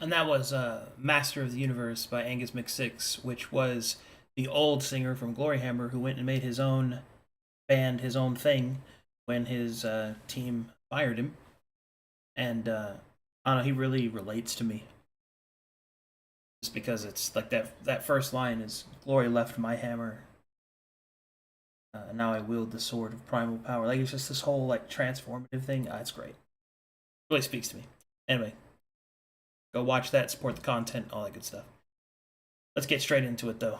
And that was Master of the Universe by Angus McSix, which was the old singer from Gloryhammer who went and made his own band, his own thing, when his team fired him. And I don't know, he really relates to me. Just because it's like that first line is "Glory left my hammer, now I wield the sword of primal power." Like it's just this whole like transformative thing. It's great. Really speaks to me. Anyway, go watch that, support the content, all that good stuff. Let's get straight into it though.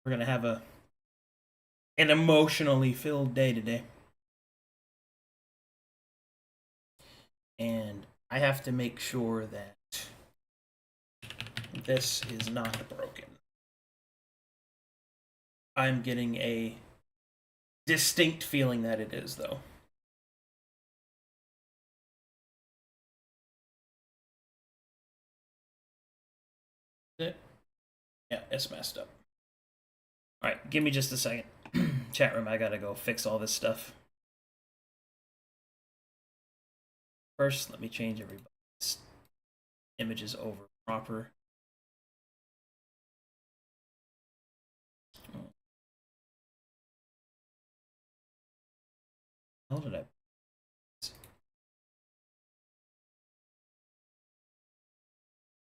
We're gonna have an emotionally filled day today, and I have to make sure that this is not broken. I'm getting a distinct feeling that it is though. Yeah, it's messed up. All right, give me just a second. Chat room, I gotta go fix all this stuff. First, let me change everybody's images over proper. How did I?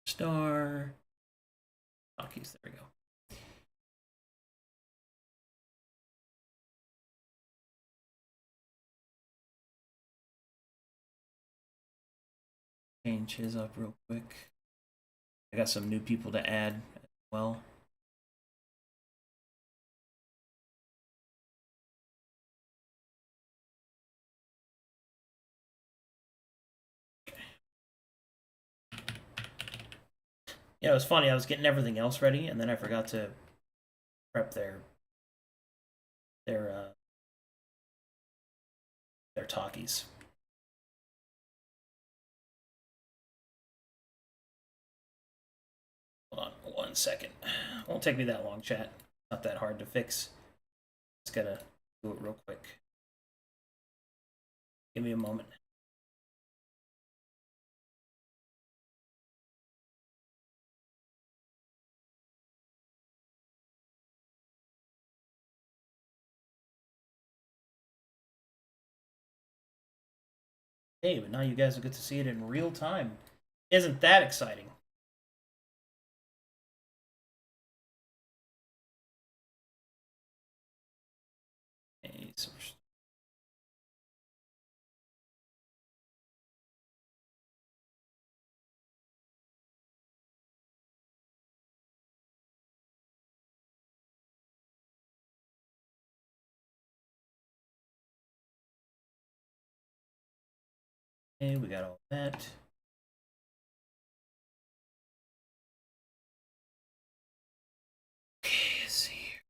Star. Hotkeys, there we go. Change his up real quick. I got some new people to add as well. Yeah, it was funny. I was getting everything else ready, and then I forgot to prep their uh, their talkies. Hold on 1 second. Won't take me that long, chat. Not that hard to fix. Just gotta do it real quick. Give me a moment. Hey, but now you guys will get to see it in real time. Isn't that exciting? Okay, so okay, we got all that. Okay, let's see here.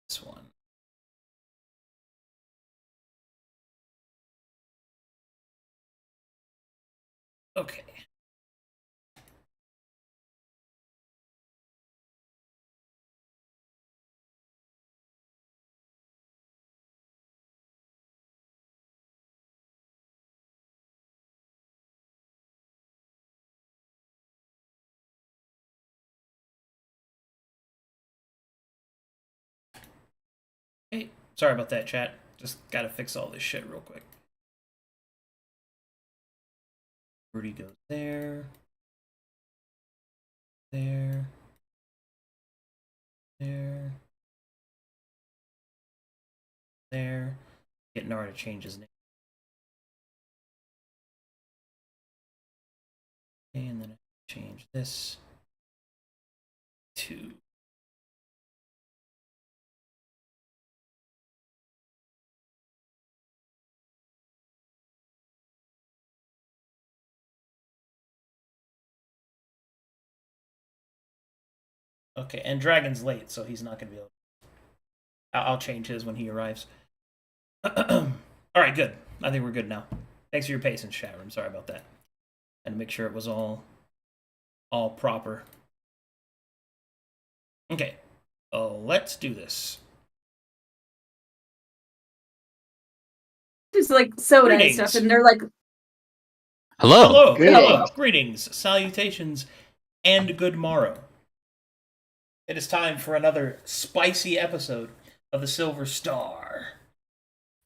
This one. Okay. Hey, sorry about that, chat. Just gotta fix all this shit real quick. Rudy goes there. There. There. There. Get Nara to change his name. And then I change this to okay, and Dragon's late, so he's not gonna be able. I'll change his when he arrives. All right, good. I think we're good now. Thanks for your patience, chat room. Sorry about that. And to make sure it was all proper. Okay. let's do this. There's like soda and Greetings. stuff, and they're like, Hello, Greetings. greetings, salutations, and good morrow. It is time for another spicy episode of the Silver Star.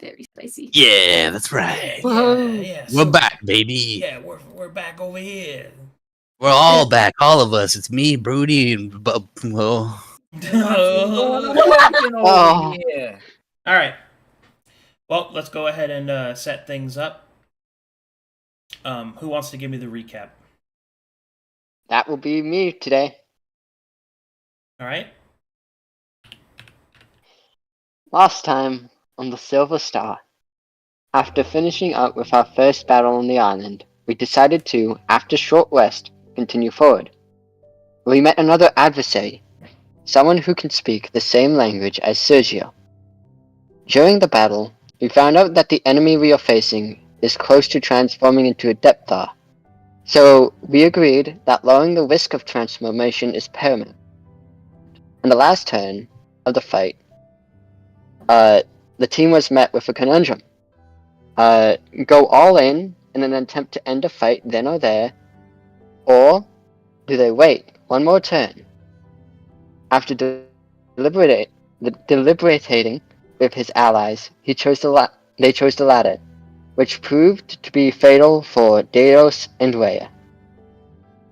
very spicy. Yeah, that's right. Yeah. We're back, baby. Yeah, we're back over here. We're all back, all of us. It's me, Broody, and well, Rocking over here. All right. Well, let's go ahead and set things up. Who wants to give me the recap? That will be me today. All right. Last time on the Silver Star, after finishing up with our first battle on the island, we decided to, after short rest, continue forward. We met another adversary, someone who can speak the same language as Sergio. During the battle, we found out that the enemy we are facing is close to transforming into a Depthar, so we agreed that lowering the risk of transformation is paramount. In the last turn of the fight, the team was met with a conundrum. Go all in an attempt to end a fight then or there, or do they wait one more turn? After deliberating with his allies, they chose the latter, which proved to be fatal for Delos and Rhea,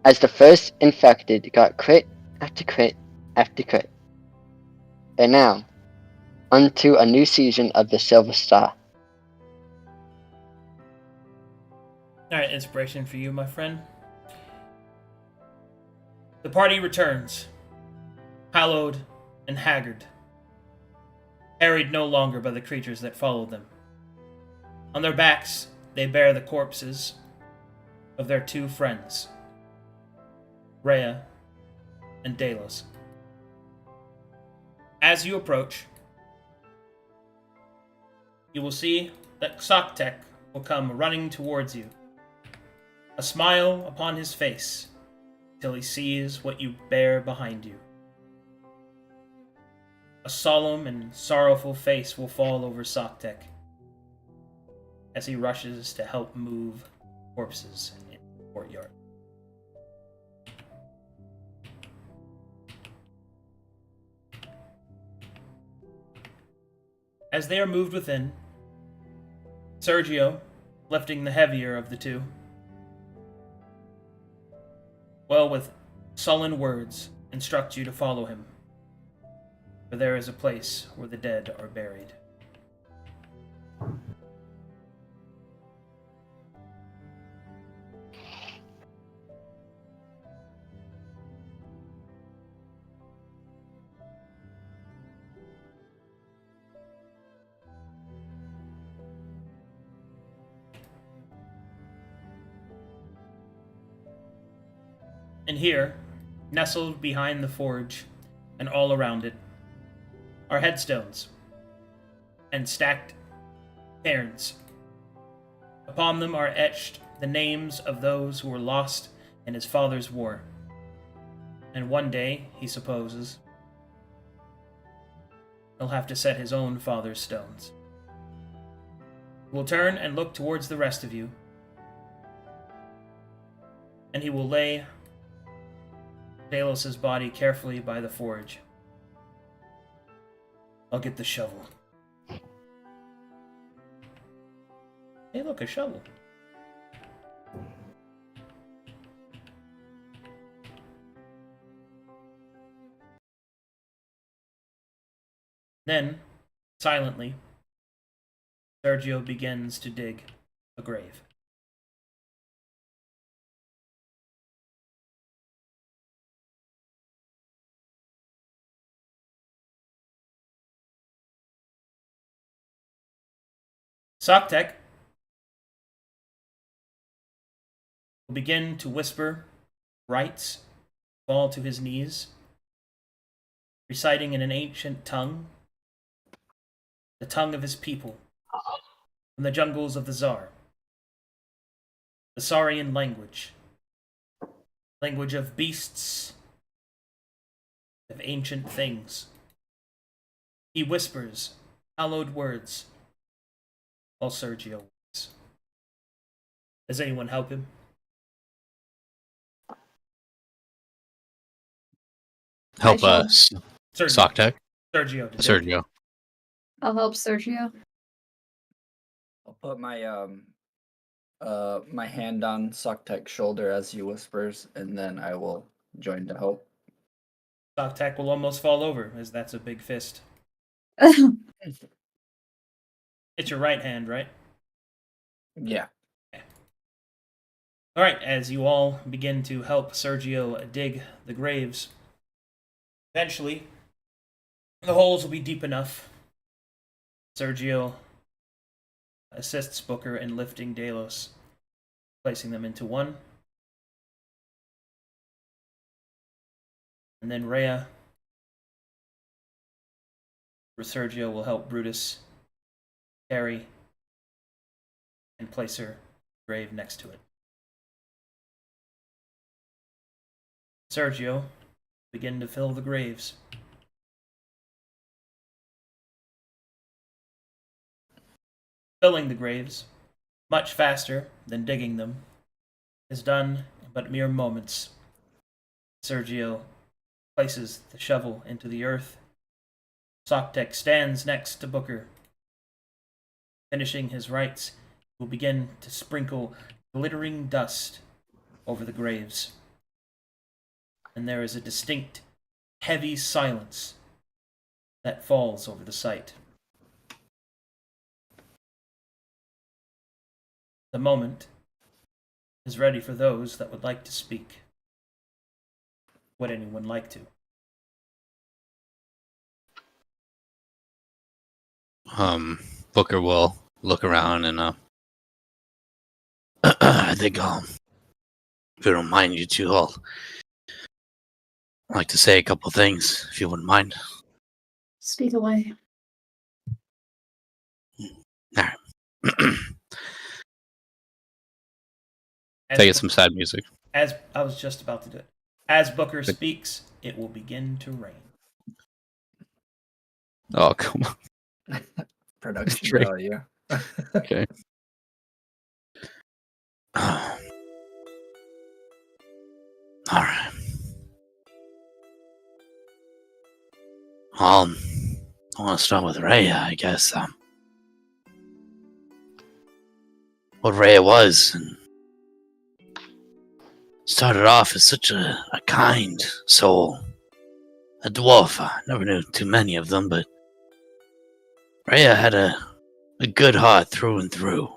as the first infected got crit after crit after crit. And now, onto a new season of the Silver Star. All right, inspiration for you, my friend. The party returns, hallowed and haggard, harried no longer by the creatures that followed them. On their backs, they bear the corpses of their two friends, Rhea and Delos. As you approach, you will see that Soktek will come running towards you, a smile upon his face, till he sees what you bear behind you. A solemn and sorrowful face will fall over Soktek as he rushes to help move corpses in the courtyard. As they are moved within, Sergio, lifting the heavier of the two, with sullen words, instructs you to follow him, for there is a place where the dead are buried. And here, nestled behind the forge and all around it, are headstones and stacked cairns. Upon them are etched the names of those who were lost in his father's war. And one day, he supposes, he'll have to set his own father's stones. He will turn and look towards the rest of you, and he will lay Delos' body carefully by the forge. I'll get the shovel. Hey, look, a shovel. Then, silently, Sergio begins to dig a grave. Soktek will begin to whisper rites, fall to his knees, reciting in an ancient tongue, the tongue of his people, from the jungles of the Tsar, the Saurian language, language of beasts, of ancient things, He whispers hallowed words while Sergio waits. Does anyone help him? Help shall. us, Sergio. Socktech. Sergio. Sergio. I'll help Sergio. I'll put my hand on Socktech's shoulder as he whispers, and then I will join to help. Socktech will almost fall over, as that's a big fist. It's your right hand, right? Yeah. All right, as you all begin to help Sergio dig the graves, eventually the holes will be deep enough. Sergio assists Booker in lifting Delos, placing them into one. And then Rhea, for Sergio, will help Brutus carry and place her grave next to it. Sergio, begin to fill the graves. Filling the graves, much faster than digging them, is done in but mere moments. Sergio places the shovel into the earth. Socktech stands next to Booker. Finishing his rites, he will begin to sprinkle glittering dust over the graves. And there is a distinct, heavy silence that falls over the site. The moment is ready for those that would like to speak. Would anyone like to? Booker will look around and I think if you don't mind, you two all, I'd like to say a couple things, if you wouldn't mind. Speak away. Alright. As Take it some sad music. As I was just about to do it. As Booker speaks, it will begin to rain. Oh, come on. Production Straight. value. Okay. Alright. I want to start with Rhea, I guess. What Rhea was, and started off as such a kind soul. A dwarf. I never knew too many of them, but Rhea had a good heart through and through.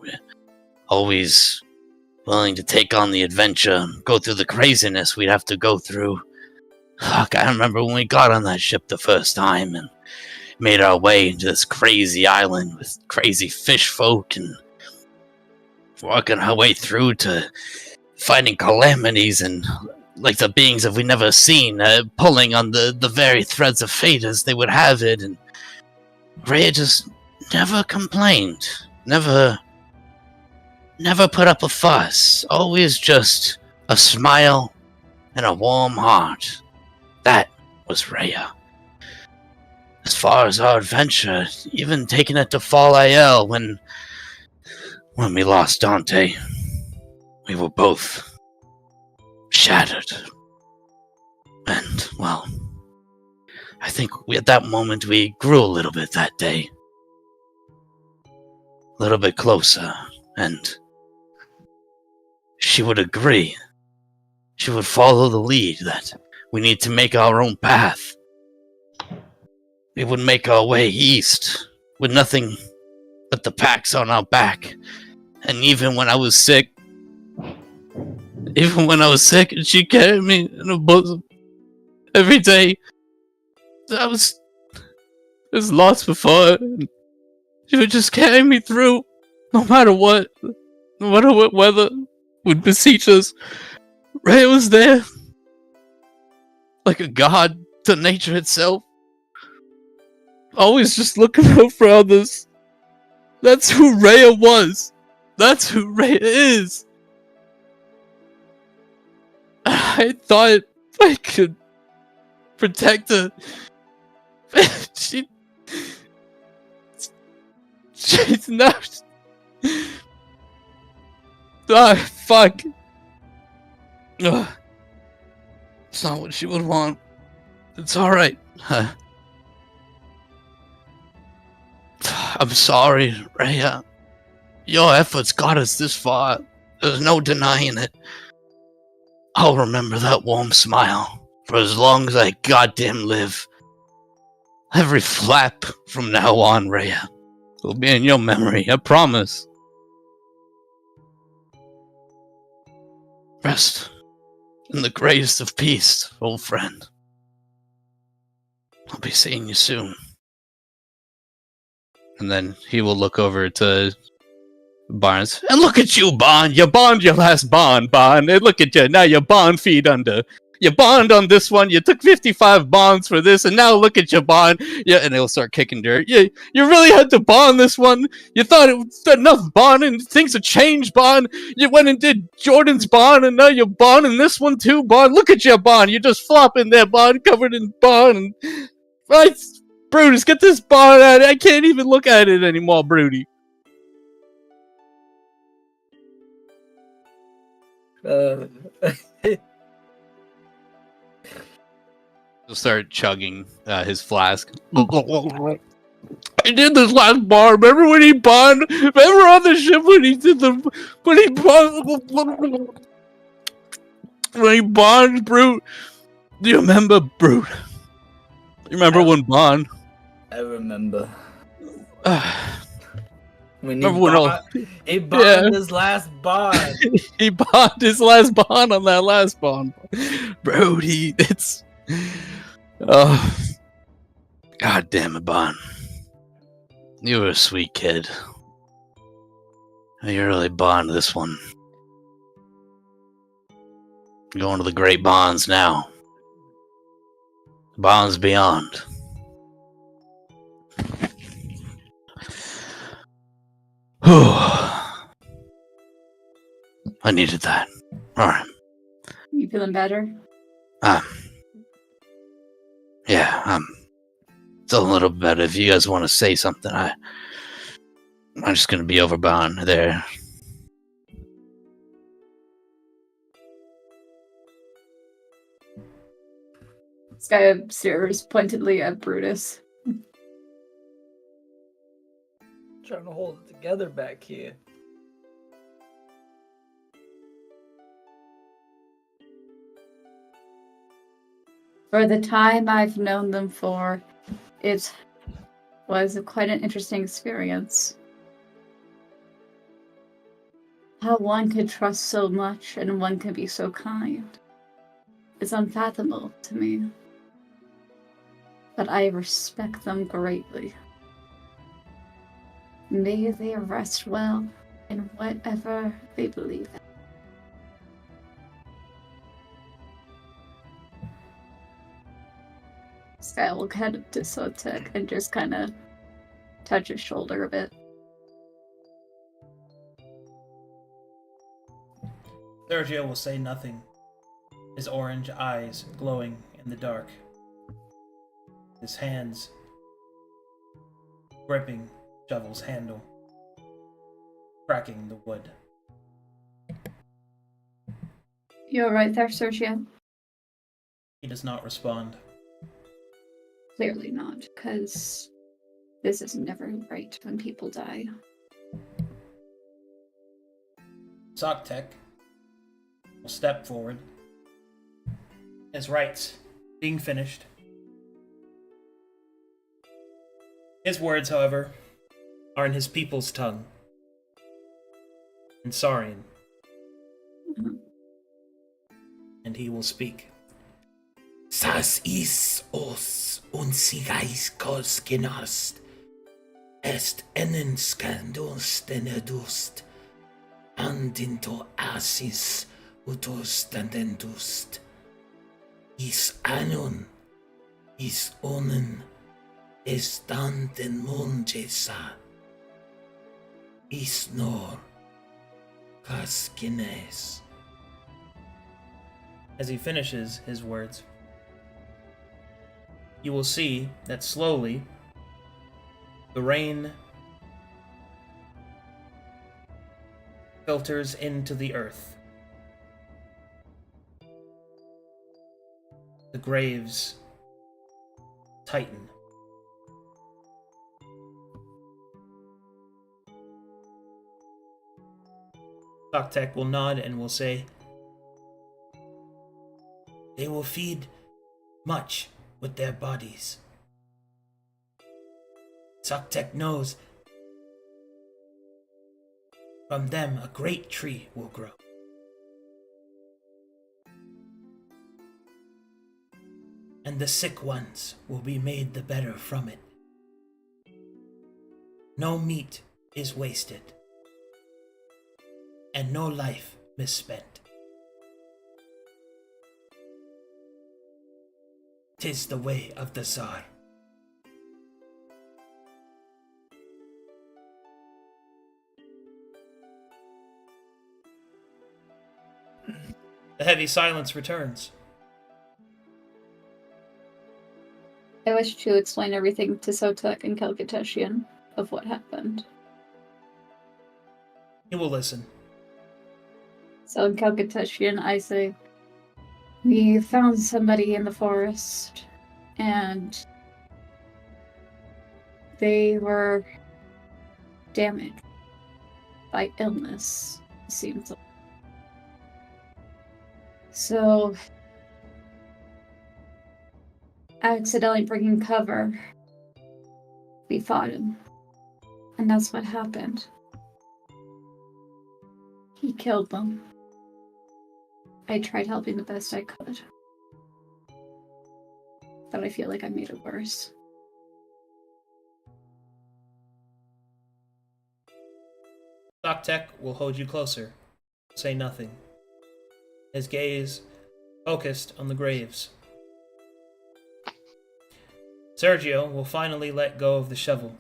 Always willing to take on the adventure, go through the craziness we'd have to go through. Fuck, I remember when we got on that ship the first time and made our way into this crazy island with crazy fish folk and working our way through to fighting calamities and like the beings that we never seen, pulling on the very threads of fate as they would have it. And Rhea just never complained, never put up a fuss, always just a smile and a warm heart. That was Rhea. As far as our adventure, even taking it to Fall IL when we lost Dante, we were both shattered. And, well, I think at that moment we grew a little bit that day. A little bit closer, and she would agree. She would follow the lead that we need to make our own path. We would make our way east with nothing but the packs on our back. And even when I was sick, and she carried me in her bosom every day, I was lost before. And she would just carry me through, no matter what weather would beseech us. Rhea was there, like a god to nature itself. Always just looking out for others. That's who Rhea was. That's who Rhea is. I thought I could protect her. Jeez, no. Ah, fuck. Ugh. It's not what she would want. It's alright. I'm sorry, Rhea. Your efforts got us this far. There's no denying it. I'll remember that warm smile for as long as I goddamn live. Every flap from now on, Rhea, will be in your memory, I promise. Rest in the greatest of peace, old friend. I'll be seeing you soon. And then he will look over to Barnes. And look at you, Bond! You bond your last bond, Bond! And look at you, now your bond feed under. You bond on this one, you took 55 bonds for this, and now look at your bond. Yeah, and he'll start kicking dirt. You really had to bond this one? You thought it was enough bond and things have changed, Bond? You went and did Jordan's bond, and now you're bonding this one too, Bond? Look at your bond, you're just flopping there, Bond, covered in bond. And... Right, Brutus, get this bond out. I can't even look at it anymore, Broody. He'll start chugging his flask. I did this last bar. Remember when he bond? Remember on the ship when he did the when he bond, Brute? Do you remember, Brute? You remember when Bond? I remember. When Remember he bonded his last bond. He bought his last bond on that last bond. Brody, it's... Oh. God damn it, Bond. You were a sweet kid. You really bond this one. Going to the great bonds now. Bonds beyond. I needed that. Alright. You feeling better? Yeah, I'm still a little better. If you guys want to say something, I'm just gonna be over bond there. This guy stares pointedly at Brutus. Trying to hold it together back here. For the time I've known them for, it was quite an interesting experience. How one could trust so much and one could be so kind. It's unfathomable to me. But I respect them greatly. May they rest well in whatever they believe in. Sky will head to Sotek and just kind of touch his shoulder a bit. Sergio will say nothing, his orange eyes glowing in the dark, his hands gripping shovel's handle, cracking the wood. You alright there, Sergio? He does not respond. Clearly not, because this is never right when people die. Soctek will step forward, his rites being finished. His words, however, are in his people's tongue, in Saurian. And he will speak. Sas is os unsigais kos genast, est enen scandos denedust, andinto asis utos tendendust, is anon, is onen, estanten mongesa, is nor, kas genes. As he finishes his words, you will see that slowly the rain filters into the earth. The graves tighten. Soctek will nod and will say, "They will feed much with their bodies. Soctek knows from them a great tree will grow. And the sick ones will be made the better from it. No meat is wasted, and no life misspent. 'Tis the way of the Tsar." The heavy silence returns. I wish to explain everything to Sotek and Kelkateshian of what happened. He will listen. So in Kelkateshian, I say, we found somebody in the forest, and they were damaged by illness, it seems like. So, accidentally bringing cover, we fought him. And that's what happened. He killed them. I tried helping the best I could. But I feel like I made it worse. Soctek will hold you closer. Say nothing. His gaze focused on the graves. Sergio will finally let go of the shovel.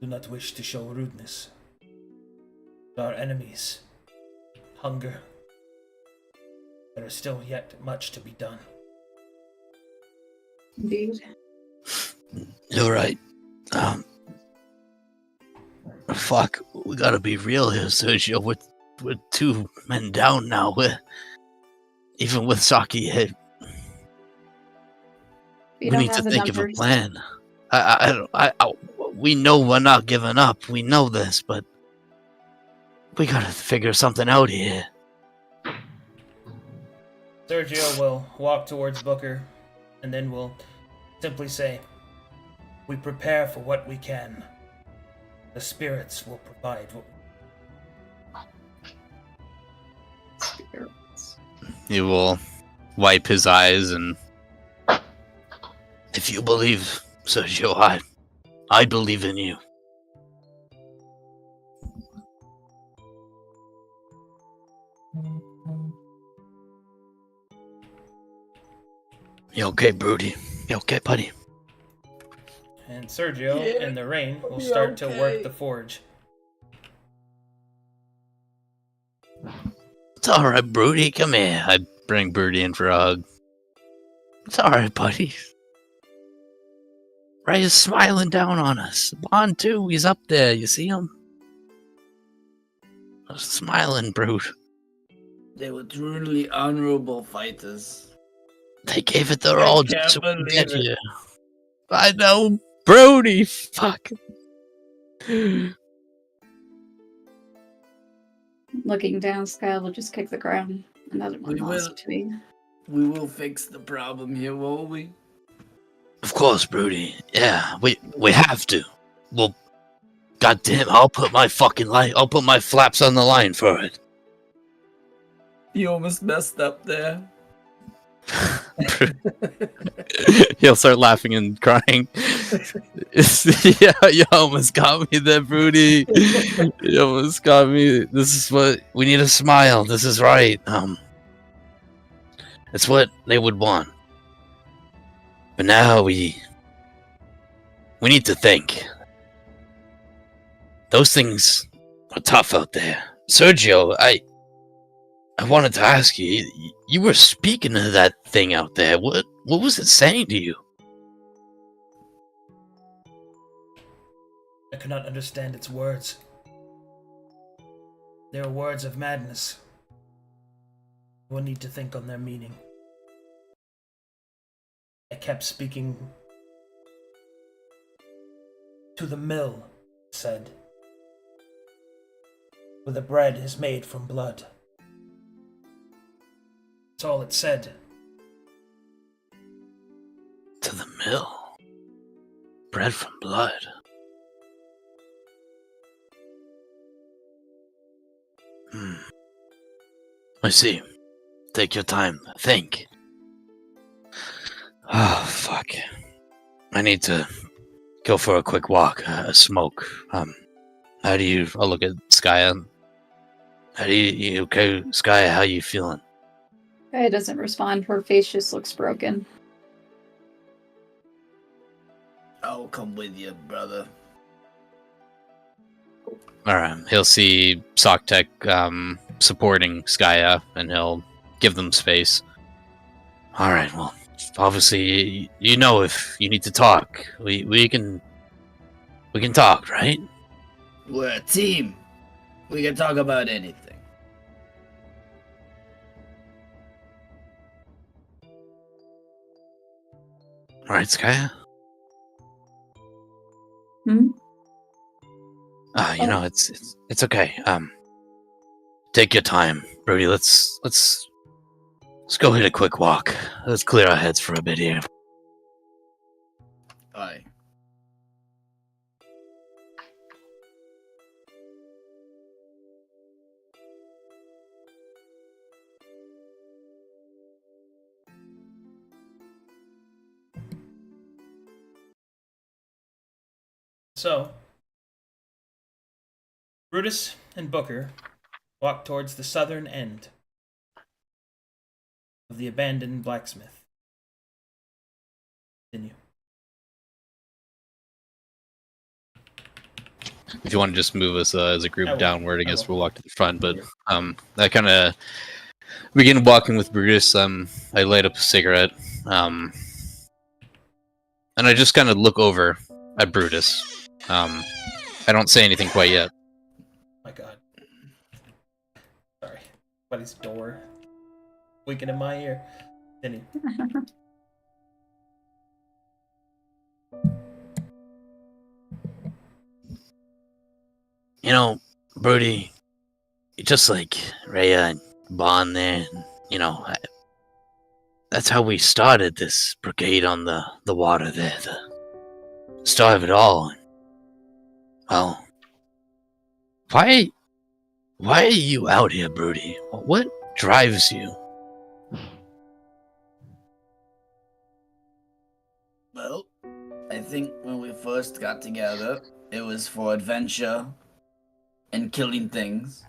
Do not wish to show rudeness. Our enemies. Hunger. There is still yet much to be done. Indeed. You're right. Fuck, we gotta be real here, Sergio. We're 2 men down now. Even with Saki hit, we don't need to have the think of a numbers. plan. We know we're not giving up. We know this, but we gotta figure something out here. Sergio will walk towards Booker and then will simply say, "We prepare for what we can. The spirits will provide what Spirits. He will wipe his eyes and If you believe, Sergio, I believe in you. You okay, Broody? You okay, buddy? And Sergio, Yeah, in the rain, will I'll be start to work okay. the forge. It's alright, Broody. Come here. I bring Birdie in for a hug. It's alright, buddy. Ray is smiling down on us. Bond, too. He's up there. You see him? Smiling, Brood. They were truly honorable fighters. They gave it their I all can't just to believe get it. here. I know, Brody. Fuck. Looking down, Sky will just kick the ground. Another one We lost will. to me. We will fix the problem here, won't we? Of course, Broody. Yeah, we have to. Well, goddamn, I'll put my flaps on the line for it. You almost messed up there. He'll start laughing and crying. Yeah, you almost got me there, Broody. You almost got me. This is what we need, a smile. This is right. It's what they would want. But now we need to think. Those things are tough out there. Sergio, I wanted to ask you. You were speaking to that thing out there. What was it saying to you? I could not understand its words. They are words of madness. One need to think on their meaning. I kept speaking to the mill, it said, where the bread is made from blood. That's all it said. To the mill. Bread from blood. I see. Take your time. Think. Oh, fuck. I need to go for a quick walk, a smoke. How do you... I'll look at Skya. How do you okay, Skya? How you feeling? Kaya doesn't respond. Her face just looks broken. I'll come with you, brother. Alright, he'll see Soctek supporting Skya, and he'll give them space. Alright, well, obviously, you know if you need to talk. We can talk, right? We're a team. We can talk about anything. Alright, Skya? Hmm? You know, it's okay. Take your time, Brody. Let's go hit a quick walk. Let's clear our heads for a bit here. Aye. So, Brutus and Booker walk towards the southern end of the abandoned blacksmith. Continue. If you want to just move us as a I group will. downward, I I guess will. we'll walk to the front. But I kind of begin walking with Brutus. I light up a cigarette, and I just kind of look over at Brutus. I don't say anything quite yet. My God. Sorry. Buddy's door. Squeaking in my ear. Continue. You know, Brody, just like Rhea and Bond there, you know, that's how we started this brigade on the water there. The start of it all. Well, why are you out here, Brody? What drives you? Well, I think when we first got together, it was for adventure and killing things.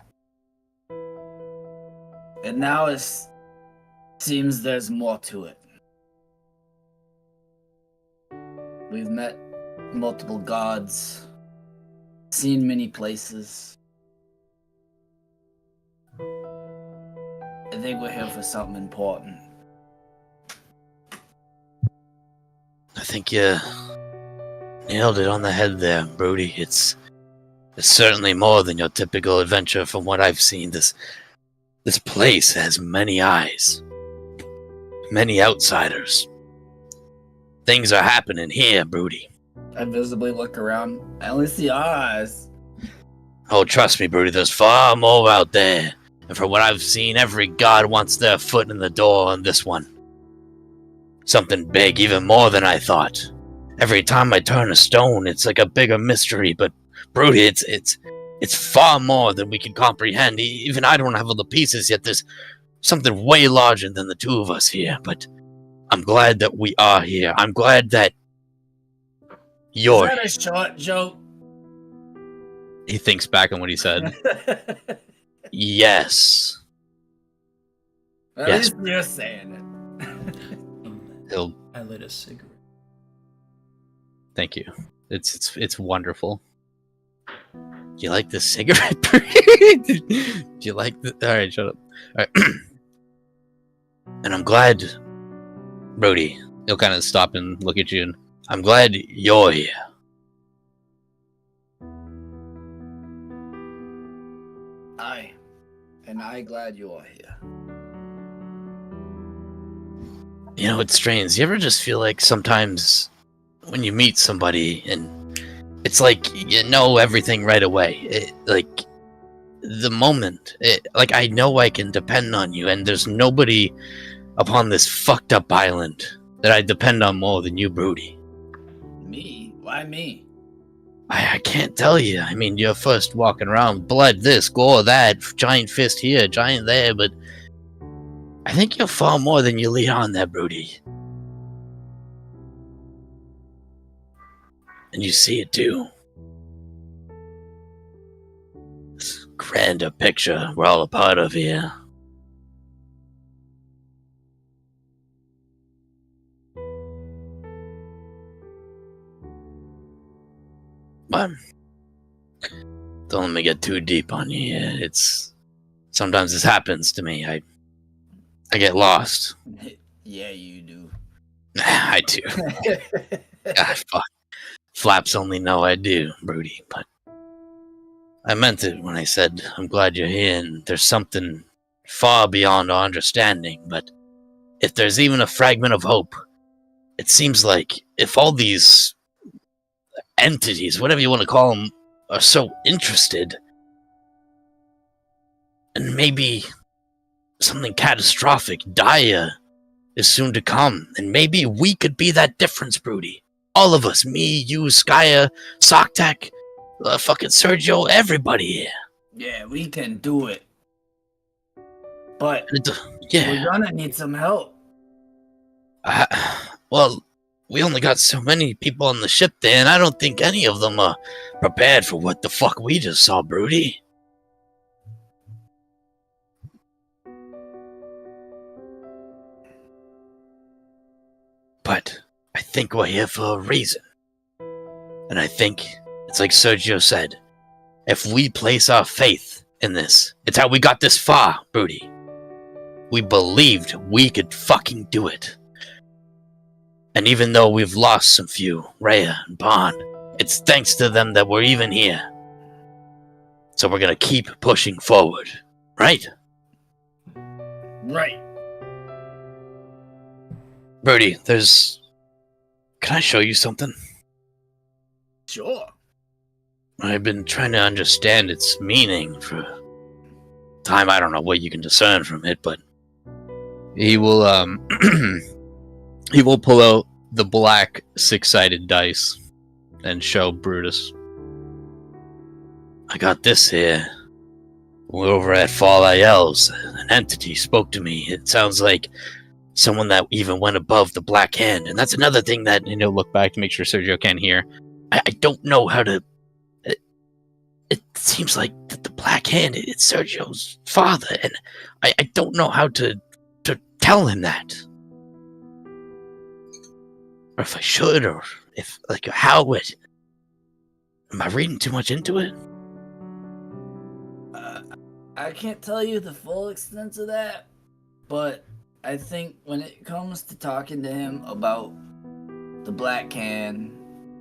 And now it seems there's more to it. We've met multiple gods, seen many places. I think we're here for something important. I think you nailed it on the head there, Brody. It's certainly more than your typical adventure from what I've seen. This place has many eyes, many outsiders. Things are happening here, Brody. I visibly look around. I only see our eyes. Oh, trust me, Brody, there's far more out there. And from what I've seen, every god wants their foot in the door on this one. Something big, even more than I thought. Every time I turn a stone, it's like a bigger mystery, but Brody, it's far more than we can comprehend. Even I don't have all the pieces yet. There's something way larger than the two of us here, but I'm glad that we are here. I'm glad that you're Is that a short joke? He thinks back on what he said. Yes. At Yes. least you're saying it. He'll I lit a cigarette. thank you. It's wonderful. Do you like this cigarette, Brody? Do you like the... All right, shut up. All right. And I'm glad, Brody, he'll kind of stop and look at you, and I'm glad you're here. I glad you are here. You know, it's strange. You ever just feel like sometimes when you meet somebody and it's like you know everything right away? Like the moment, like I know I can depend on you, and there's nobody upon this fucked up island that I depend on more than you, Broody. Me? Why me? I can't tell you. I mean, you're first walking around, blood this, gore that, giant fist here, giant there, but I think you're far more than you lead on there, Broody. And you see it too. This grander picture we're all a part of here. But don't let me get too deep on you here. It's sometimes this happens to me. I get lost. Yeah, you do. I do. God, fuck. Flaps only know I do, Broody, but I meant it when I said I'm glad you're here and there's something far beyond our understanding, but if there's even a fragment of hope, it seems like if all these entities, whatever you want to call them, are so interested, and maybe something catastrophic, dire, is soon to come, and maybe we could be that difference, Broody. All of us, me, you, Skya, Socktech, fucking Sergio, everybody here. Yeah, we can do it. But Yeah. we're gonna need some help. Well, we only got so many people on the ship there, and I don't think any of them are prepared for what the fuck we just saw, Broody. But I think we're here for a reason. And I think it's like Sergio said, if we place our faith in this, it's how we got this far, Broody. We believed we could fucking do it. And even though we've lost some few, Rhea and Bond, it's thanks to them that we're even here. So we're gonna keep pushing forward, right? Right. Broody, can I show you something? Sure. I've been trying to understand its meaning for time. I don't know what you can discern from it, but He will he will pull out the black six-sided dice and show Brutus. I got this here. We're over at Fall ILs. An entity spoke to me. It sounds like someone that even went above the Black Hand. And that's another thing that, And he'll look back to make sure Sergio can hear. I don't know how to... It seems like that the Black Hand, it's Sergio's father. And I don't know how to tell him that. Or if I should, or if, like, how it... Am I reading too much into it? I can't tell you the full extent of that, but I think when it comes to talking to him about the Black Can,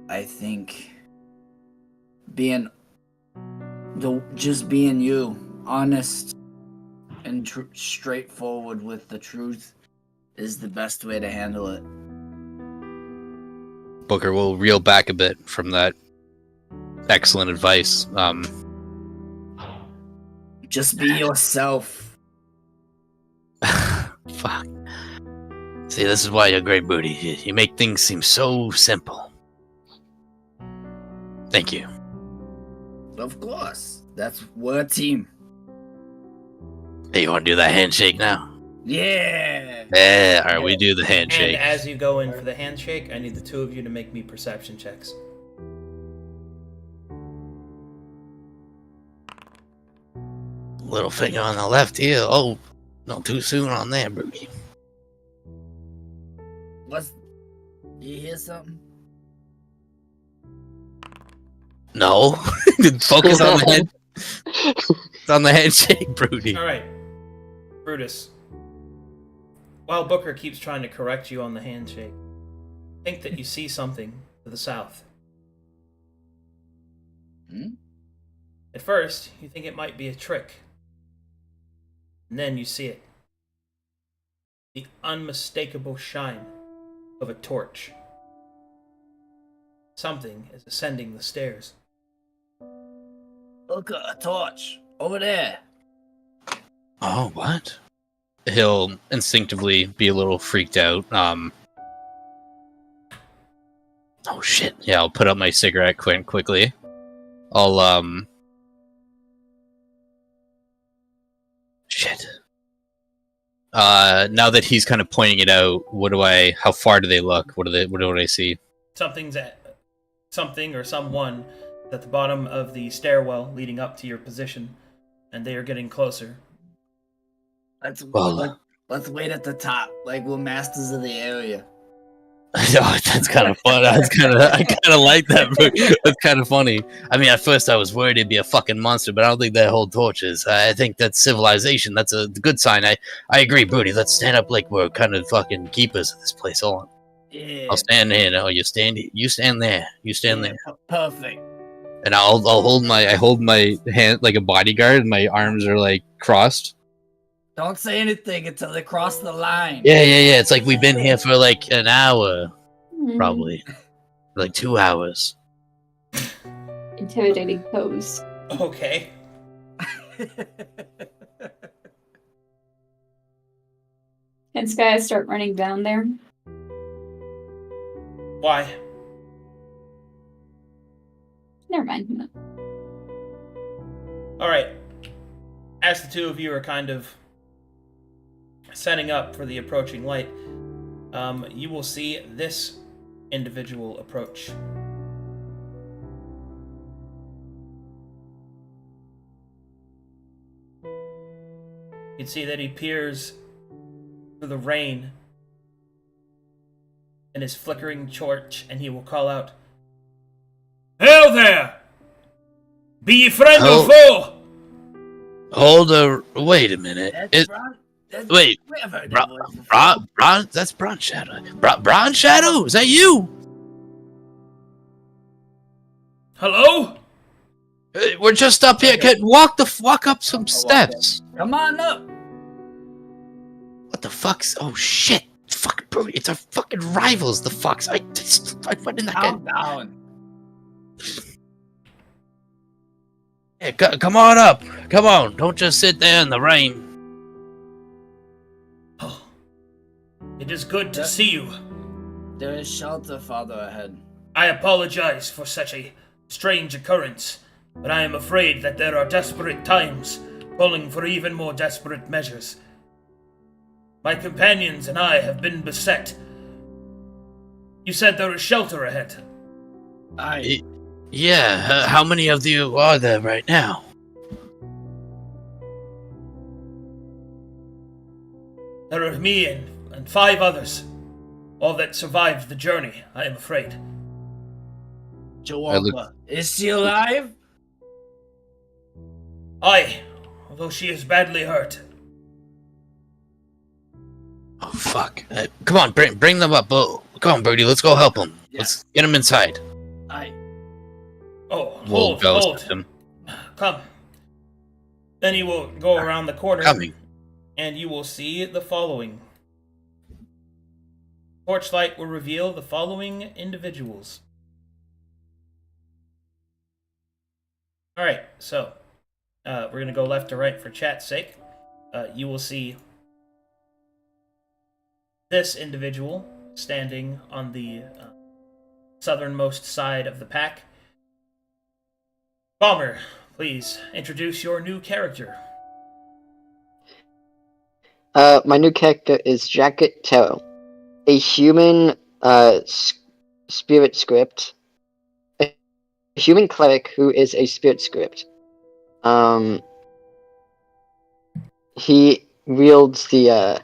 I think just being you, honest and straightforward with the truth, is the best way to handle it. Booker will reel back a bit from that excellent advice. Just be yourself. Fuck. See, this is why you're great, Booty. You make things seem so simple. Thank you. Of course. We're a team. Hey, you want to do that handshake now? Yeah. Yeah, alright, we do the handshake. And as you go in for the handshake, I need the two of you to make me perception checks. Little finger on the left here. Oh, not too soon on there, Booty. You hear something? No. Focus on the head. It's on the handshake, Broody. Alright. Brutus. While Booker keeps trying to correct you on the handshake, think that you see something to the south. Hmm? At first, you think it might be a trick And then you see it. The unmistakable shine of a torch. Something is ascending the stairs. Look, a torch over there. Oh, what? He'll instinctively be a little freaked out. Oh shit! Yeah, I'll put up my cigarette quickly. I'll Shit. Now that he's kind of pointing it out, how far do they look? What do I see? Something or someone at the bottom of the stairwell leading up to your position, and they are getting closer. Let's Well, let's wait at the top, like we're masters of the area. oh, that's kind of fun. I kind of like that. Bro. That's kind of funny. I mean, at first I was worried it'd be a fucking monster, but I don't think they hold torches. I think that's civilization. That's a good sign. I agree, Broody. Let's stand up like we're kind of fucking keepers of this place. Hold on. Yeah. I'll stand here. No, you stand there. You stand there. Perfect. And I'll hold my hand like a bodyguard, and my arms are like crossed. Don't say anything until they cross the line. Yeah. It's like we've been here for like an hour, probably, like 2 hours. Intimidating pose. Okay. Can Sky start running down there? Why? Never mind. Alright. As the two of you are kind of setting up for the approaching light, you will see this individual approach. You can see that he peers through the rain in his flickering torch, and he will call out, "Hail there! Be ye friend or foe?" Wait a minute. Wait, that's Bronze Shadow. Bronze Shadow, is that you? Hello? We're just up here. Walk up some steps. Come on up. What the fuck's? Oh shit! Fucking bro, it's our fucking rivals. The fucks. I went in that guy. Calm down. Yeah, come on up. Come on. Don't just sit there in the rain. Oh, it is good to see you. There is shelter farther ahead. I apologize for such a strange occurrence, but I am afraid that there are desperate times calling for even more desperate measures. My companions and I have been beset. You said there is shelter ahead. Yeah, how many of you are there right now? There are me and 5 others. All that survived the journey, I am afraid. Joanna, is she alive? Aye, although she is badly hurt. Oh fuck! Come on, bring them up. Come on, Brody. Let's go help them. Yeah. Let's get them inside. Aye. Oh, We'll hold. ghost them. Come. Then you will go around the corner, Coming. and you will see the following. Torchlight will reveal the following individuals. Alright, so we're going to go left to right for chat's sake. You will see this individual standing on the southernmost side of the pack. Balmer, please introduce your new character. My new character is Jacket Terrell, a human spirit script. A human cleric who is a spirit script. He wields the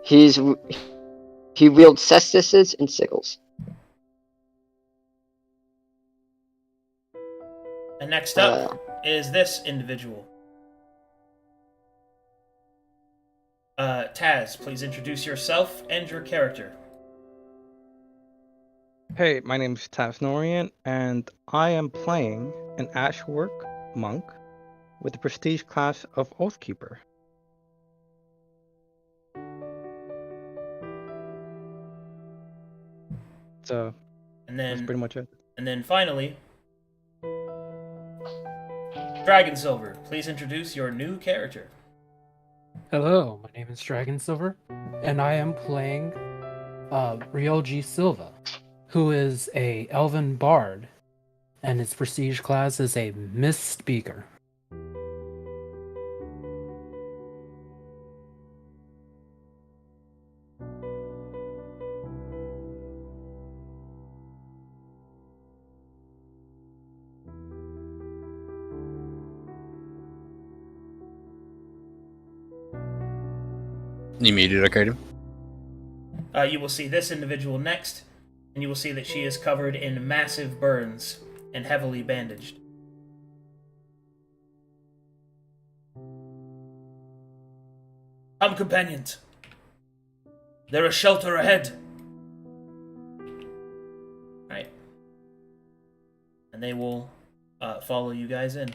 he wields cestuses and sickles. And next up is this individual. Taz, please introduce yourself and your character. Hey, my name is Taz Norian, and I am playing an Ashwork monk with the prestige class of Oathkeeper. So And that's then pretty much it. and then finally, Dragon Silver, please introduce your new character. Hello, my name is Dragon Silver, and I am playing Ryoji Silva, who is a elven bard, and his prestige class is a Mist Speaker. You muted, Arcadium? You will see this individual next, and you will see that she is covered in massive burns and heavily bandaged. Come, companions. There is shelter ahead. Right. And they will follow you guys in.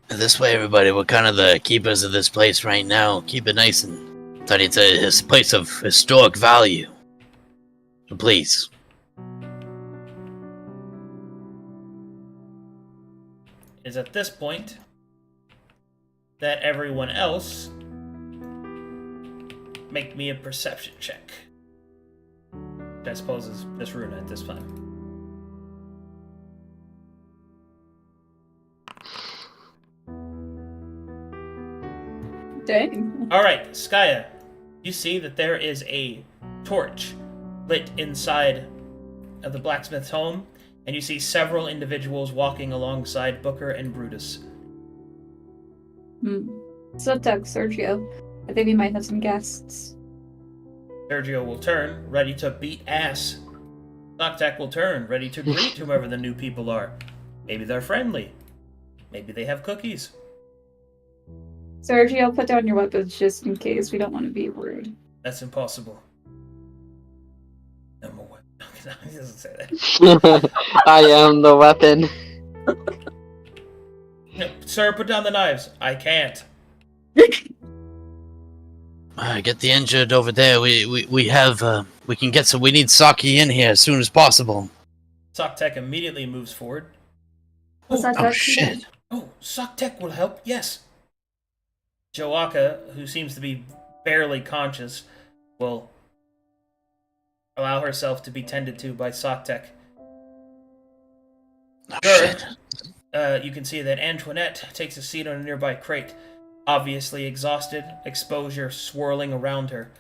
This way, everybody. We're kind of the keepers of this place right now. Keep it nice and tidy. It's a place of historic value. So please. It is at this point that everyone else make me a perception check. Which I suppose is just Runa at this time. Dang. Alright, Skaya, you see that there is a torch lit inside of the blacksmith's home, and you see several individuals walking alongside Booker and Brutus. So, Doug, Sergio, I think we might have some guests. Sergio will turn, ready to beat ass. Noctek will turn, ready to greet whomever the new people are. Maybe they're friendly. Maybe they have cookies. Sergio, put down your weapons just in case. We don't want to be rude. That's impossible. No more. He doesn't say that. I am the weapon. No, sir, put down the knives. I can't. Get the injured over there. We have we can get some. We need Saki in here as soon as possible. Soktek immediately moves forward. What's that, Oh Doug? shit! Oh, Soktek will help, yes. Joaka, who seems to be barely conscious, will allow herself to be tended to by Soktek. Oh Sure. shit! You can see that Antoinette takes a seat on a nearby crate, obviously exhausted, exposure swirling around her.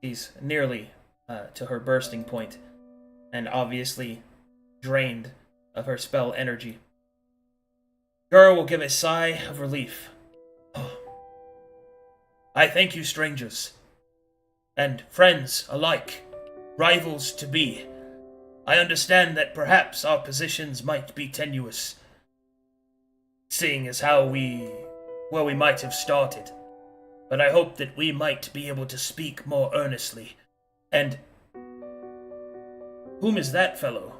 She's nearly to her bursting point, and obviously drained of her spell energy. Gur will give a sigh of relief. Oh. I thank you, strangers, and friends alike, rivals to be. I understand that perhaps our positions might be tenuous, seeing as how we might have started, but I hope that we might be able to speak more earnestly. And whom is that fellow?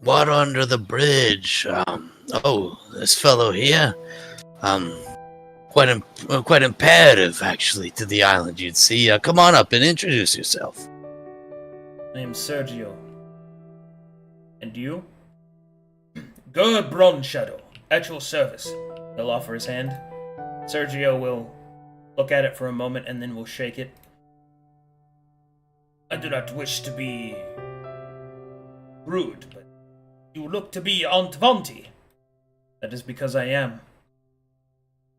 Water under the bridge. This fellow here. Quite imperative actually to the island. You'd see. Come on up and introduce yourself. My name's Sergio. And you? Gur Bronshadow, at your service. He'll offer his hand. Sergio will look at it for a moment and then will shake it. I do not wish to be rude, but you look to be Aunt Vanti. That is because I am.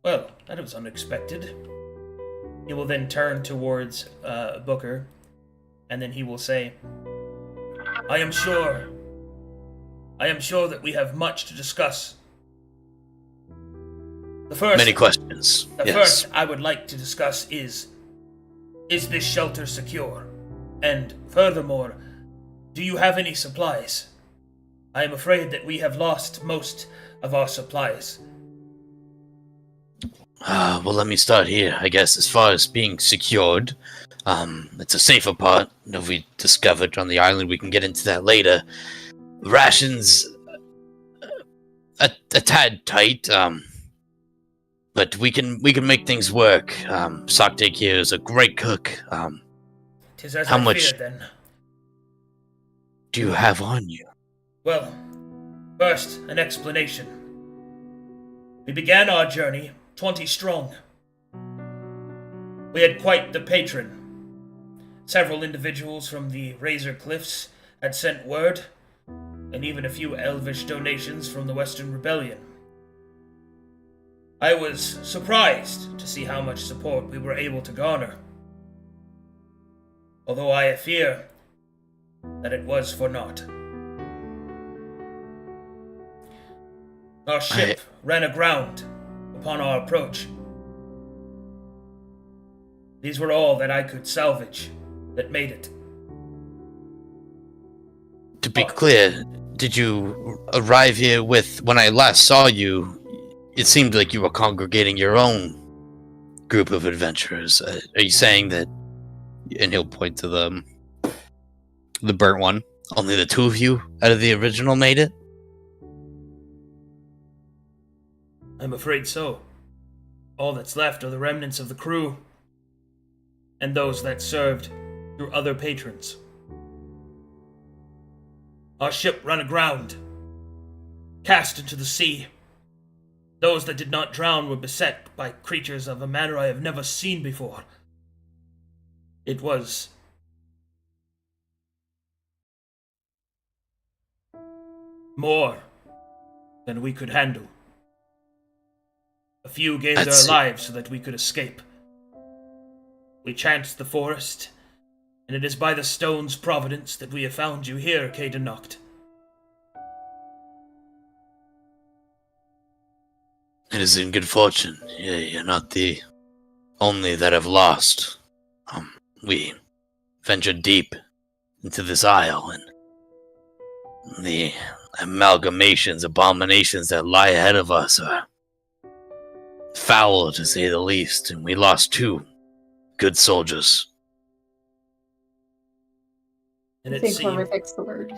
Well, that was unexpected. He will then turn towards Booker, and then he will say, I am sure that we have much to discuss. Many questions. The Yes. first I would like to discuss is this shelter secure? And furthermore, do you have any supplies? I am afraid that we have lost most of our supplies. Well, let me start here. I guess as far as being secured, It's a safer part that we discovered on the island. We can get into that later. Rations a tad tight, but we can make things work. Socktake here is a great cook. 'Tis as How I much- feared then. Do you have on you? Well, first, an explanation. We began our journey 20 strong. We had quite the patron. Several individuals from the Razor Cliffs had sent word, and even a few elvish donations from the Western Rebellion. I was surprised to see how much support we were able to garner. Although I fear that it was for naught. Our ship ran aground upon our approach. These were all that I could salvage that made it. To be clear, did you arrive here with, when I last saw you, it seemed like you were congregating your own group of adventurers. Are you saying that, and he'll point to the burnt one, only the two of you out of the original made it? I'm afraid so. All that's left are the remnants of the crew, and those that served through other patrons. Our ship ran aground, cast into the sea. Those that did not drown were beset by creatures of a manner I have never seen before. It was more than we could handle. A few gave their lives so that we could escape. We chanced the forest, and it is by the stone's providence that we have found you here, Caden Noct. It is in good fortune. You're not the only that have lost. We ventured deep into this isle, and the amalgamations, abominations that lie ahead of us are foul, to say the least, and we lost 2 good soldiers. And I it think seemed horrific's the word.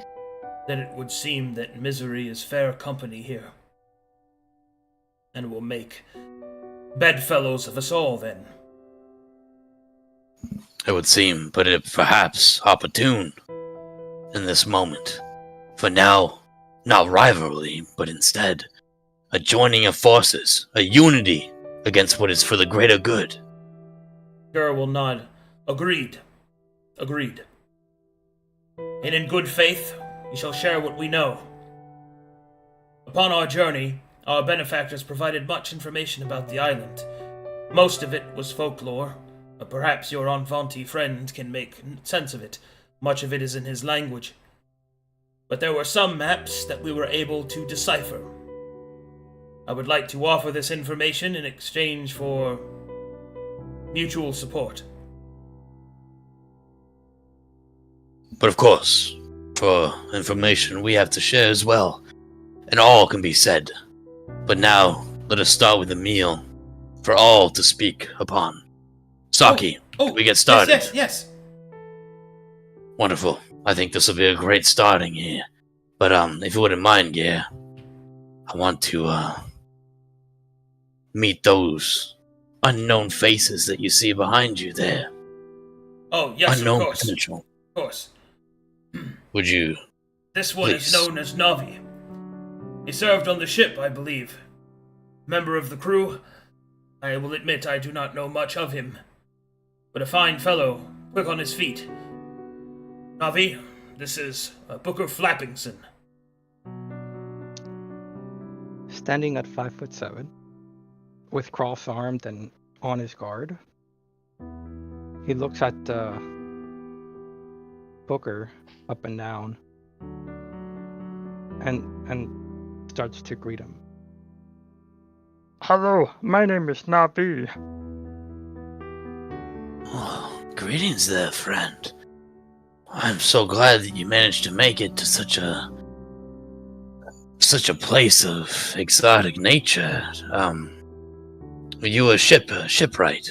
that it would seem that misery is fair company here, and will make bedfellows of us all then. It would seem, but it perhaps opportune in this moment. For now, not rivalry, but instead a joining of forces, a unity against what is for the greater good. Gur will nod. Agreed. Agreed. And in good faith, we shall share what we know. Upon our journey, our benefactors provided much information about the island. Most of it was folklore, but perhaps your Enfanti friend can make sense of it. Much of it is in his language. But there were some maps that we were able to decipher. I would like to offer this information in exchange for mutual support. But of course, for information we have to share as well, and all can be said. But now, let us start with a meal for all to speak upon. Saki, can we get started? Yes. Wonderful. I think this will be a great starting here. But if you wouldn't mind, yeah, I want to meet those unknown faces that you see behind you there. Oh, yes, Unknown of course. potential. Of course. Would you? This one is known as Navi. He served on the ship, I believe. Member of the crew. I will admit I do not know much of him, but a fine fellow, quick on his feet. Navi, this is Booker Flappingson. Standing at 5'7", with cross-armed and on his guard, he looks at Booker up and down, and starts to greet him. Hello, my name is Nabi. Oh, greetings there, friend. I'm so glad that you managed to make it to such a place of exotic nature. Were you a shipwright?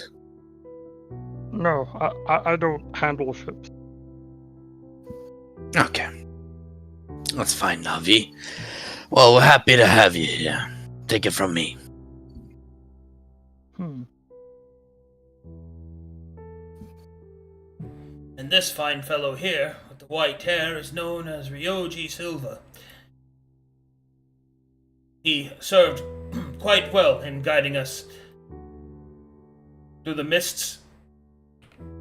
No, I don't handle ships. Okay. That's fine, Navi. Well, we're happy to have you here. Take it from me. Hmm. And this fine fellow here, with the white hair, is known as Ryoji Silva. He served quite well in guiding us through the mists,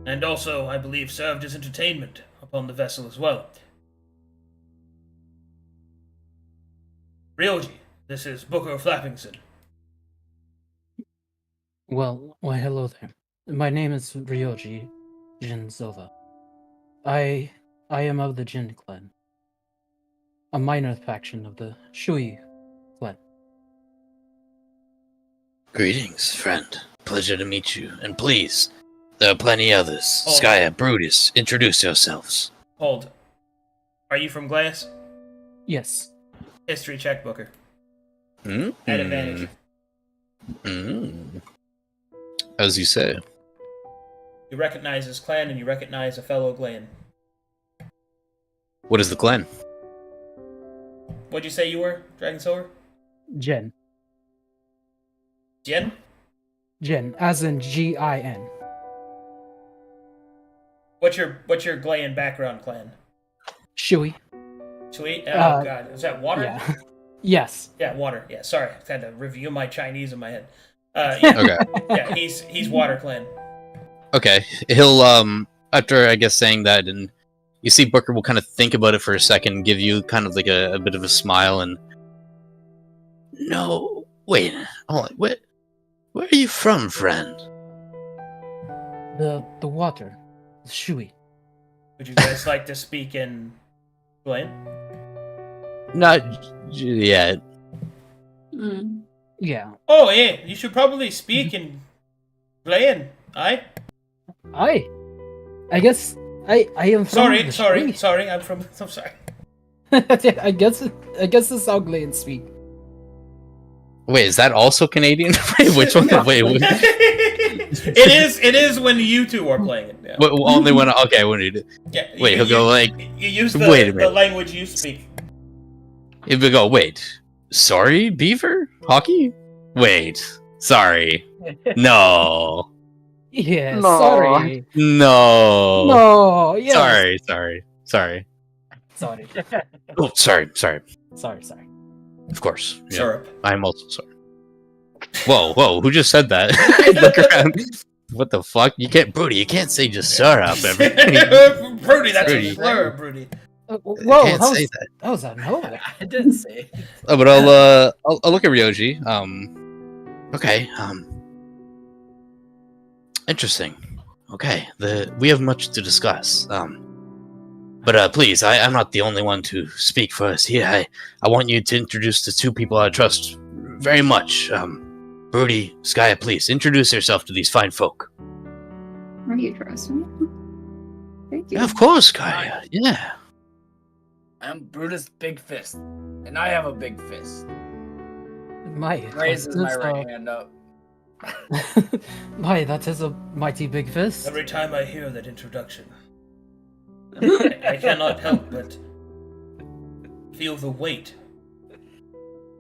and also, I believe, served as entertainment upon the vessel as well. Ryoji, this is Booker Flappington. Well, why hello there. My name is Ryoji Jin Silva. I am of the Jin clan, a minor faction of the Shui clan. Greetings, friend. Pleasure to meet you. And please, there are plenty others. Oh. Skya, Brutus, introduce yourselves. Hold. Are you from Glass? Yes. History check, Booker. Mm? At advantage. Mm. As you say. You recognize his clan and you recognize a fellow Glan. What is the clan? What'd you say you were, Dragon Silver? Jin. Jen? Jin, as in Gin. What's your Glan background clan? Shui. Sweet? Oh god. Is that water? Yeah. Yes. Yeah, water. Yeah, sorry. I had to review my Chinese in my head. Okay. Yeah, he's water clan. Okay. He'll after I guess saying that, and you see Booker will kind of think about it for a second, give you kind of like a bit of a smile, and No, wait. Hold on. Where are you from, friend? The water. The Shui. Would you guys like to speak in Glan? not yet. Mm. Yeah. Oh, yeah. You should probably speak in Glan. Aye? I guess I am from the Shui. Sorry. I'm sorry. I guess this is how Glayans speak. Wait, is that also Canadian? Wait, which one? Wait, It is when you two are playing it. Yeah. only when okay, when you do. Yeah, Wait, he'll go like, you use wait a the minute. language you speak. he'll go, wait, sorry, Beaver, hockey. Wait, sorry, no, Yeah, No. sorry. no, No, yeah. sorry. Sorry. Oh, sorry. Sorry. Of course, yeah, Syrup. I'm also sorry. Whoa, who just said that? Look around. What the fuck? You can't say just syrup. Broody, that's Broody. a slur, Broody. Whoa, Can't say that. that was out of nowhere. I didn't say. Oh, but I'll look at Ryoji. Okay, interesting. Okay, we have much to discuss. But please, I'm not the only one to speak first here. I want you to introduce the two people I trust very much. Broody, Skya, please introduce yourself to these fine folk. Are you trust me? Thank you. Yeah, of course, Skya. Yeah. I'm Brutus Big Fist, and I have a big fist. Raises my right hand up. That is a mighty big fist. Every time I hear that introduction, I cannot help but feel the weight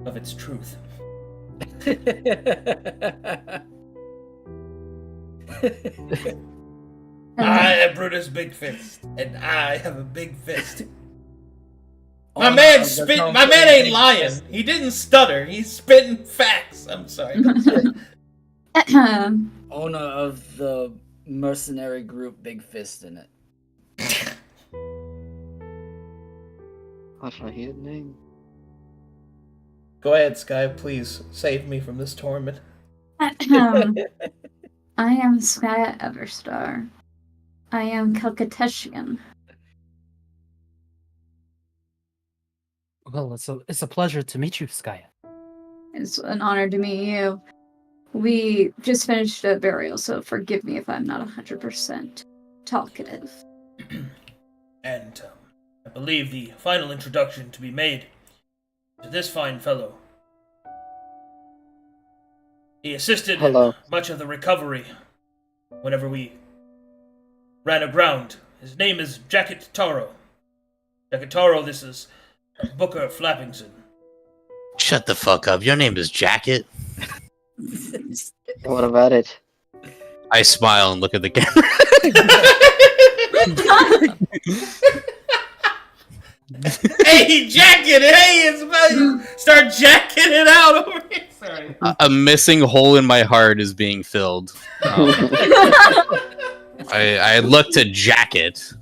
of its truth. I am Brutus Big Fist, and I have a big fist. My man ain't lying. He didn't stutter. He's spitting facts. I'm sorry. Owner of the mercenary group Big Fist in it. How shall I hear the name? Go ahead, Sky. Please save me from this torment. I am Skya Everstar. I am Calcutetian. Well, it's a pleasure to meet you, Skya. It's an honor to meet you. We just finished a burial, so forgive me if I'm not 100% talkative. And I believe the final introduction to be made to this fine fellow. He assisted Hello. in much of the recovery whenever we ran aground. His name is Jacket Taro. Jacket Taro, this is Booker Flappington. Shut the fuck up. Your name is Jacket. What about it? I smile and look at the camera. Hey, jacket! Hey, it's about start jacking it out over here. Sorry. A missing hole in my heart is being filled. I look to Jacket.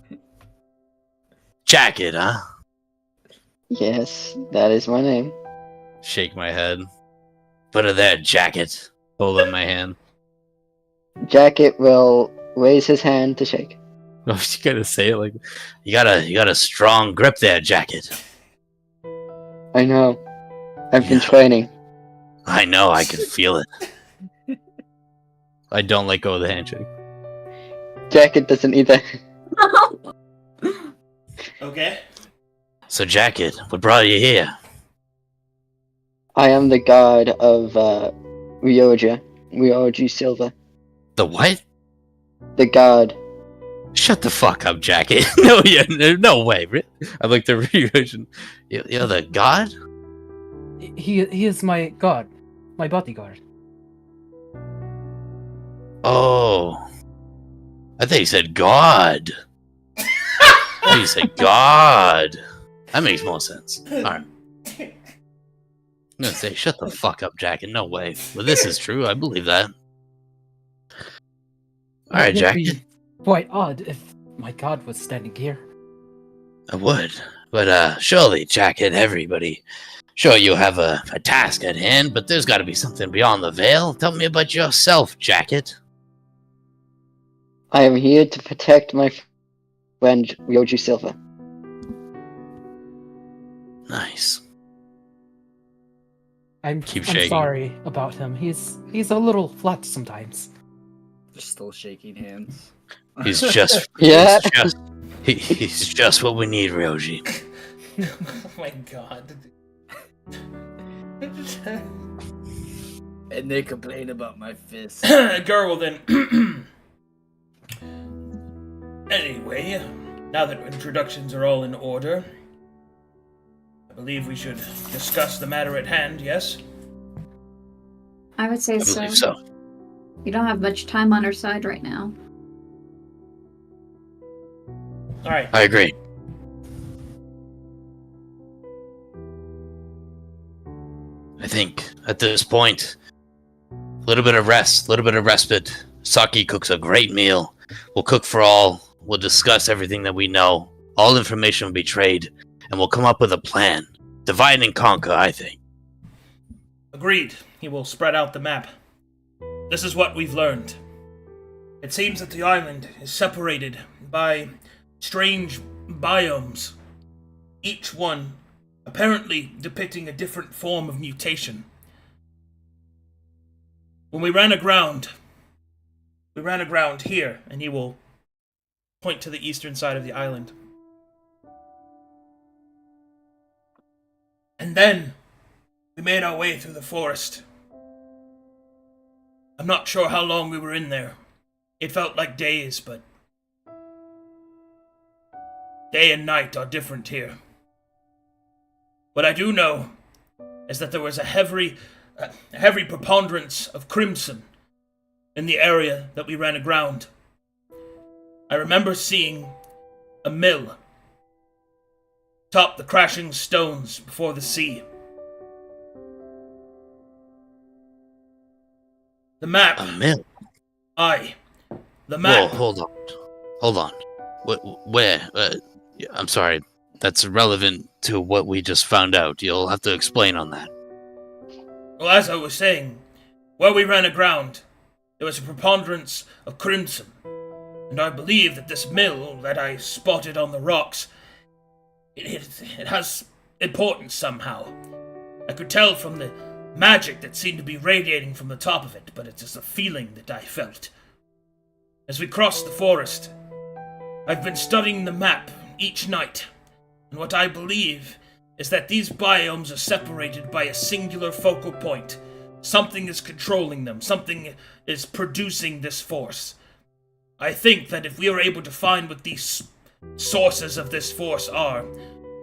Jacket, huh? Yes, that is my name. Shake my head. Put it there, Jacket. Hold up my hand. Jacket will raise his hand to shake. Oh, you gotta say it like you got a strong grip there, Jacket. I know. I've been Yeah. training. I know, I can feel it. I don't let go of the handshake. Jacket doesn't either. Okay. So, Jacket, what brought you here? I am the god of Ryoji Silver. The what? The god. Shut the fuck up, Jacket. No way. I like the reaction. You're the god? He is my god, my bodyguard. Oh. I thought you said God. I thought you said God. That makes more sense. Alright. I'm gonna say, shut the fuck up, Jacket. No way. Well, this is true. I believe that. Alright, It would be Jacket. quite odd if my god was standing here. I would. But, surely, Jacket, everybody. Sure, you have a task at hand, but there's gotta be something beyond the veil. Tell me about yourself, Jacket. I am here to protect my friend Ryoji Silver. Nice. I'm Keep shaking. sorry about him. He's a little flat sometimes. They're still shaking hands. He's just... Yeah. He's just what we need, Ryoji. Oh my god. And they complain about my fist. Gerwell, then. Anyway, now that introductions are all in order, I believe we should discuss the matter at hand, yes? I would say I so. believe so. We don't have much time on our side right now. Alright. I agree. I think at this point, a little bit of rest, a little bit of respite. Saki cooks a great meal. We'll cook for all. We'll discuss everything that we know. All information will be traded, and we'll come up with a plan. Divide and conquer, I think. Agreed. He will spread out the map. This is what we've learned. It seems that the island is separated by strange biomes, each one apparently depicting a different form of mutation. When we ran aground here, and he will point to the eastern side of the island. And then we made our way through the forest. I'm not sure how long we were in there. It felt like days, but day and night are different here. What I do know is that there was a heavy preponderance of crimson in the area that we ran aground. I remember seeing a mill top the crashing stones before the sea. The map. A mill? The map. Whoa, hold on. Where? I'm sorry. That's irrelevant to what we just found out. You'll have to explain on that. Well, as I was saying, where we ran aground, there was a preponderance of crimson, and I believe that this mill that I spotted on the rocks, it has importance somehow. I could tell from the magic that seemed to be radiating from the top of it, but it's just a feeling that I felt. As we crossed the forest, I've been studying the map each night, and what I believe is that these biomes are separated by a singular focal point. Something is controlling them. Something is producing this force. I think that if we are able to find what these sources of this force are,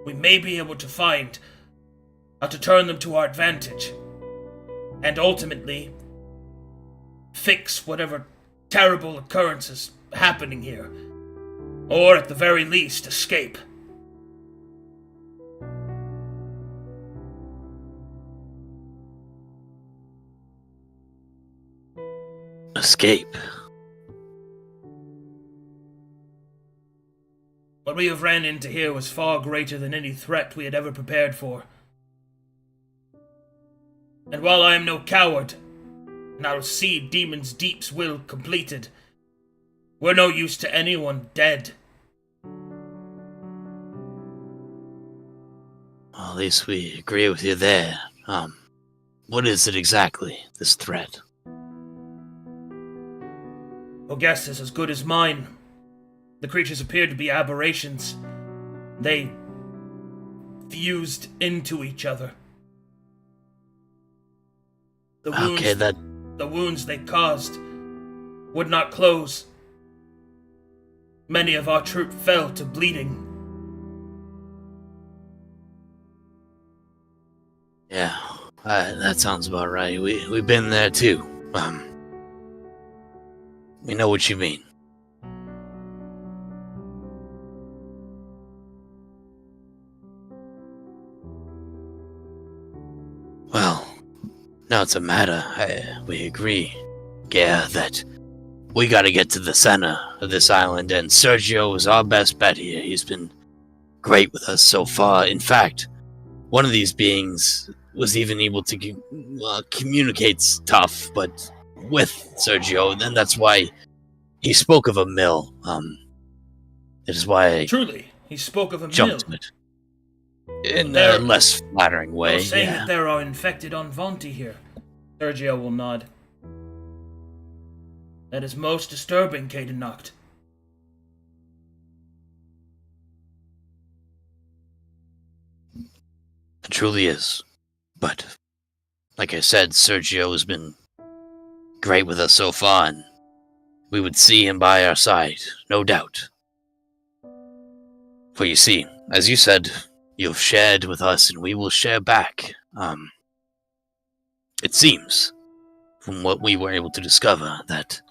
we may be able to find how to turn them to our advantage, and ultimately fix whatever terrible occurrence is happening here, or at the very least, escape. Escape. What we have ran into here was far greater than any threat we had ever prepared for. And while I am no coward, and I'll see Demon's Deep's will completed, we're no use to anyone dead. Well, at least we agree with you there. What is it exactly, this threat? Your guess is as good as mine. The creatures appear to be aberrations. They fused into each other. The wounds they caused would not close. Many of our troop fell to bleeding. Yeah, that sounds about right. We've been there too. We know what you mean. Well, now it's a matter. We agree, yeah, that we gotta get to the center of this island, and Sergio is our best bet here. He's been great with us so far. In fact, one of these beings was even able to communicate tough, but with Sergio, and that's why he spoke of a mill. That is why I Truly, he spoke of a mill. jumped to it. In a less flattering way, You're saying yeah. that there are infected Onvanti here. Sergio will nod. That is most disturbing, Caden-Noct. It truly is. But, like I said, Sergio has been great with us so far, and we would see him by our side, no doubt. For you see, as you said, you've shared with us and we will share back. It seems, from what we were able to discover, that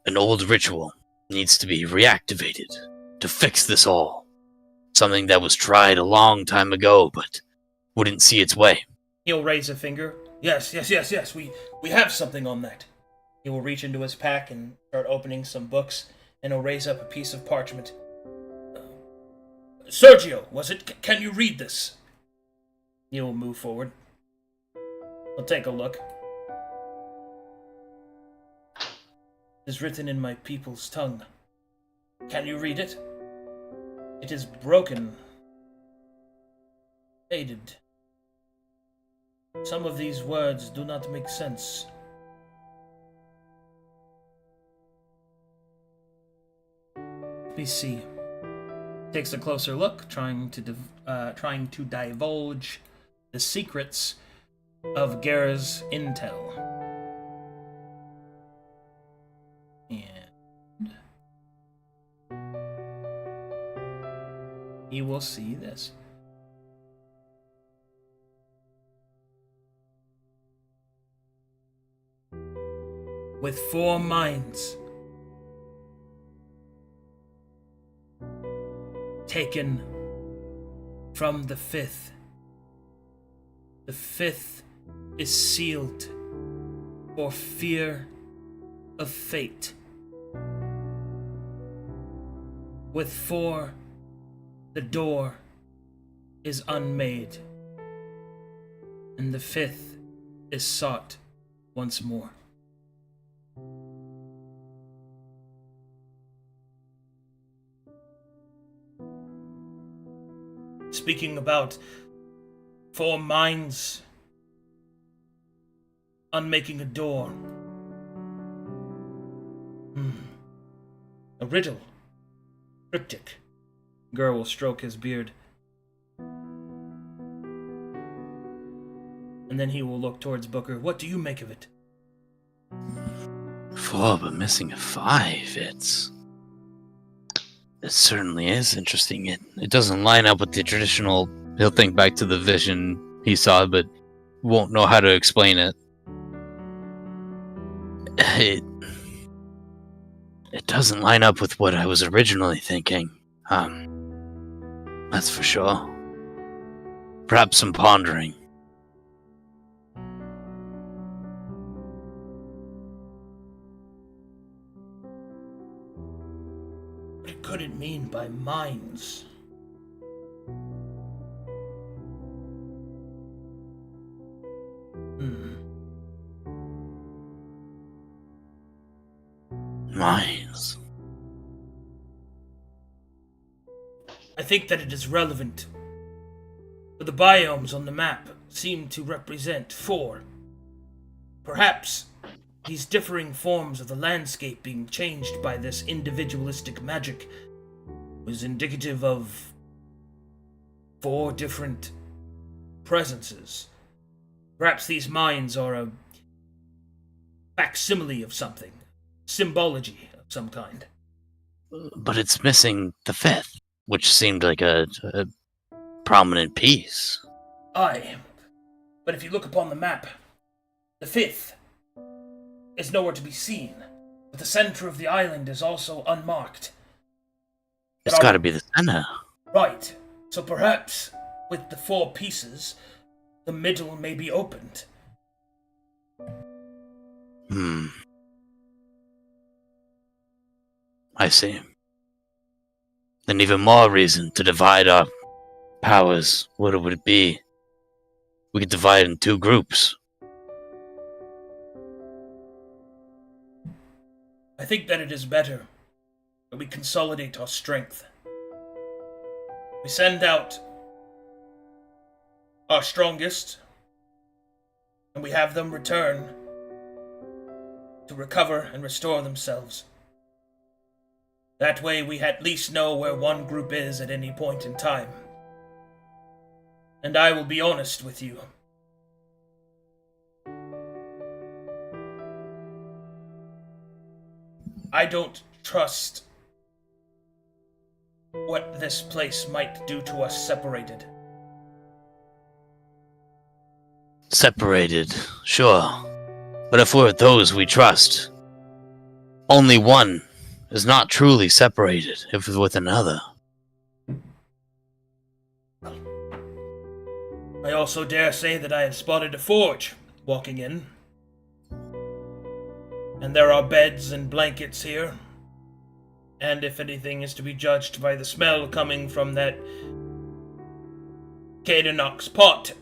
an old ritual needs to be reactivated to fix this all. Something that was tried a long time ago, but wouldn't see its way. He'll raise a finger. Yes. We have something on that. He will reach into his pack and start opening some books, and he'll raise up a piece of parchment. Sergio, was it? Can you read this? He will move forward. He'll take a look. It is written in my people's tongue. Can you read it? It is broken. Faded. Some of these words do not make sense. Let me see. Takes a closer look, trying to divulge the secrets of Gera's intel. And you will see this. With 4 minds taken from the 5th. The 5th is sealed for fear of fate. With 4, the door is unmade, and the 5th is sought once more. Speaking about 4 minds unmaking a door. A riddle. Cryptic. Gur will stroke his beard. And then he will look towards Booker. What do you make of it? 4, but missing a 5. It certainly is interesting. It doesn't line up with the traditional. He'll think back to the vision he saw, but won't know how to explain it. It doesn't line up with what I was originally thinking. That's for sure. Perhaps some pondering. What could it mean by minds? Minds. I think that it is relevant. But the biomes on the map seem to represent 4. Perhaps these differing forms of the landscape being changed by this individualistic magic was indicative of 4 different presences. Perhaps these minds are a facsimile of something, symbology of some kind. But it's missing the 5th, which seemed like a prominent piece. Aye, but if you look upon the map, the 5th is nowhere to be seen, but the center of the island is also unmarked. It's got to be the center. Right, so perhaps with the 4 pieces, the middle may be opened. I see. Then even more reason to divide our powers. What would it be? We could divide in 2 groups. I think that it is better that we consolidate our strength. We send out our strongest, and we have them return to recover and restore themselves. That way we at least know where one group is at any point in time. And I will be honest with you. I don't trust what this place might do to us separated. Separated, sure. But if we're those we trust, only one is not truly separated if with another. I also dare say that I have spotted a forge walking in. And there are beds and blankets here. And if anything is to be judged by the smell coming from that Cadenox pot,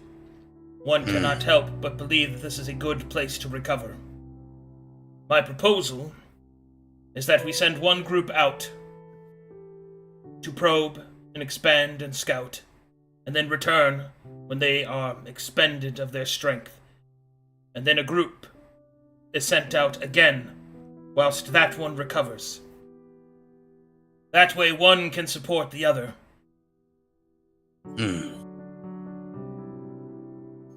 one cannot help but believe that this is a good place to recover. My proposal is that we send one group out to probe and expand and scout, and then return when they are expended of their strength. And then a group is sent out again whilst that one recovers. That way one can support the other.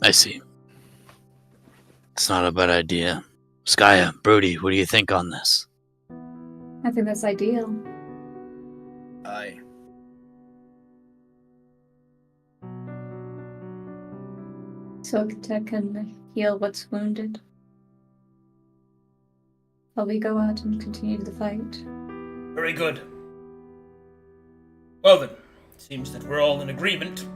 I see. It's not a bad idea. Skya, Brody, what do you think on this? I think that's ideal. Aye. Sokta can heal what's wounded. While we go out and continue the fight. Very good. Well then, it seems that we're all in agreement.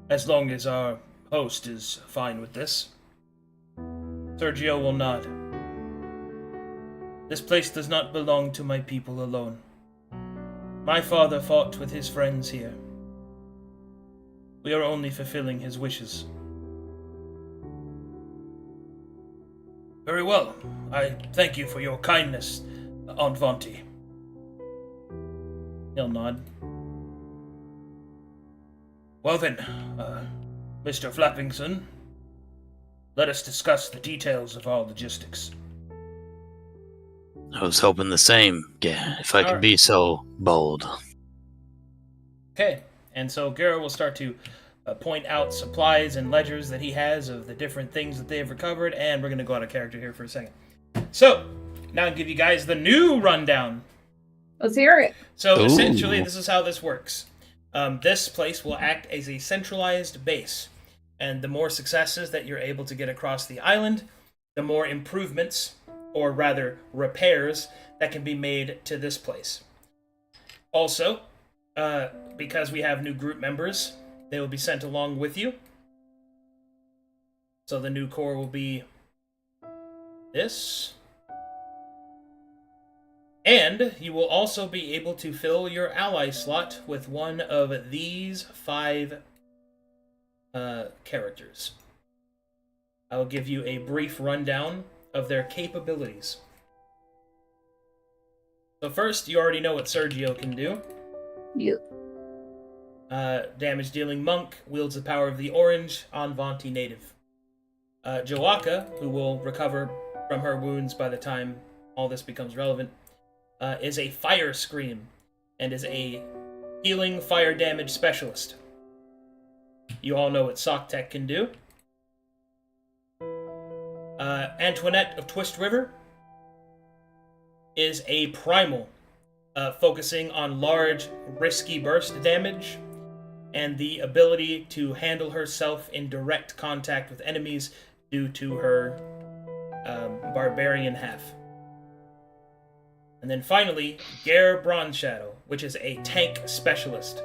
As long as our host is fine with this. Sergio will nod. This place does not belong to my people alone. My father fought with his friends here. We are only fulfilling his wishes. Very well. I thank you for your kindness, Aunt Vonti. He'll nod. Well then, Mr. Flappington, let us discuss the details of our logistics. I was hoping the same, if I could be so bold. Okay, and so Gara will start to point out supplies and ledgers that he has of the different things that they have recovered, and we're going to go out of character here for a second. So, now I'll give you guys the new rundown. Let's hear it. So, Ooh. essentially, this is how this works. This place will act as a centralized base, and the more successes that you're able to get across the island, the more improvements, or rather repairs, that can be made to this place. Also, because we have new group members, they will be sent along with you. So the new core will be this. And you will also be able to fill your ally slot with one of these 5 characters. I will give you a brief rundown of their capabilities. So first, you already know what Sergio can do. Yep. Damage dealing monk, wields the power of the orange on Vanti native. Joaka, who will recover from her wounds by the time all this becomes relevant, is a fire scream and is a healing fire damage specialist. You all know what Socktech can do. Antoinette of Twist River is a primal, focusing on large, risky burst damage and the ability to handle herself in direct contact with enemies due to her barbarian half. And then finally, Gare Bronzeshadow, which is a tank specialist.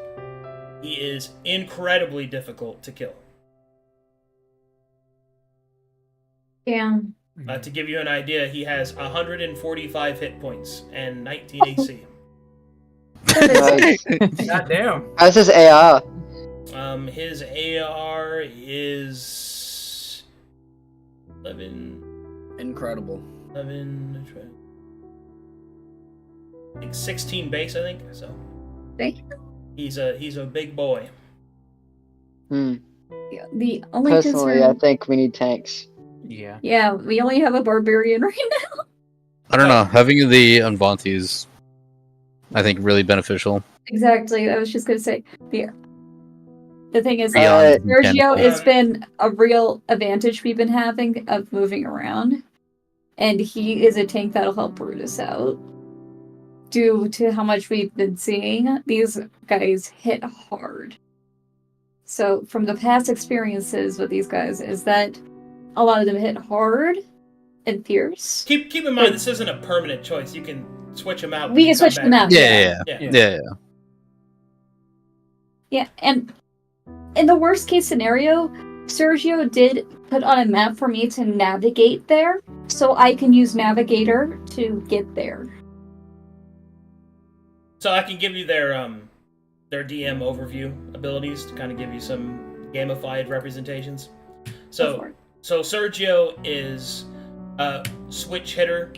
He is incredibly difficult to kill. Damn. To give you an idea, he has 145 hit points and 19 AC. Nice. Goddamn. How's his AR? His AR is 11, Incredible. I think 16 base, I think. So Thank he's a big boy. Hmm. Yeah, the only Personally, I concern. think we need tanks. Yeah. Yeah, we only have a barbarian right now. I don't know. Having the Unvanti is, I think, really beneficial. Exactly. I was just gonna say the thing is, Beyond Sergio, mechanical. it's been a real advantage we've been having of moving around, and he is a tank that'll help Brutus out. Due to how much we've been seeing, these guys hit hard. So from the past experiences with these guys, is that a lot of them hit hard and fierce. Keep in mind, this isn't a permanent choice. You can switch them out. We can and come switch them back. out. Yeah. Yeah. Yeah, and in the worst case scenario, Sergio did put on a map for me to navigate there, so I can use Navigator to get there. So I can give you their DM overview abilities to kind of give you some gamified representations. Go for So it. Sergio is a switch hitter,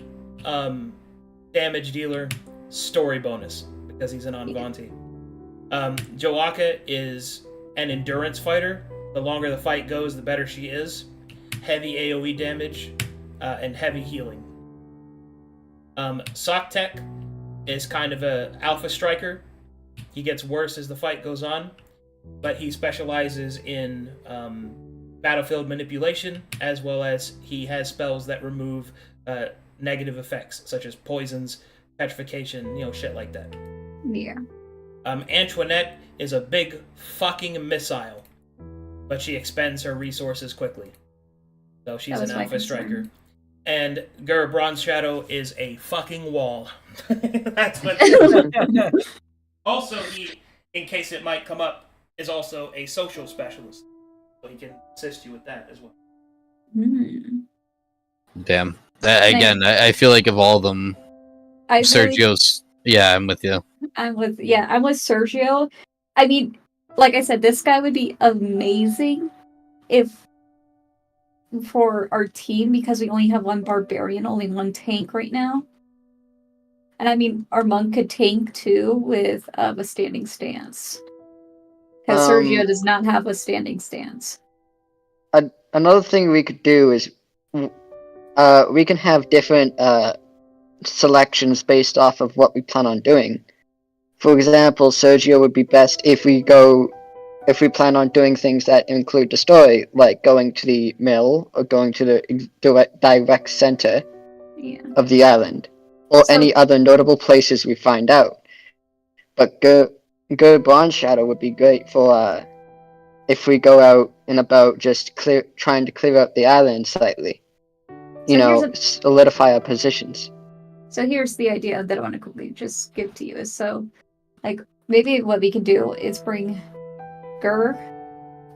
damage dealer, story bonus because he's an Anvanti. Joaka is an endurance fighter. The longer the fight goes, the better she is. Heavy AoE damage and heavy healing. Socktech is kind of a alpha striker. He gets worse as the fight goes on, but he specializes in battlefield manipulation, as well as he has spells that remove negative effects, such as poisons, petrification, shit like that. Yeah. Antoinette is a big fucking missile, but she expends her resources quickly. So she's That was an my alpha striker. concern. And Gur Bronzeshadow is a fucking wall. That's what. Also, he, in case it might come up, is also a social specialist, so he can assist you with that as well. Hmm. Damn. Again, I feel like of all of them, I really- Sergio's. Yeah, I'm with you. I'm with Sergio. I mean, like I said, this guy would be amazing if for our team because we only have one barbarian, only one tank right now. And I mean, our monk could tank too with a standing stance. Because Sergio does not have a standing stance. Another thing we could do is we can have different selections based off of what we plan on doing. For example, Sergio would be best if we go if we plan on doing things that include the story, like going to the mill or going to the direct center Yeah. of the island, or So- any other notable places we find out. But Gur Bronze Shadow would be great for if we go out and about just trying to clear up the island slightly. You So know, here's solidify our positions. So here's the idea that I want to quickly just give to you is so, like, maybe what we can do is bring Gur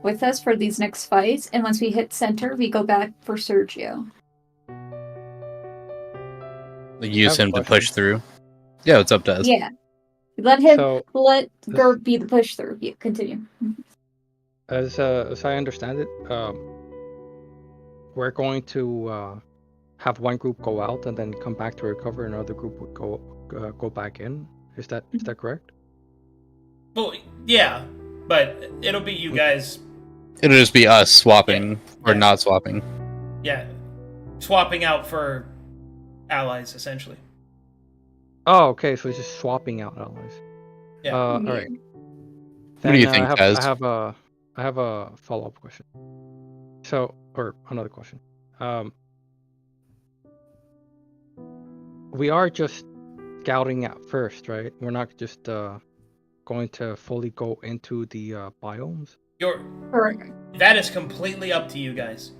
with us for these next fights, and once we hit center, we go back for Sergio. Like, use I have a him to question. push through. Yeah, it's up to us. Yeah. Let Gur be the push through. Yeah, continue. As I understand it, we're going to have one group go out and then come back to recover, and another group would go back in. Is that correct? Well, yeah, but it'll be you guys. It'll just be us swapping or Yeah. not swapping. Yeah, swapping out for allies essentially. Oh, okay. So it's just swapping out allies. Yeah. All right. What do you think, I Taz? have a follow-up question. So, or another question. We are just scouting at first, right? We're not just going to fully go into the biomes. That is completely up to you guys.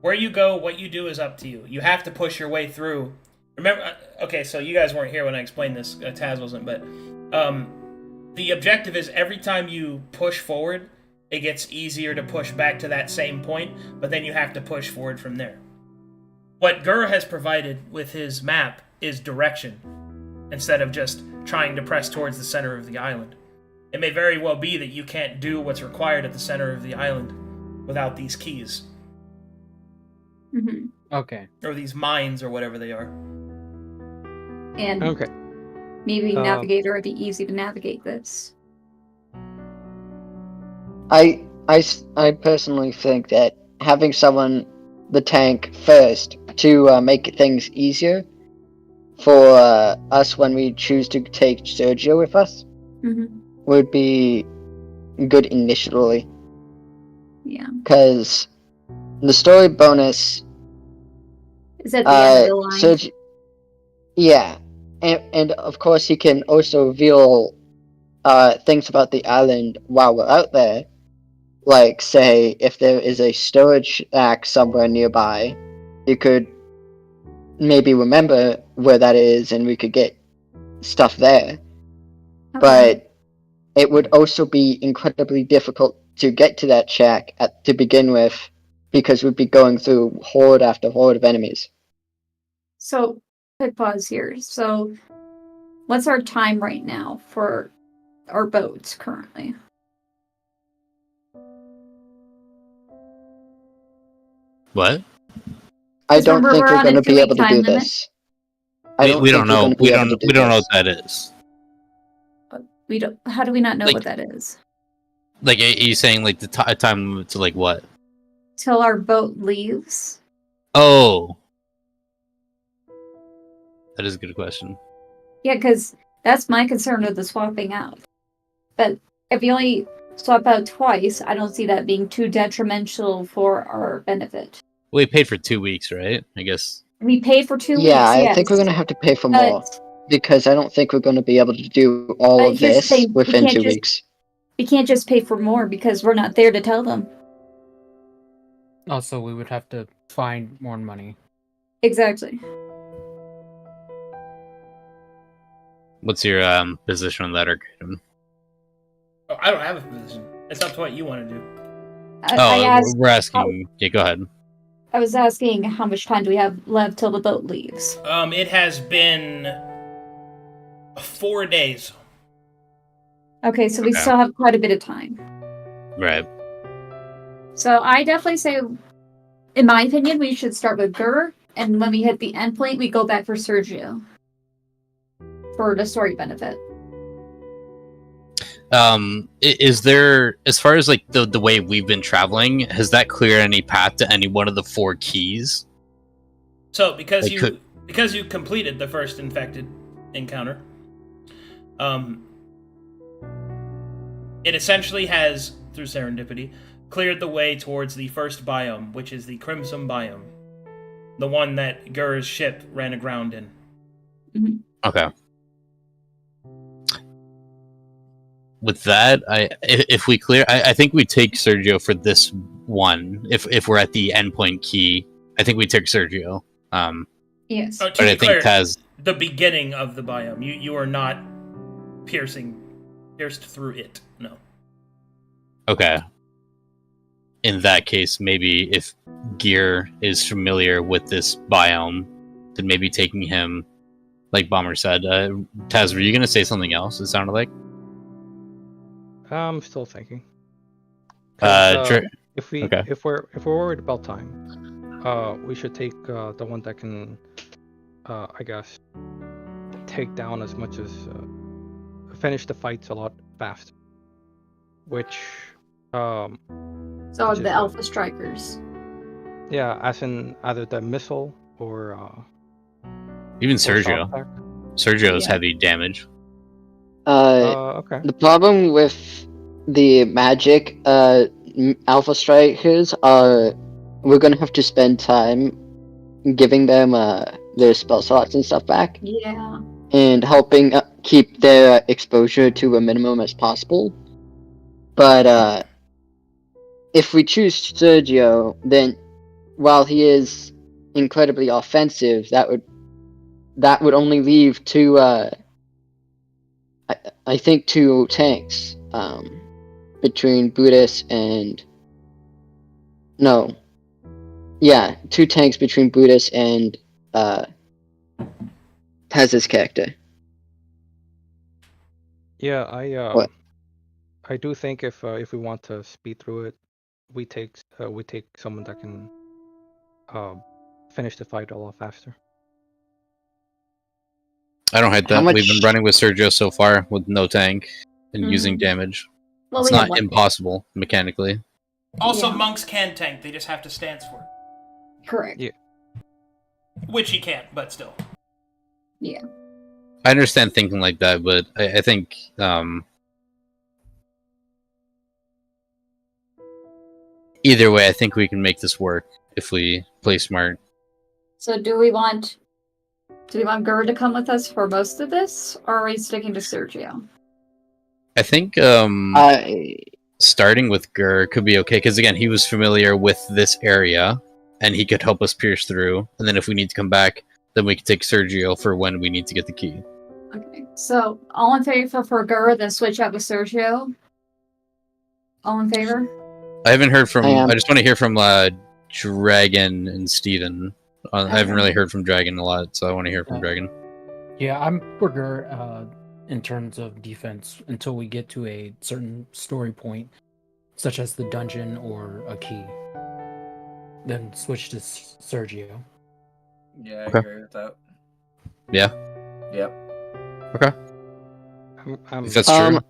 Where you go, what you do is up to you. You have to push your way through. Remember, okay, so you guys weren't here when I explained this. Taz wasn't, but the objective is every time you push forward, it gets easier to push back to that same point, but then you have to push forward from there. What Gur has provided with his map is direction, instead of just trying to press towards the center of the island. It may very well be that you can't do what's required at the center of the island without these keys. Mm-hmm. Okay. Or these mines, or whatever they are. And Okay. maybe Navigator would be easy to navigate this. I personally think that having someone the tank first to make things easier for us when we choose to take Sergio with us Mm-hmm. would be good initially. Yeah. Because the story bonus, Is at the end of the line. Sergio, yeah, and of course he can also reveal things about the island while we're out there. Like, say, if there is a storage shack somewhere nearby, you could maybe remember where that is and we could get stuff there. Okay. But it would also be incredibly difficult to get to that shack to begin with, because we'd be going through horde after horde of enemies. So, quick pause here. So, what's our time right now for our boats currently? What? I Because don't remember, think we're we're on a going to be 2-week able to time do limit? this. We don't know. We don't know this. what that is. We don't. How do we not know Like- what that is? Like, are you saying like the time limit to like what? Till our boat leaves. Oh, that is a good question. Yeah, because that's my concern with the swapping out. But if you only swap out twice, I don't see that being too detrimental for our benefit. We paid for 2 weeks, right? I guess. We paid for 2 weeks. Yeah, I yes. think we're going to have to pay for But- more, because I don't think we're going to be able to do all of here's the this thing, we within can't 2 just- weeks. We can't just pay for more because we're not there to tell them. Also, we would have to find more money. Exactly. What's your position on that, Arcadum? Oh, I don't have a position. It's up to what you want to do. I asked. We're asking. Yeah, go ahead. I was asking how much time do we have left till the boat leaves? It has been 4 days. Okay, so we Okay. still have quite a bit of time. Right. So I definitely say, in my opinion, we should start with Gur, and when we hit the end point, we go back for Sergio. For the story benefit. Is there, as far as like the way we've been traveling, has that cleared any path to any one of the 4 keys? So because They because you completed the first infected encounter, it essentially has through serendipity, cleared the way towards the first biome, which is the Crimson biome. The one that Gur's ship ran aground in. Okay. With that, if we clear, I think we take Sergio for this one. If we're at the endpoint key, I think we take Sergio. Yes. To But be I think clear, Taz. the beginning of the biome. You are not pierced through it. No. Okay. In that case, maybe if Gear is familiar with this biome, then maybe taking him, like Bomber said. Taz, were you gonna say something else? It sounded like. I'm still thinking. 'Cause, Dre- if we okay. if we're worried about time, we should take the one that can, I guess, take down as much as finish the fights a lot faster. Which, So which the is Alpha Strikers. yeah, as in either the missile or Even or shock Sergio. attack. Sergio's Yeah. heavy damage. Okay. The problem with the magic Alpha Strikers are we're gonna have to spend time giving them their spell slots and stuff back Yeah. and helping keep their exposure to a minimum as possible. But if we choose Sergio, then while he is incredibly offensive, that would only leave two. I think two tanks between Buddhist and two tanks between Buddhist and Taz's character. Yeah, What? I do think if we want to speed through it, we take someone that can finish the fight a lot faster. I don't hate How that. much- We've been running with Sergio so far with no tank and using Mhm. damage. Well, It's we have not one. impossible mechanically. Also, Yeah. monks can tank. They just have to stance for it. Correct. Yeah. Which he can't, but still. Yeah. I understand thinking like that, but I think either way, I think we can make this work if we play smart. So do we want Gur to come with us for most of this, or are we sticking to Sergio? I think I starting with Gur could be okay because again, he was familiar with this area and he could help us pierce through. And then if we need to come back, then we can take Sergio for when we need to get the key. Okay. So all in favor for Gur, then switch out with Sergio. All in favor? I haven't heard from. I am. I just want to hear from Dragon and Steven. I haven't really heard from Dragon a lot, so I want to hear from Dragon. Yeah, I'm for Gur in terms of defense until we get to a certain story point, such as the dungeon or a key. Then switch to Sergio. Yeah, I Okay. agree with that. Yeah. Yep. I'm If that's true.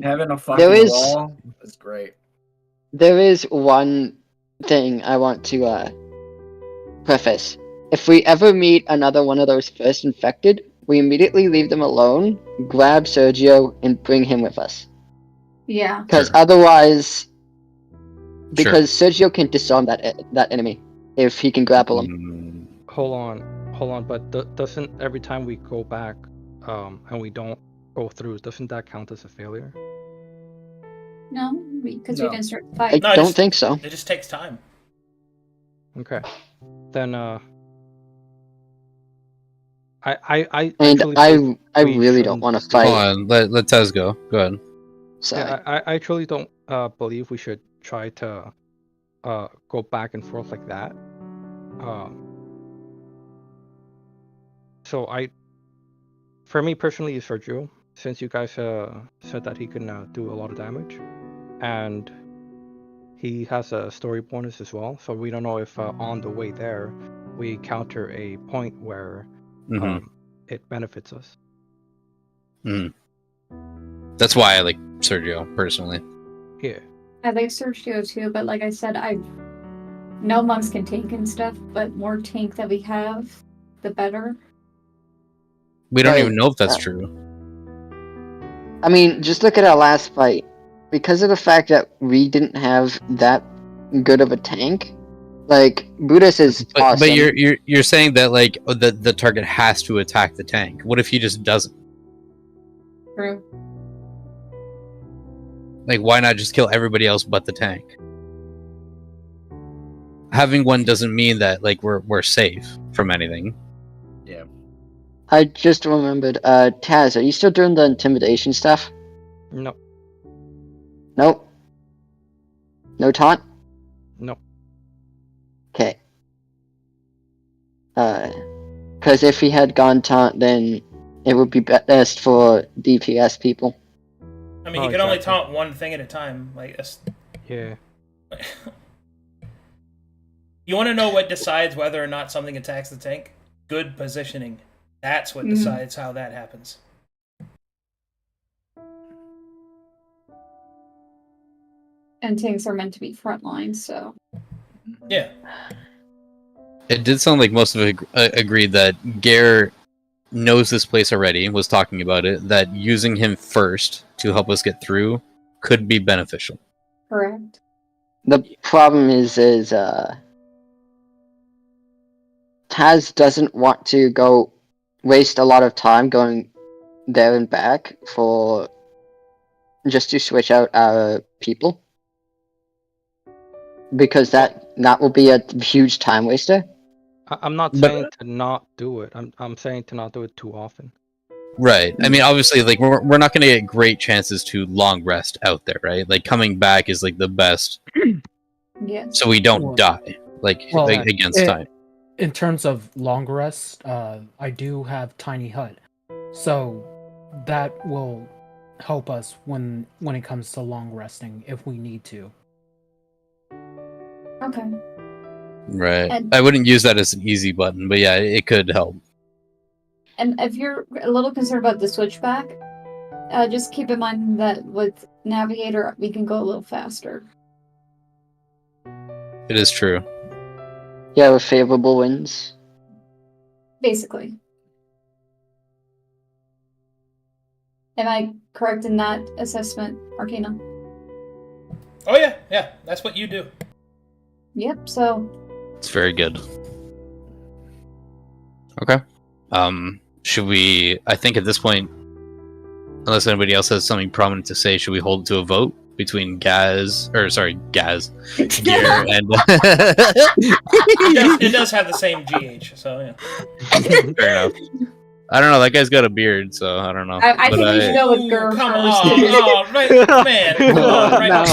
Having a There fucking is- wall is great. There is one thing I want to preface. If we ever meet another one of those first infected, we immediately leave them alone, grab Sergio, and bring him with us. Yeah. Because Sure. otherwise, because Sergio can disarm that enemy if he can grapple him. hold on, but doesn't every time we go back and we don't go through, doesn't that count as a failure? No, because we No. didn't start the I fight. No, don't just- think so. It just takes time. Okay. Then I And actually I think we really don't shouldn't- want to Hold fight. on, let Taz go. Go ahead. Sorry. Yeah, I truly don't believe we should try to go back and forth like that. So for me personally, is Sergio, since you guys said that he can do a lot of damage, and he has a story bonus as well. So we don't know if on the way there we counter a point where Mhm. it benefits us. That's why I like Sergio personally. Yeah. I like Sergio too, but like I said, no monks can tank and stuff, but more tank that we have, the better. We don't Right. even know if that's true. I mean, just look at our last fight. because of the fact that we didn't have that good of a tank, like Brutus is awesome. But you're saying that like the target has to attack the tank. What if he just doesn't? True. Like, why not just kill everybody else but the tank? Having one doesn't mean that like we're safe from anything. Yeah. I just remembered, Taz, are you still doing the intimidation stuff? No. Nope. No taunt? No. Okay. Because if he had gone taunt, then it would be best for DPS people. I mean, Oh, he could only exactly. taunt one thing at a time. Like, that's... Yeah. You want to know what decides whether or not something attacks the tank? Good positioning. That's what decides how that happens. And tanks are meant to be frontline, so. Yeah. It did sound like most of it agreed that Gare knows this place already, was talking about it, that using him first to help us get through could be beneficial. Correct. The problem is Taz doesn't want to go waste a lot of time going there and back for just to switch out our people. Because that will be a huge time waster. I'm not But- saying to not do it. I'm saying to not do it too often. Right. I mean, obviously, like we're not going to get great chances to long rest out there, right? Like coming back is like the best, Yes. so we don't Well- die well, against time. In terms of long rest, I do have Tiny Hut, so that will help us when it comes to long resting if we need to. Okay. Right. And- I wouldn't use that as an easy button, but yeah, it could help. And if you're a little concerned about the switchback, just keep in mind that with Navigator, we can go a little faster. It is true. Yeah, with favorable winds. Basically. Am I correct in that assessment, Arcana? Oh, yeah. Yeah. That's what you do. Yep, so. It's very good. Okay. Should we? I think at this point, unless anybody else has something prominent to say, should we hold it to a vote between Gare and It does have the same GH, so yeah. fair enough. I don't know. That guy's got a beard, so I don't know. I But think we should go with Ooh, Gur come first. on. Oh, right, man. Come on, right. No.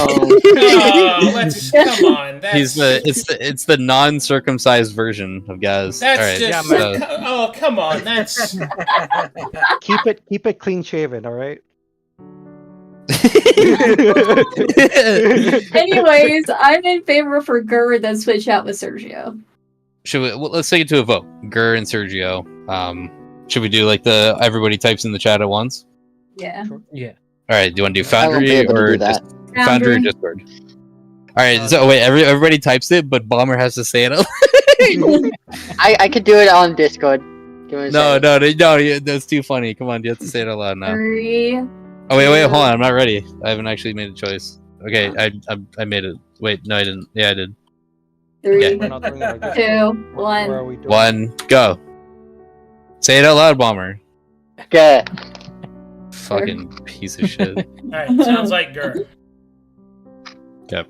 Oh, let's come on. That's it's the non-circumcised version of Gaz. that's All right. just Yeah, oh, come on. That's Keep it clean shaven, all right? Anyways, I'm in favor for Gur, then switch out with Sergio. Should we? Well, let's take it to a vote. Gur and Sergio. Should we do like the everybody types in the chat at once? Yeah. Yeah. All right. Do you want to do I won't be Foundry able to or do that. Foundry or Discord? All right. So wait, everybody types it, but Bomber has to say it. I could do it on Discord. Give me a No, second. that's too funny. Come on, you have to say it out loud now. 3. Oh wait, hold on. I'm not ready. I haven't actually made a choice. Okay, I made it. Wait, no, I didn't. Yeah, I did. 3, We're not doing it like this. 2, Where 1. are we doing? 1, go. Say it out loud, Bomber. Okay. Fucking piece of shit. all right. Sounds like Gur. Okay.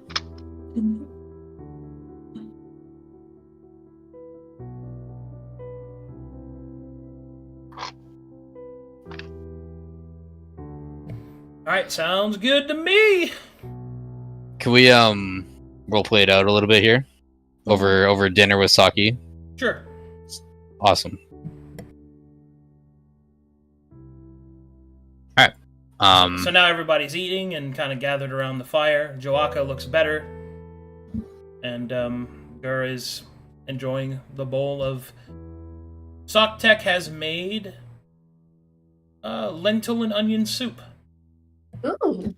All right. Sounds good to me. Can we role play it out a little bit here? Over dinner with Saki. Sure. Awesome. Alright. So now everybody's eating and kind of gathered around the fire. Joaka looks better. And Gur is enjoying the bowl of Soktek has made lentil and onion soup. Ooh.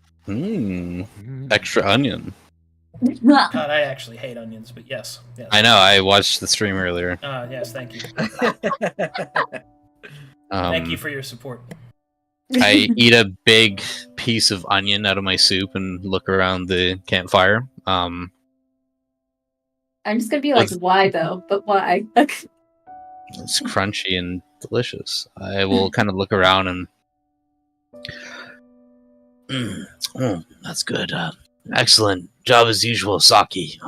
Extra onion. God, I actually hate onions, but yes. I know, I watched the stream earlier. Yes, thank you. Um, Thank you for your support. I eat a big piece of onion out of my soup and look around the campfire. I'm just gonna be like, What's- why though? But why? It's crunchy and delicious. I will kind of look around and. Oh, that's good. Excellent job as usual, Saki.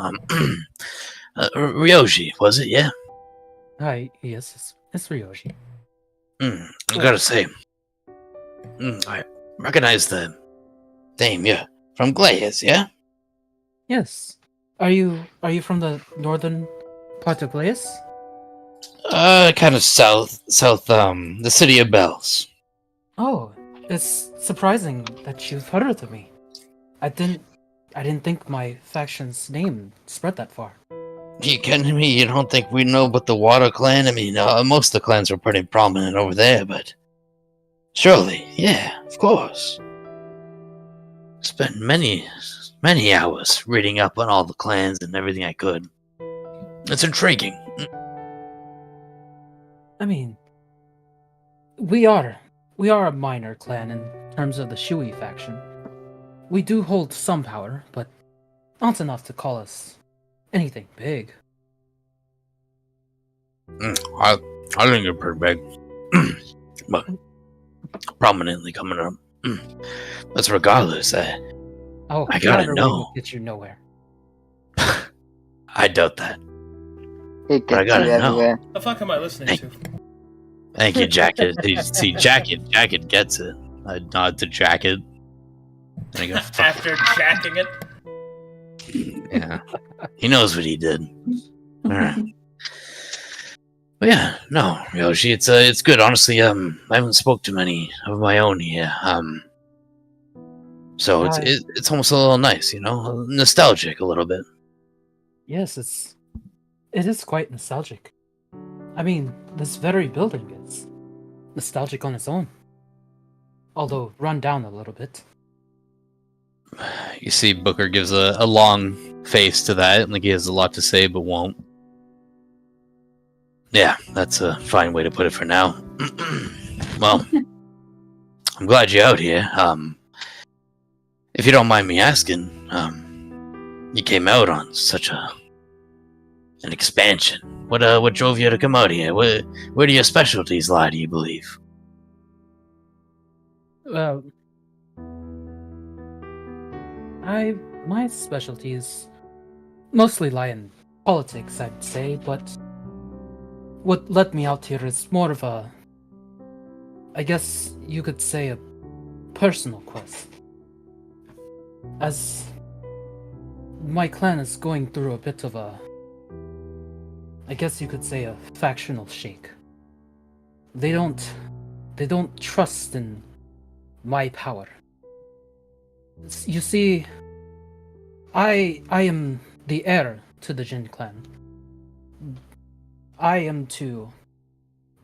Ryoji, was it? Yeah. Hi, yes, it's Ryoji. I gotta say, I recognize the name. Yeah, from Glaze. Yeah. Yes. Are you from the northern part of Glace? Kind of south. The city of Bells. Oh, it's surprising that you've heard of me. I didn't think my faction's name spread that far. You kidding me? You don't think we know about the Water Clan? I mean, most of the clans are pretty prominent over there, but surely, yeah, of course. Spent many hours reading up on all the clans and everything I could. It's intriguing. I mean, we are a minor clan in terms of the Shui faction. We do hold some power, but not enough to call us anything big. I think you're pretty big. But prominently coming up. But regardless, Oh, I gotta clever know. won't get you nowhere. I doubt that. It But I gets gotta you know. everywhere. The fuck am I listening to? Thank you, Jacket. See, Jacket gets it. I nod to Jacket. And I go, fuck. After jacking it. Yeah. He knows what he did. Alright. But yeah, no, Yoshi, it's good. Honestly, I haven't spoke to many of my own here. So it's almost a little nice, nostalgic a little bit. Yes, it is quite nostalgic. I mean, this very building is nostalgic on its own. Although run down a little bit. You see, Booker gives a long face to that, like he has a lot to say but won't. Yeah, that's a fine way to put it for now. Well, I'm glad you're out here. If you don't mind me asking, you came out on such an expansion. What drove you to come out here? Where do your specialties lie, do you believe? My specialties mostly lie in politics, I'd say, but what led me out here is more of I guess you could say a personal quest. As my clan is going through a bit of I guess you could say a factional shake. They don't trust in my power. You see, I am the heir to the Jin clan. I am to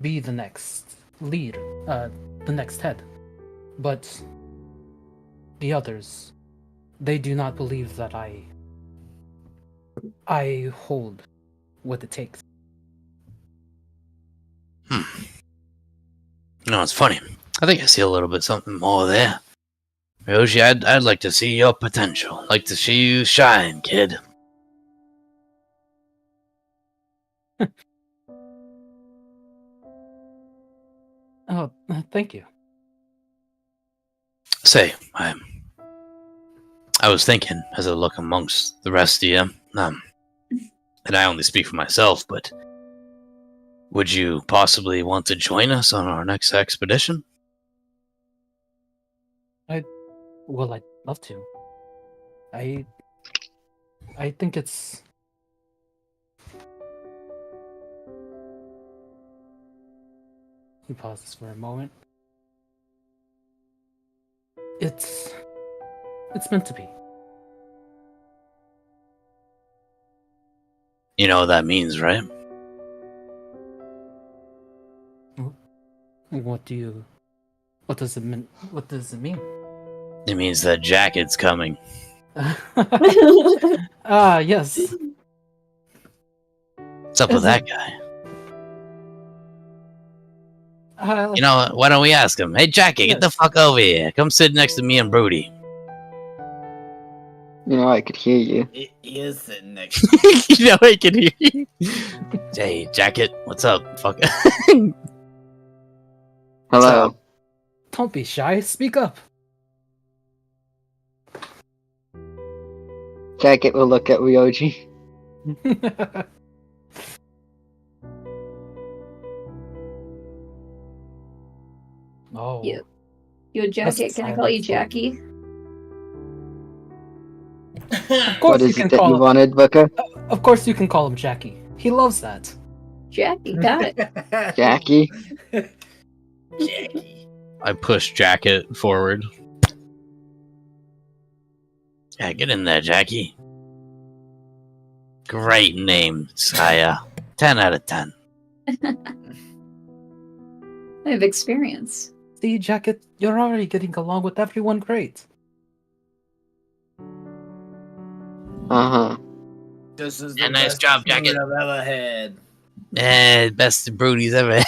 be the next leader, the next head. But the others, they do not believe that I hold what it takes. It's funny. I think I see a little bit something more there. Ryoji, I'd like to see your potential. Like to see you shine, kid. Oh, thank you. Say, I was thinking as I look amongst the rest of you, and I only speak for myself, but would you possibly want to join us on our next expedition? Well, I'd love to. I think it's... He pauses for a moment. It's meant to be. You know what that means, right? What does it mean? What does it mean? It means that Jacket's coming. Yes. What's up with that guy? You know what? Why don't we ask him? Hey, Jackie, get the Yes. fuck over here. Come sit next to me and Broody. You know, I could hear you. He is sitting next to me. You know I can hear you. Hey, Jacket, what's up? Fuck. Hello. Don't be shy. Speak up. Jacket will look at Ryoji. Oh. You. You Jacket, can I call you Jackie? Of course What you is can it that call you him. wanted, Booker? Of course you can call him Jackie. He loves that. Jackie, got it. Jackie? Jackie. I push Jacket forward. Yeah, get in there, Jackie. Great name, Saya. 10 out of 10. I have experience. See, Jacket, you're already getting along with everyone great. Uh-huh. This is Yeah, the nice best job, food Jacket. I've ever had. Best Broodies ever.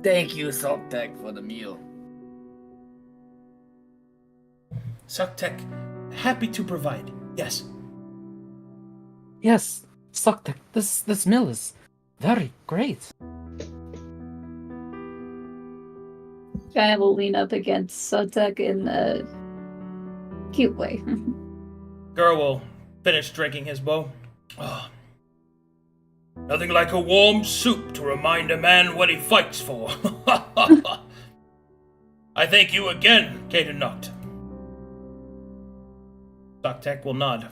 Thank you, Saltec, for the meal. Sucktech, happy to provide. Yes. Yes, Soktek, this meal is very great. Guy will lean up against Sotek in a cute way. Girl will finish drinking his bow. Oh. Nothing like a warm soup to remind a man what he fights for. I thank you again, Caden Noct. Sucktech will nod.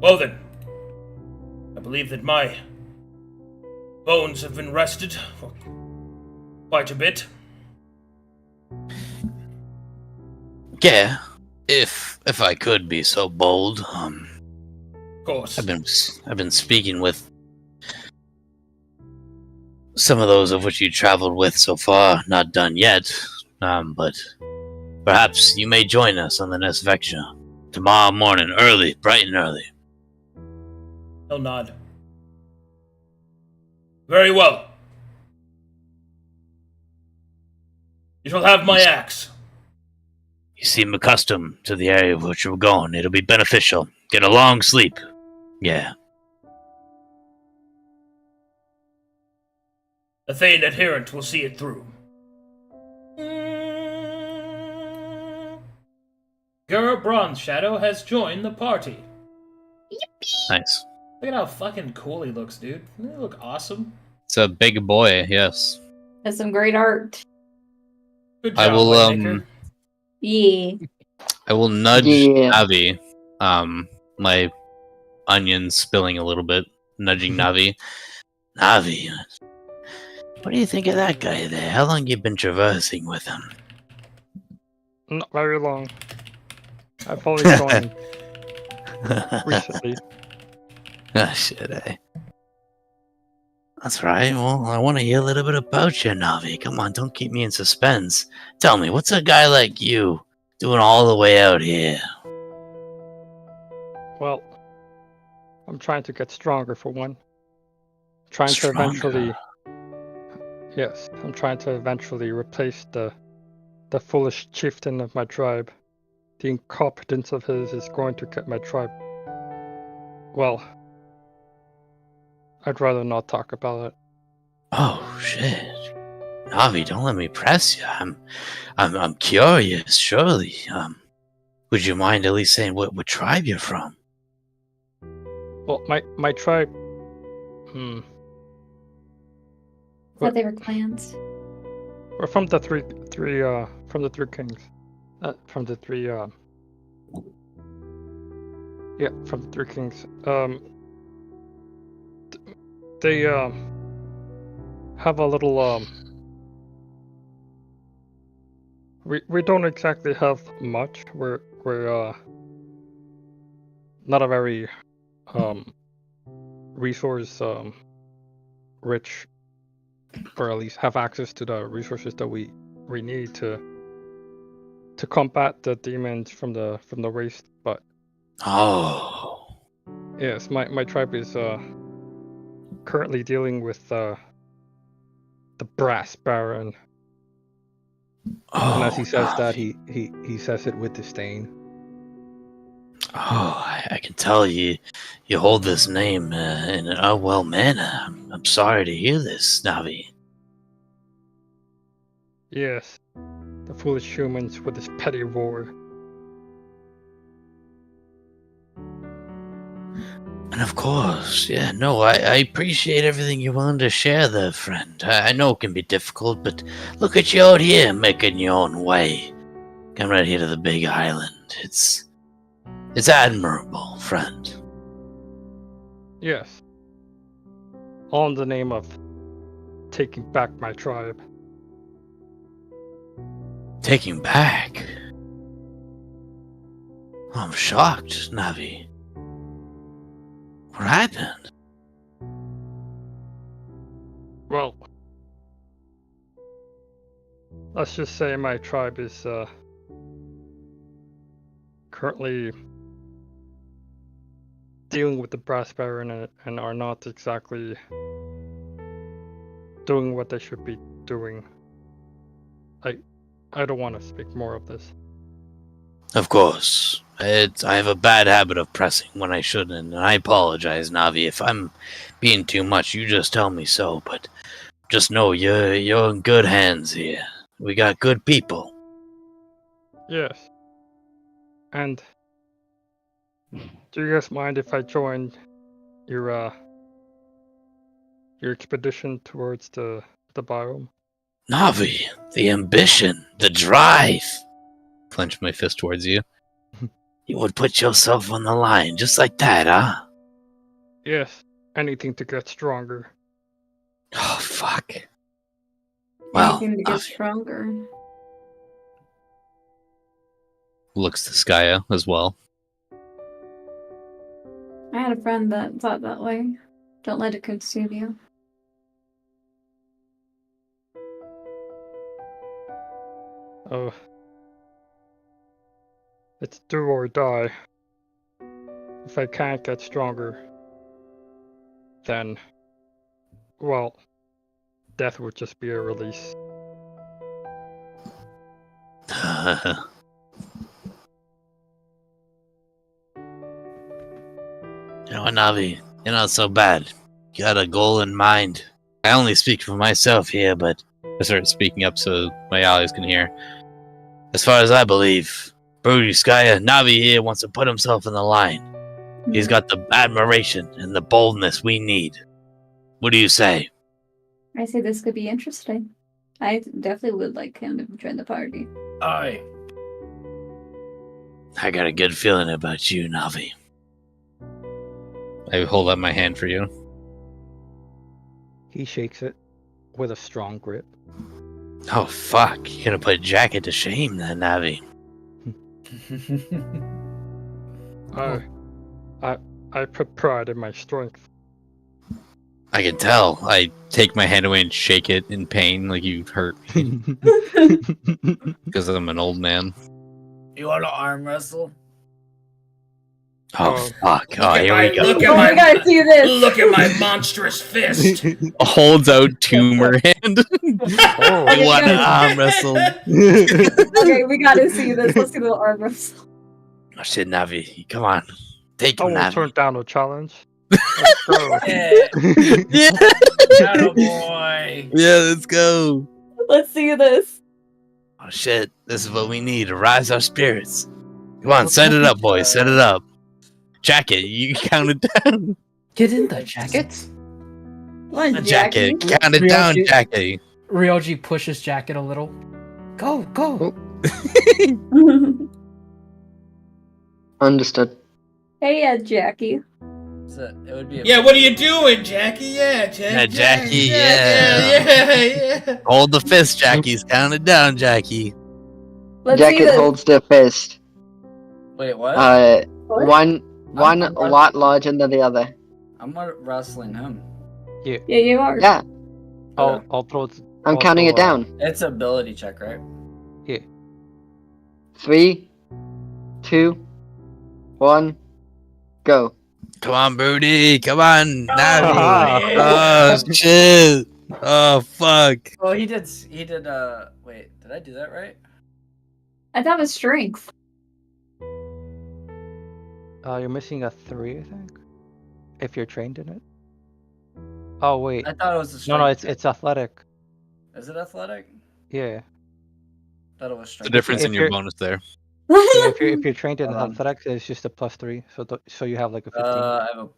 Well then, I believe that my bones have been rested for quite a bit. Yeah, if I could be so bold, Of course. I've been speaking with some of those of which you traveled with so far. Not done yet, but perhaps you may join us on the next venture tomorrow morning, early, bright and early. He'll nod. Very well. You shall have my axe. You seem accustomed to the area of which we're going. It'll be beneficial. Get a long sleep. Yeah. The Thane adherent will see it through. Gura Bronze Shadow has joined the party. Nice. Look at how fucking cool he looks, dude. Doesn't he look awesome? It's a big boy, yes. That's some great art. Good I job, will, Waymaker. Yeah. I will nudge Yeah. Navi. My onion spilling a little bit. Nudging Navi. Navi, what do you think of that guy there? How long you been traversing with him? Not very long. I've only joined recently. Oh, shit, eh? That's right. Well, I want to hear a little bit about you, Navi. Come on, don't keep me in suspense. Tell me, what's a guy like you doing all the way out here? Well, I'm trying to get stronger for one. Trying Stronger? to eventually. Yes, I'm trying to eventually replace the foolish chieftain of my tribe. The incompetence of his is going to get my tribe. Well, I'd rather not talk about it. Oh shit, Navi, don't let me press you. I'm curious. Surely, would you mind at least saying what tribe you're from? Well, my tribe. Thought they were clans. We're from the three kings. From the three Yeah, from the three kings. They have a little we don't exactly have much. We're not a very resource rich, or at least have access to the resources that we need to combat the demons from the waste. But Oh, Yes, my tribe is currently dealing with the brass baron, and as he says that, Navi. he says it with disdain. Oh, I can tell you hold this name in an unwell manner. I'm sorry to hear this, Navi. Yes, the foolish humans with this petty war. And of course, yeah, no, I appreciate everything you're willing to share there, friend. I know it can be difficult, but look at you out here making your own way. Come right here to the big island. It's admirable, friend. Yes, all in the name of taking back my tribe. Taking back? I'm shocked, Navi. What happened? Well, let's just say my tribe is currently dealing with the brass baron and are not exactly doing what they should be doing. I don't want to speak more of this. Of course. I have a bad habit of pressing when I shouldn't, and I apologize, Navi. If I'm being too much, you just tell me so, but just know you're in good hands here. We got good people. Yes. And do you guys mind if I join your expedition towards the biome? Navi, the ambition, the drive. Clench my fist towards you. You would put yourself on the line just like that, huh? Yes. Anything to get stronger. Oh, fuck. Well, Anything to get Navi, stronger. Looks to Skaya as well. I had a friend that thought that way. Don't let it consume you. Oh. It's do or die. If I can't get stronger, then, well, death would just be a release. You know what, Navi? You're not so bad. You got a goal in mind. I only speak for myself here, but I start speaking up so my allies can hear. as far as I believe, Skaya, Navi here wants to put himself in the line. He's got the admiration and the boldness we need. What do you say? I say this could be interesting. I definitely would like him to join the party. Aye. I got a good feeling about you, Navi. I hold out my hand for you. He shakes it with a strong grip. Oh, fuck. You're gonna put Jacket to shame then, Navi. I put pride in my strength. I can tell. I take my hand away and shake it in pain, like you hurt me, because I'm an old man. You want to arm wrestle? Oh, fuck. Oh, here we go. Oh, we gotta do this! Look at my monstrous fist. Holds out tumor hand. I want to arm wrestle. Okay, we gotta see this. Let's do the arm wrestle. Oh, shit, Navi. Come on. Take I him, won't turn Navi. down a challenge. Let's go. Yeah. Attaboy. Yeah, let's go. Let's see this. Oh, shit. This is what we need to rise our spirits. Come on, set it up, boys. Set it up. Jacket, you count it down. Get in the jackets. Come on, Jacket, Jackie. count it down, Jacket. Ryoji pushes Jacket a little. Go, go. Understood. Hey, Jackie. So it would be a Yeah, what are you doing, Jackie? Yeah, Yeah, Jackie, yeah. Hold the fist, Jackie's. Count it down, Jackie. Let's see Jacket this. holds the fist. Wait, what? What? One a lot larger than the other. I'm wrestling him. Yeah, you are. Yeah, I'll throw. I'm I'll counting throw, it down. It's an ability check, right? 3, 2, 1, go. Come on, Broody. Come on, Navi. yeah. Oh shit. Oh fuck. Oh, he did. Wait, did I do that right? I thought it was strength. You're missing a 3, I think. If you're trained in it. Oh wait. I thought it was a No, strength. it's athletic. Is it athletic? Yeah. Thought it was The strength. difference if in your you're- bonus there. Yeah, if you're trained in Um, athletics, it's just a +3. So you have like a 15. I have a.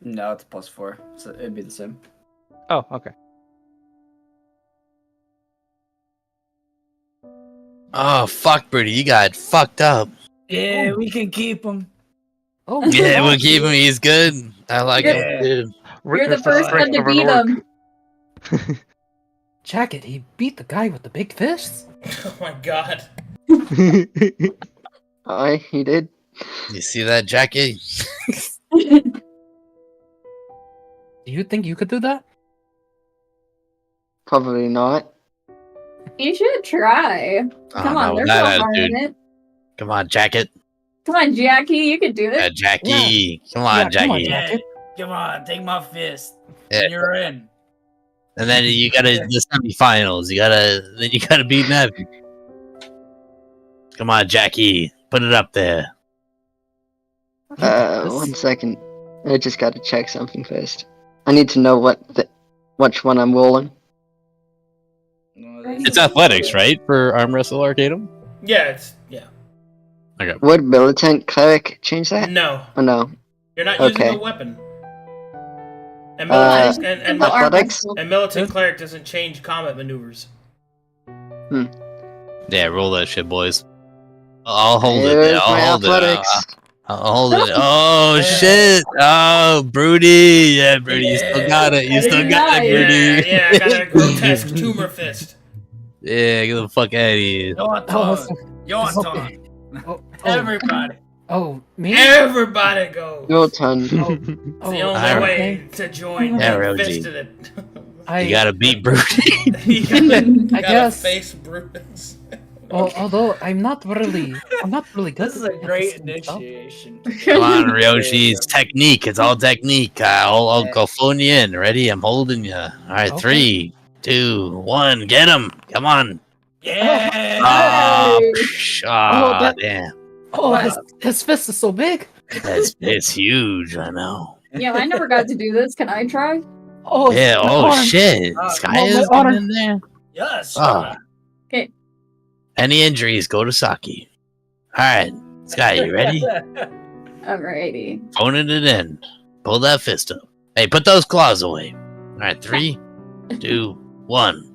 No, it's a +4, so it'd be the same. Oh, okay. Oh, fuck, Broody. You got fucked up. Yeah, Oh. we can keep him. Oh, Yeah, God. we'll keep him. He's good. I like him, Yeah. too. You're the It's first one strength to of an beat orc. him. Jacket, he beat the guy with the big fists? Oh my god. Aye, he did. You see that, Jackie? Do you think you could do that? Probably not. You should try. Come Oh, on, no, there's that no harm attitude. in it. Come on, Jacket. Come on, Jackie, you can do it. Jackie. Come on, Yeah, come on, Jackie. Jack. Yeah, come on, take my fist. Yeah. And you're in. And then you gotta the semifinals. Then you gotta beat Navi. Come on, Jackie. Put it up there. One second. I just gotta check something first. I need to know which one I'm rolling. It's athletics, right? For arm wrestle Arcadum? Yeah. Would militant cleric change that? No, Oh no. you're not Okay. using a weapon. And militant, and Simple arm athletics? wrestle. and militant cleric doesn't change combat maneuvers. Yeah, roll that shit, boys. I'll hold it. Here's There. I'll my hold athletics. it. I'll hold it. Oh shit! Oh, Broody. Yeah, Broody, you still got it. You still got it, Broody. Yeah, I got a grotesque tumor fist. Yeah, get the fuck out of here. Your Oh, turn. Your turn. Oh, Everybody. Oh, me? Everybody go. Your turn. It's the only Alright. way to join. Yeah, Being Rosie. fisted it. You gotta beat Broody. You gotta, I guess. face Brutus. Well, although I'm not really good. This is a at great this stuff. initiation. Come on, Ryoshi. It's technique. It's all technique. I'll go phone you in. Ready? I'm holding you. All right, Okay. 3, 2, 1. Get him. Come on. Yeah. Oh, that- damn. Oh, his fist is so big. It's huge. I know. Yeah, I never got to do this. Can I try? Oh, Yeah. my Oh, arm. shit. Oh, Sky my is arm. in there. Yes. Oh. Okay. Any injuries, go to Saki. All right. Sky, you ready? Alrighty. Phoning it in. Pull that fist up. Hey, put those claws away. All right, 3, 2, 1.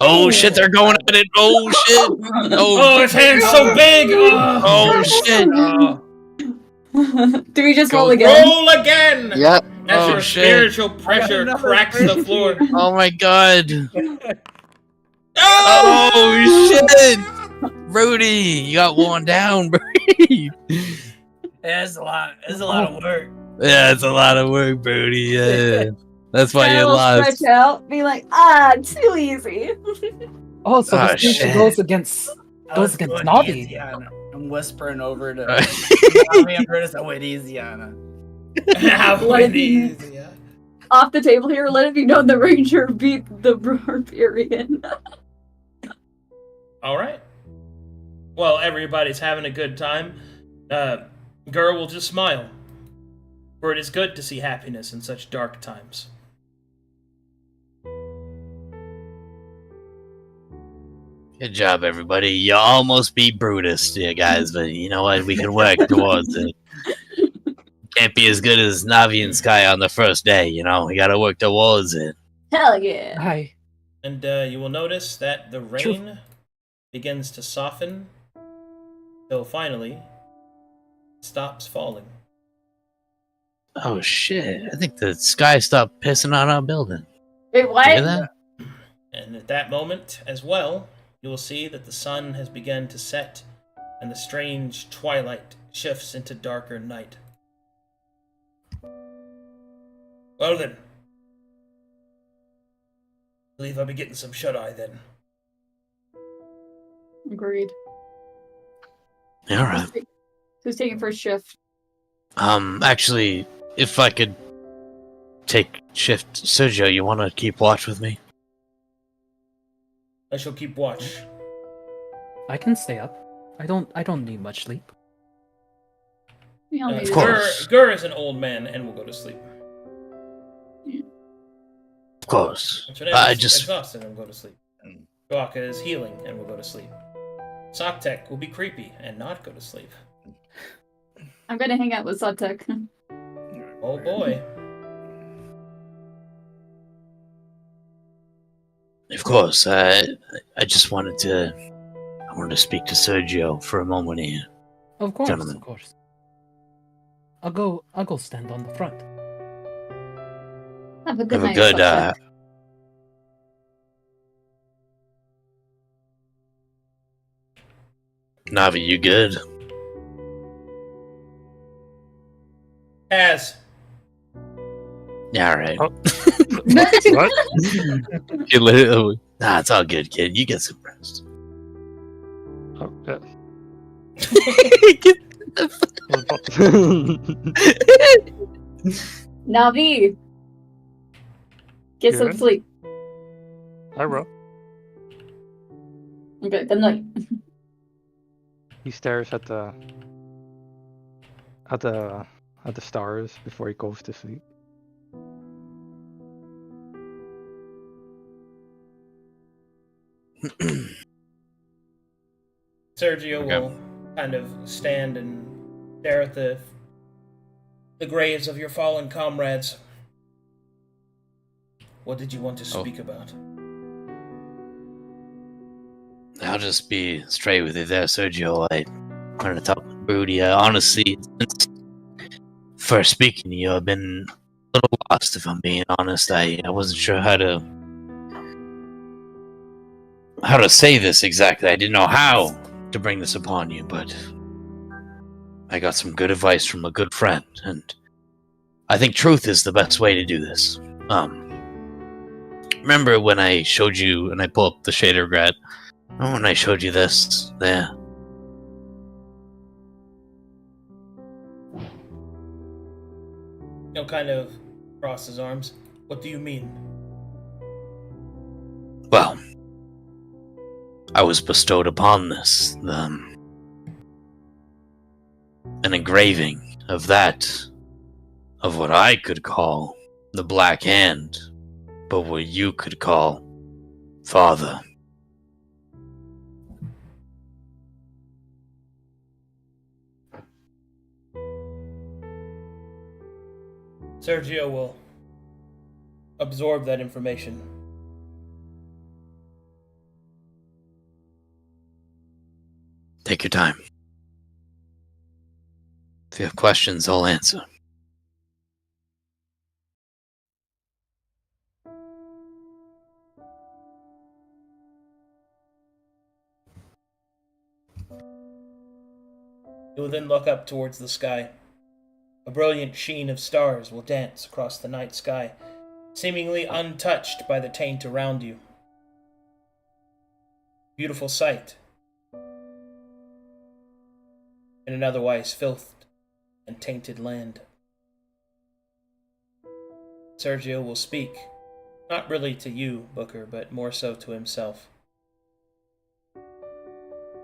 Oh shit, they're going at it. Oh shit. Oh, his hand's so big. Oh shit. Do we just Go roll again? Roll again. Yep. As Oh, your shit. spiritual pressure another cracks the floor. Oh my god. Oh! Oh shit. Rudy, you got worn down, Brody. It's a lot. It's a lot of work. Yeah, it's a lot of work, Brody. Yeah. That's why And you I will lost. stretch out, be like, too easy. Oh, so Oh, this thing shit. goes against. I Goes was against going Navi. easy on her. I'm whispering over to Navi and Brutus. I went easy on her. How What it did he- is, yeah. Off the table here, let it be known the ranger beat the barbarian. All right. Well, everybody's having a good time. Gur will just smile, for it is good to see happiness in such dark times. Good job, everybody. You almost beat Brutus, yeah, guys, but you know what? We can work towards it. Can't be as good as Navi and Sky on the first day, you know? We gotta work towards it. Hell yeah. Hi. And you will notice that the rain begins to soften, till finally stops falling. Oh shit. I think the sky stopped pissing on our building. Wait, You hear what? that? And at that moment, as well, you will see that the sun has begun to set, and the strange twilight shifts into darker night. Well then. I believe I'll be getting some shut-eye then. Agreed. All right. Who's taking first shift? Actually, if I could take shift, Sergio, you want to keep watch with me? I shall keep watch. I can stay up. I don't need much sleep. We all need Of to- course. Gur is an old man and will go to sleep. Of course. Antoinette I is just exhausted and will go to sleep. Joaka is healing and will go to sleep. Soktek will be creepy and not go to sleep. I'm gonna hang out with Subtech. Oh boy. Of course. I just wanted to speak to Sergio for a moment here. Of course, Gentlemen. of course. I'll go stand on the front. Have a good Have a night, good Subtech. Navi, you good? As Yeah, alright. Oh. What? You literally- Nah, it's all good, kid. You get some rest. Oh, yeah. Navi! Get some Good. sleep. I will. Okay, good night. He stares at the stars before he goes to sleep. Sergio Okay. will kind of stand and stare at the graves of your fallen comrades. What did you want to speak about? I'll just be straight with you there, Sergio. I wanted to talk with Broody. Honestly, since first speaking to you, I've been a little lost, if I'm being honest. I wasn't sure how to say this exactly. I didn't know how to bring this upon you, but I got some good advice from a good friend, and I think truth is the best way to do this. Remember when I showed you, and I pull up the shader grat, remember when I showed you this there? He'll kind of cross his arms. What do you mean? Well, I was bestowed upon this, an engraving of what I could call the Black Hand, but what you could call Father. Sergio will absorb that information. Take your time. If you have questions, I'll answer. He will then look up towards the sky. A brilliant sheen of stars will dance across the night sky, seemingly untouched by the taint around you. Beautiful sight in an otherwise filthed and tainted land. Sergio will speak, not really to you, Booker, but more so to himself.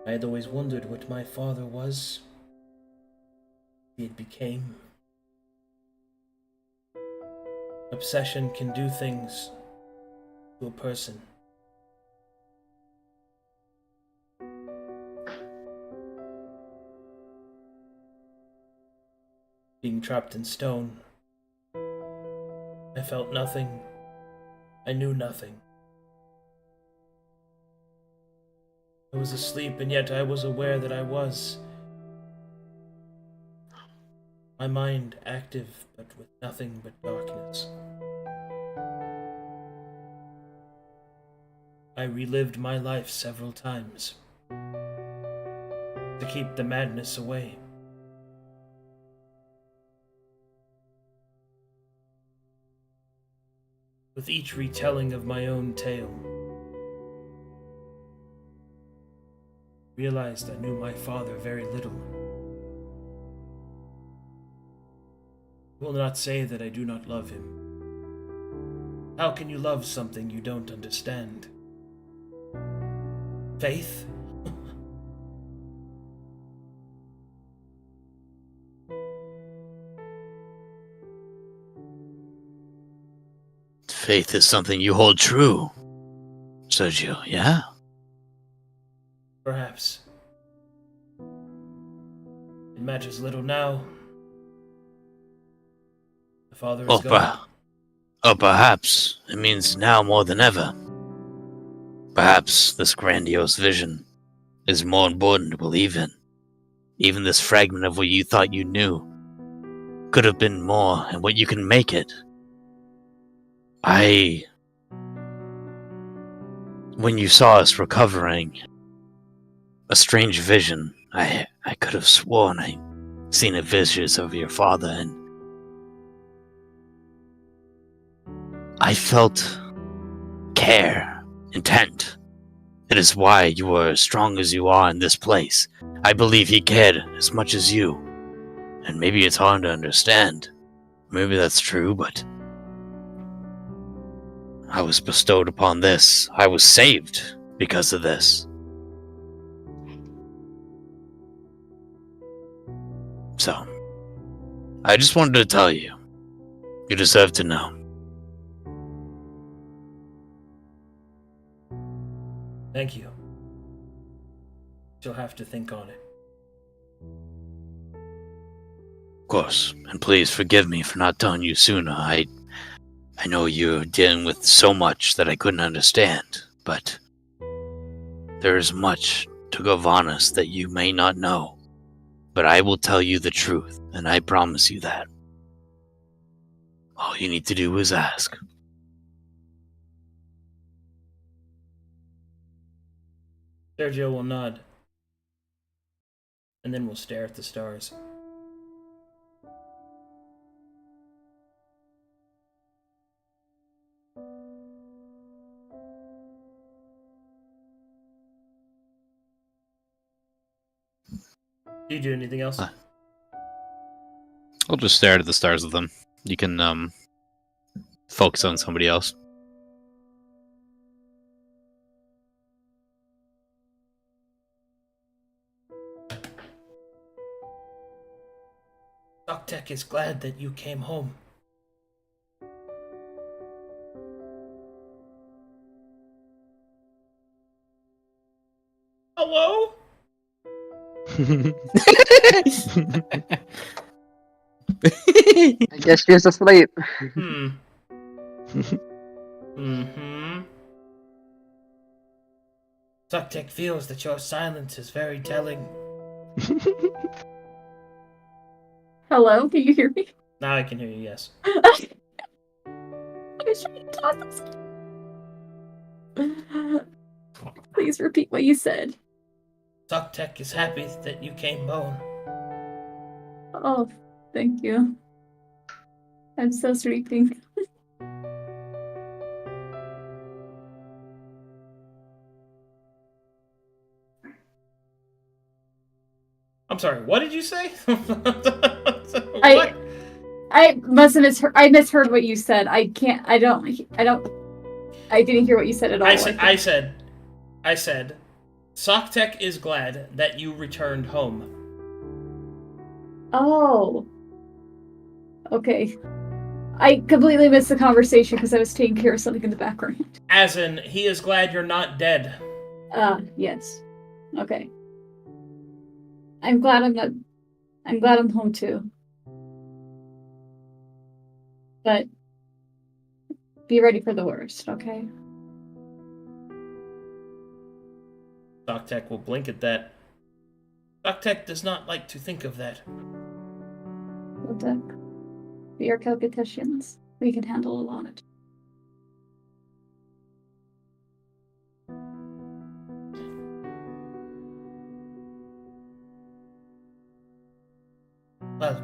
I had always wondered what my father was, what he became. Obsession can do things to a person. Being trapped in stone, I felt nothing. I knew nothing. I was asleep, and yet I was aware that I was. My mind active, but with nothing but darkness. I relived my life several times to keep the madness away. With each retelling of my own tale, realized I knew my father very little. will not say that I do not love him. How can you love something you don't understand? Faith? Faith is something you hold true, Sergio, yeah? Perhaps. It matters little now. The father is Or, gone. or perhaps it means now more than ever. Perhaps this grandiose vision is more important to believe in. Even this fragment of what you thought you knew could have been more, and what you can make it. When you saw us recovering a strange vision, I could have sworn I'd seen a vision of your father, and I felt care, intent. It is why you are as strong as you are in this place. I believe he cared as much as you. And maybe it's hard to understand. Maybe that's true, but I was bestowed upon this. I was saved because of this. So, I just wanted to tell you. You deserve to know. Thank you. You'll have to think on it. Of course, and please forgive me for not telling you sooner. I know you're dealing with so much that I couldn't understand, but there is much to Govanus that you may not know. But I will tell you the truth, and I promise you that. All you need to do is ask. Sergio will nod. And then we'll stare at the stars. Do you do anything else? I'll just stare at the stars with them. You can focus on somebody else. Doctek is glad that you came home. Hello? I guess she's asleep. Mm-hmm. Doctek feels that your silence is very telling. Hello, can you hear me? Now I can hear you, yes. I was trying to talk. Please repeat what you said. Doctek is happy that you came home. Oh, thank you. I'm so sleeping. I'm sorry, what did you say? What? I must have misheard. I misheard what you said. I didn't hear what you said at all. I said, Soctek is glad that you returned home. Oh. Okay. I completely missed the conversation because I was taking care of something in the background. As in, he is glad you're not dead. Yes. Okay. I'm glad I'm home too. But be ready for the worst, okay? Soctek will blink at that. Soctek does not like to think of that. Well, we are competitions. We can handle a lot. Well.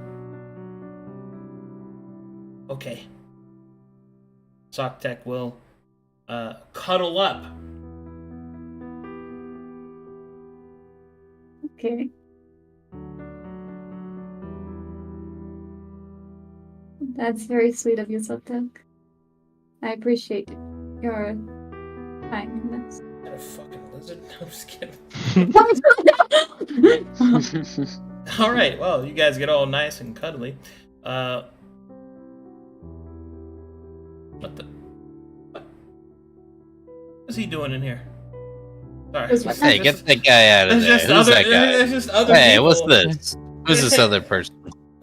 Okay. Soctek will cuddle up. Okay. That's very sweet of you, Sotek. I appreciate your kindness. And a fucking lizard. I'm just kidding. What All right. Well, you guys get all nice and cuddly. What the? What is he doing in here? Sorry. Was There's what? Hey, get that guy out of there's there. just Who's other. that guy? There's just other Hey, people. what's this? Who's this other person?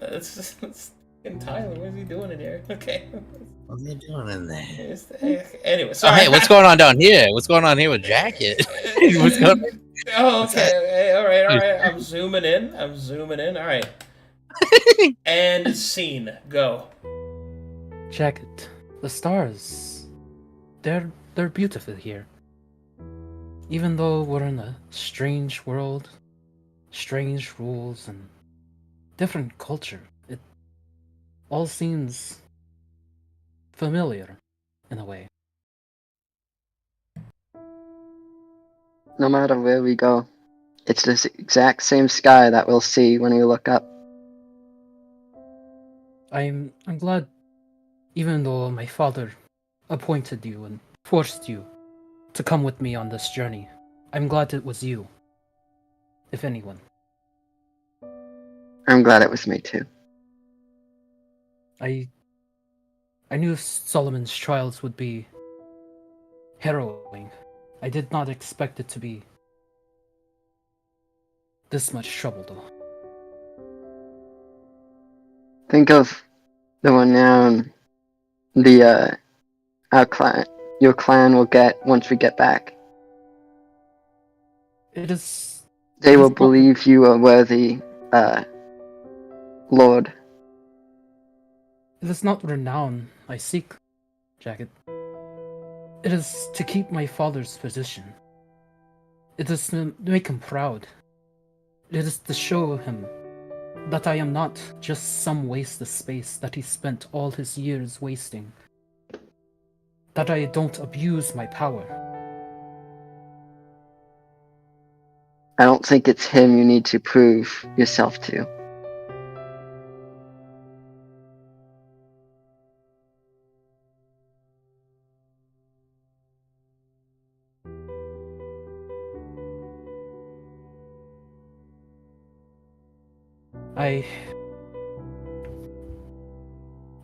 It's fucking Tyler. What is he doing in here? Okay. What are they doing in there? Anyway, Oh, sorry. hey, what's going on down here? What's going on here with Jacket? What's going on? Oh, What's okay. that? Okay, all right. I'm zooming in. All right. And scene. Go. Jacket, the stars, they're beautiful here. Even though we're in a strange world, strange rules, and different culture, it all seems familiar in a way. No matter where we go, it's this exact same sky that we'll see when we look up. I'm glad, even though my father appointed you and forced you to come with me on this journey, I'm glad it was you, if anyone. I'm glad it was me too. I knew Solomon's trials would be harrowing. I did not expect it to be this much trouble, though. Think of the renown your clan will get once we get back. It is. They It will is not- believe you a worthy lord. It is not renown I seek, Jacket. It is to keep my father's position. It is to make him proud. It is to show him that I am not just some waste of space that he spent all his years wasting. That I don't abuse my power. I don't think it's him you need to prove yourself to.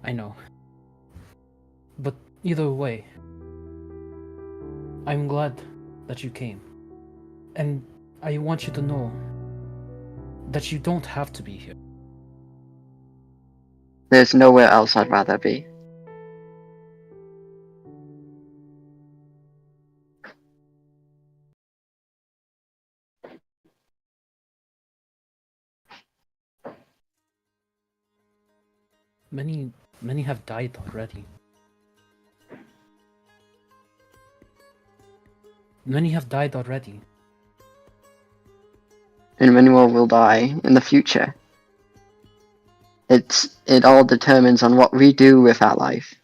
I know. But either way, I'm glad that you came. And I want you to know that you don't have to be here. There's nowhere else I'd rather be. Many have died already. Many have died already. And many more will die in the future. It all determines on what we do with our life.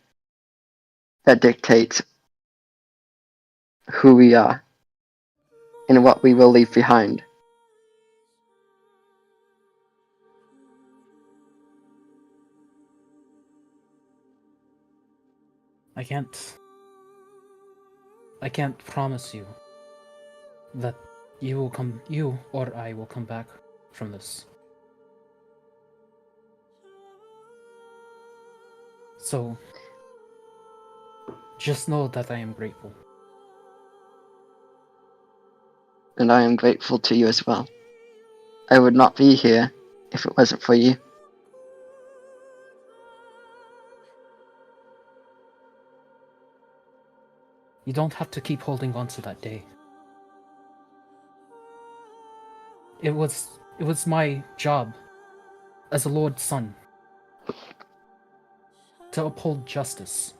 That dictates who we are and what we will leave behind. I can't promise you that you or I will come back from this. So, just know that I am grateful. And I am grateful to you as well. I would not be here if it wasn't for you. You don't have to keep holding on to that day. It was my job as a Lord's son to uphold justice.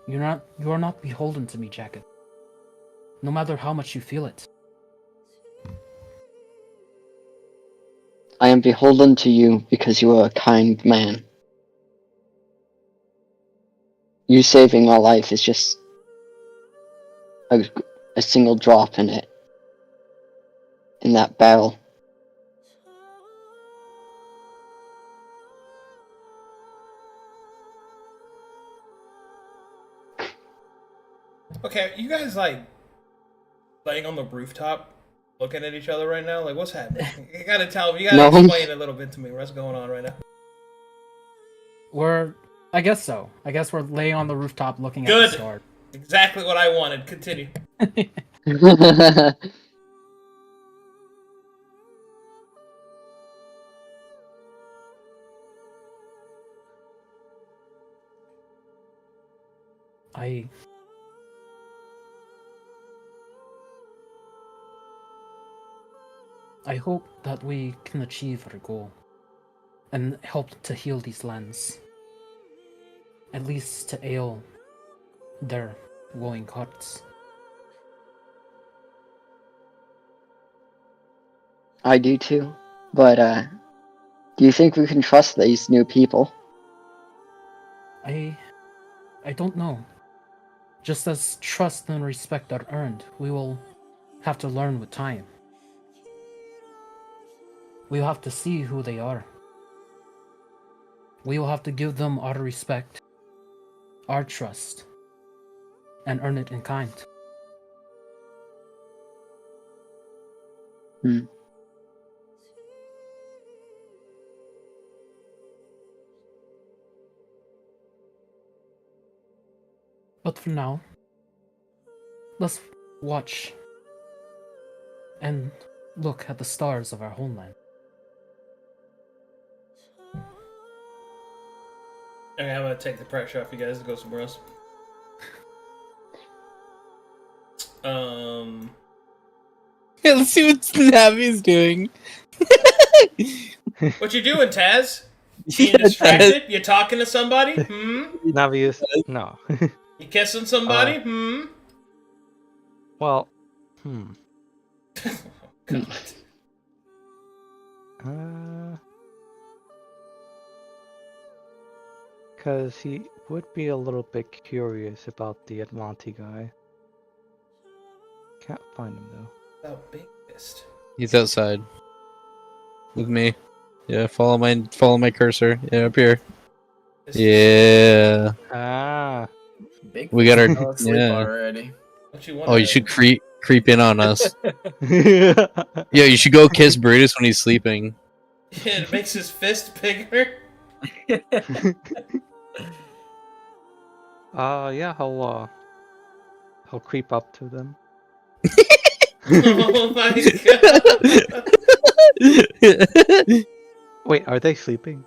You are not beholden to me, Jacket. No matter how much you feel it. I am beholden to you because you are a kind man. You saving my life is just a single drop in it. In that barrel. Okay, you guys like laying on the rooftop, looking at each other right now? Like, what's happening? You gotta tell me. You gotta No. explain a little bit to me. What's going on right now? I guess so. I guess we're laying on the rooftop looking at Good. the stars. Exactly what I wanted. Continue. I hope that we can achieve our goal and help to heal these lands. At least to ale their glowing hearts. I do too. But, do you think we can trust these new people? I don't know. Just as trust and respect are earned, we will have to learn with time. We will have to see who they are. We will have to give them our respect, our trust, and earn it in kind. But for now, let's watch and look at the stars of our homeland. Okay, I'm gonna take the pressure off you guys and go somewhere else. Yeah, let's see what Navi's doing. What you doing, Taz? Being Yeah, distracted? You talking to somebody? Navi is no. You kissing somebody? Well, God. Because he would be a little bit curious about the Atlanti guy. Can't find him though. Oh, big fist. He's outside with me. Yeah, follow my cursor. Yeah, up here. Yeah. Ah. Big We got our- fell asleep yeah. already. What you want? Oh, you should creep in on us. Yeah, you should go kiss Brutus when he's sleeping. Yeah, it makes his fist bigger. Yeah, I'll creep up to them. Oh my god. Wait, are they sleeping?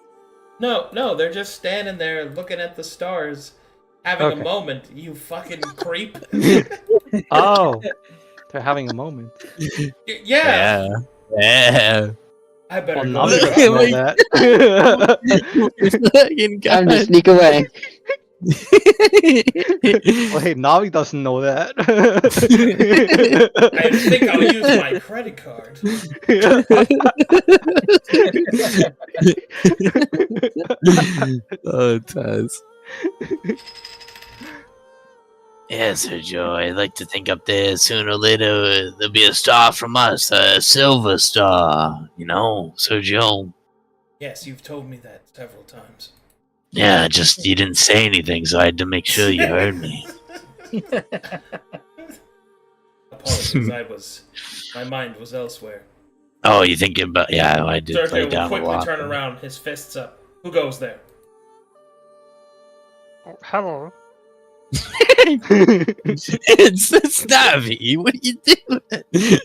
No, they're just standing there looking at the stars, having Okay. a moment. You fucking creep. Oh, they're having a moment. Yeah. Yeah. I better Well, go. Navi check. doesn't know that. Fucking Time to God. sneak away. Wait, Navi doesn't know that. I think I'll use my credit card. Oh, Taz. Yeah, Sergio, I'd like to think up there sooner or later there'll be a star from us, a silver star, you know, Sergio. Yes, you've told me that several times. Yeah, just you didn't say anything, so I had to make sure you heard me. Apologies, my mind was elsewhere. Oh, you thinking about? Yeah, I did play Sergio will down a quickly lot. turn around, his fists up. Who goes there? Hello. It's Navi. What are you doing?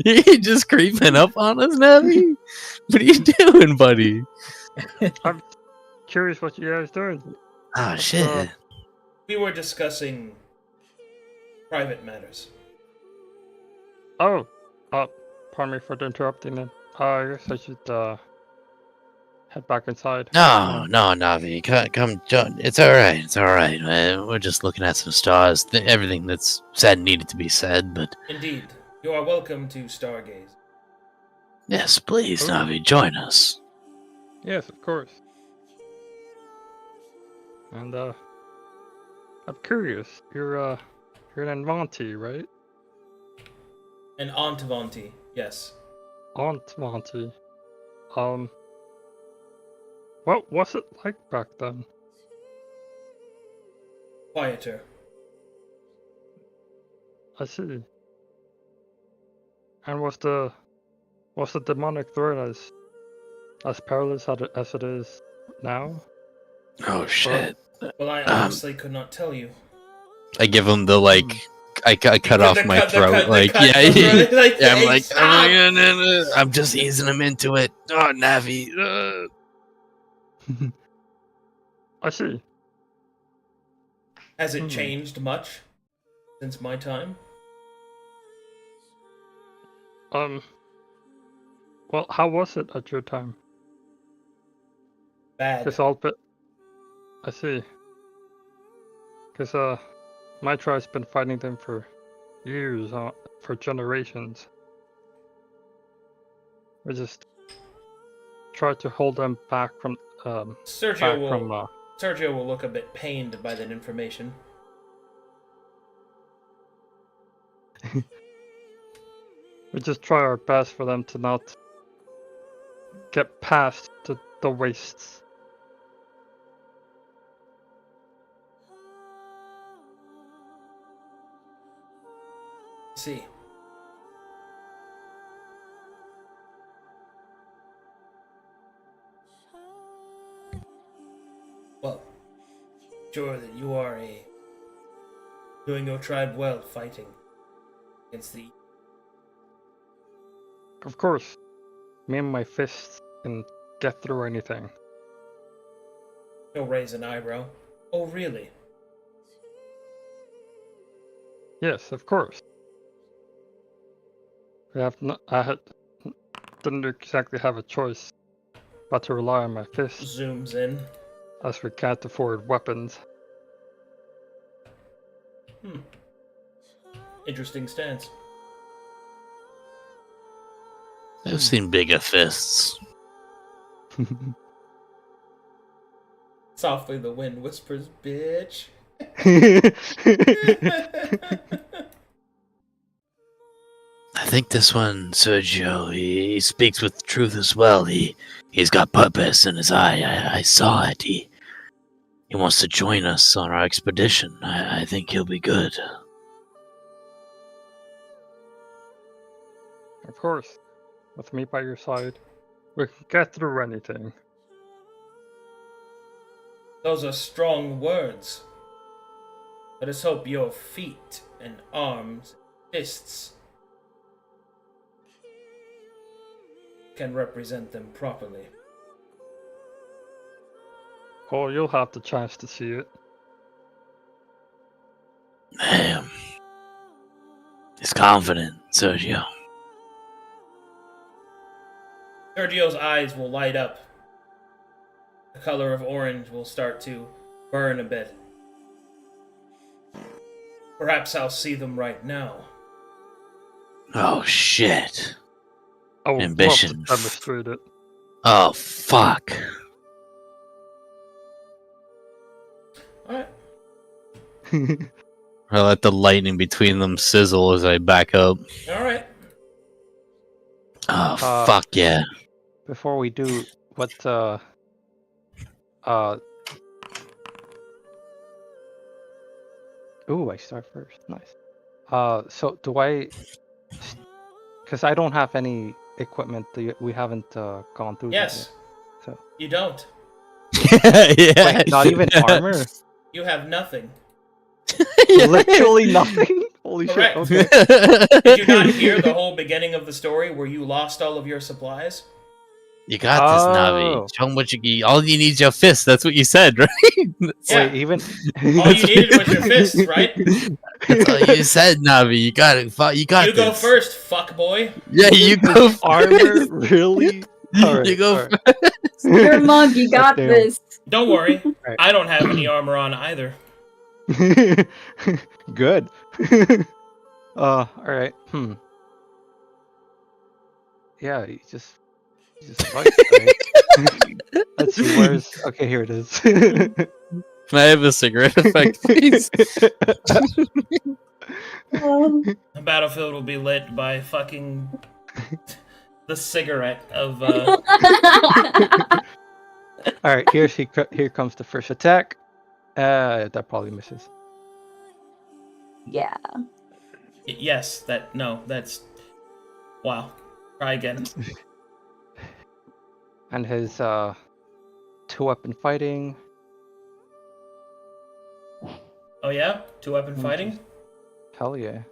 You're just creeping up on us, Navi? What are you doing, buddy? I'm curious what you guys doing. Oh shit! We were discussing private matters. Oh, pardon me for interrupting then. I guess I should head back inside. No, Navi, come, it's all right. It's all right. We're just looking at some stars. Everything that's said needed to be said, but Indeed, you are welcome to stargaze. yes, please, Oh. Navi, join us. Yes, of course. And I'm curious. You're an Anvanti, right? An Antvanti, yes. Antvanti. What was it like back then? Quieter. I see. And was the demonic threat as perilous as it is now? Oh shit. Well, I honestly could not tell you. I give him the I cut off The my cut- the throat. cut- the Like, cut yeah, from right- like, yeah. I'm hey, like, stop! no. I'm just easing him into it. Oh, Navi. I see. Has it changed much since my time? Well, how was it at your time? Bad. Cause I see. Cause my tribe's been fighting them for years, for generations. We just try to hold them back from Sergio will look a bit pained by that information. we just try our best for them to not get past the wastes. See. Well, sure that you are doing your tribe well fighting against the... Of course, me and my fists can get through anything. He'll raise an eyebrow. Oh, really? Yes, of course. Didn't exactly have a choice but to rely on my fists, Zooms in. as we can't afford weapons. Interesting stance. I've seen bigger fists. Softly the wind whispers, bitch. I think this one, Sergio, he speaks with truth as well. He's got purpose in his eye. I saw it. He wants to join us on our expedition. I think he'll be good. Of course, with me by your side, we can get through anything. Those are strong words. Let us hope your feet and arms, fists, can represent them properly. Oh, you'll have the chance to see it. Damn. He's confident, Sergio. Sergio's eyes will light up. The color of orange will start to burn a bit. Perhaps I'll see them right now. Oh, shit. I would Ambition. love to demonstrate it. Oh, fuck. Alright. I let the lightning between them sizzle as I back up. Alright. Oh, fuck yeah. Before we do what ooh, I start first. Nice. So do I? Because I don't have any equipment. We haven't gone through. Yes. That yet, You don't. Yeah. Wait, not even armor. You have nothing. Literally nothing. Holy Correct. shit. Okay. Did you not hear the whole beginning of the story where you lost all of your supplies? You got this, Navi. Show him what you all you need is your fist. That's what you said, right? Yeah. Wait, even All you needed was your fists, right? That's all you said, Navi. You got it. You got You this. go first, fuck boy. Yeah, you go first. armor, really? Alright, You go alright. Your monk, you got Damn. this. Don't worry. Right. I don't have any armor on either. Good. Alright. Yeah, you just fight, right? Let's see, where's okay, here it is. Can I have a cigarette effect, please? The battlefield will be lit by fucking the cigarette of. All right, here comes the first attack. That probably misses. Yeah. Yes, that's. Wow. Try again. And his 2-weapon fighting. Oh yeah, 2-weapon Let me fighting. just- Hell yeah.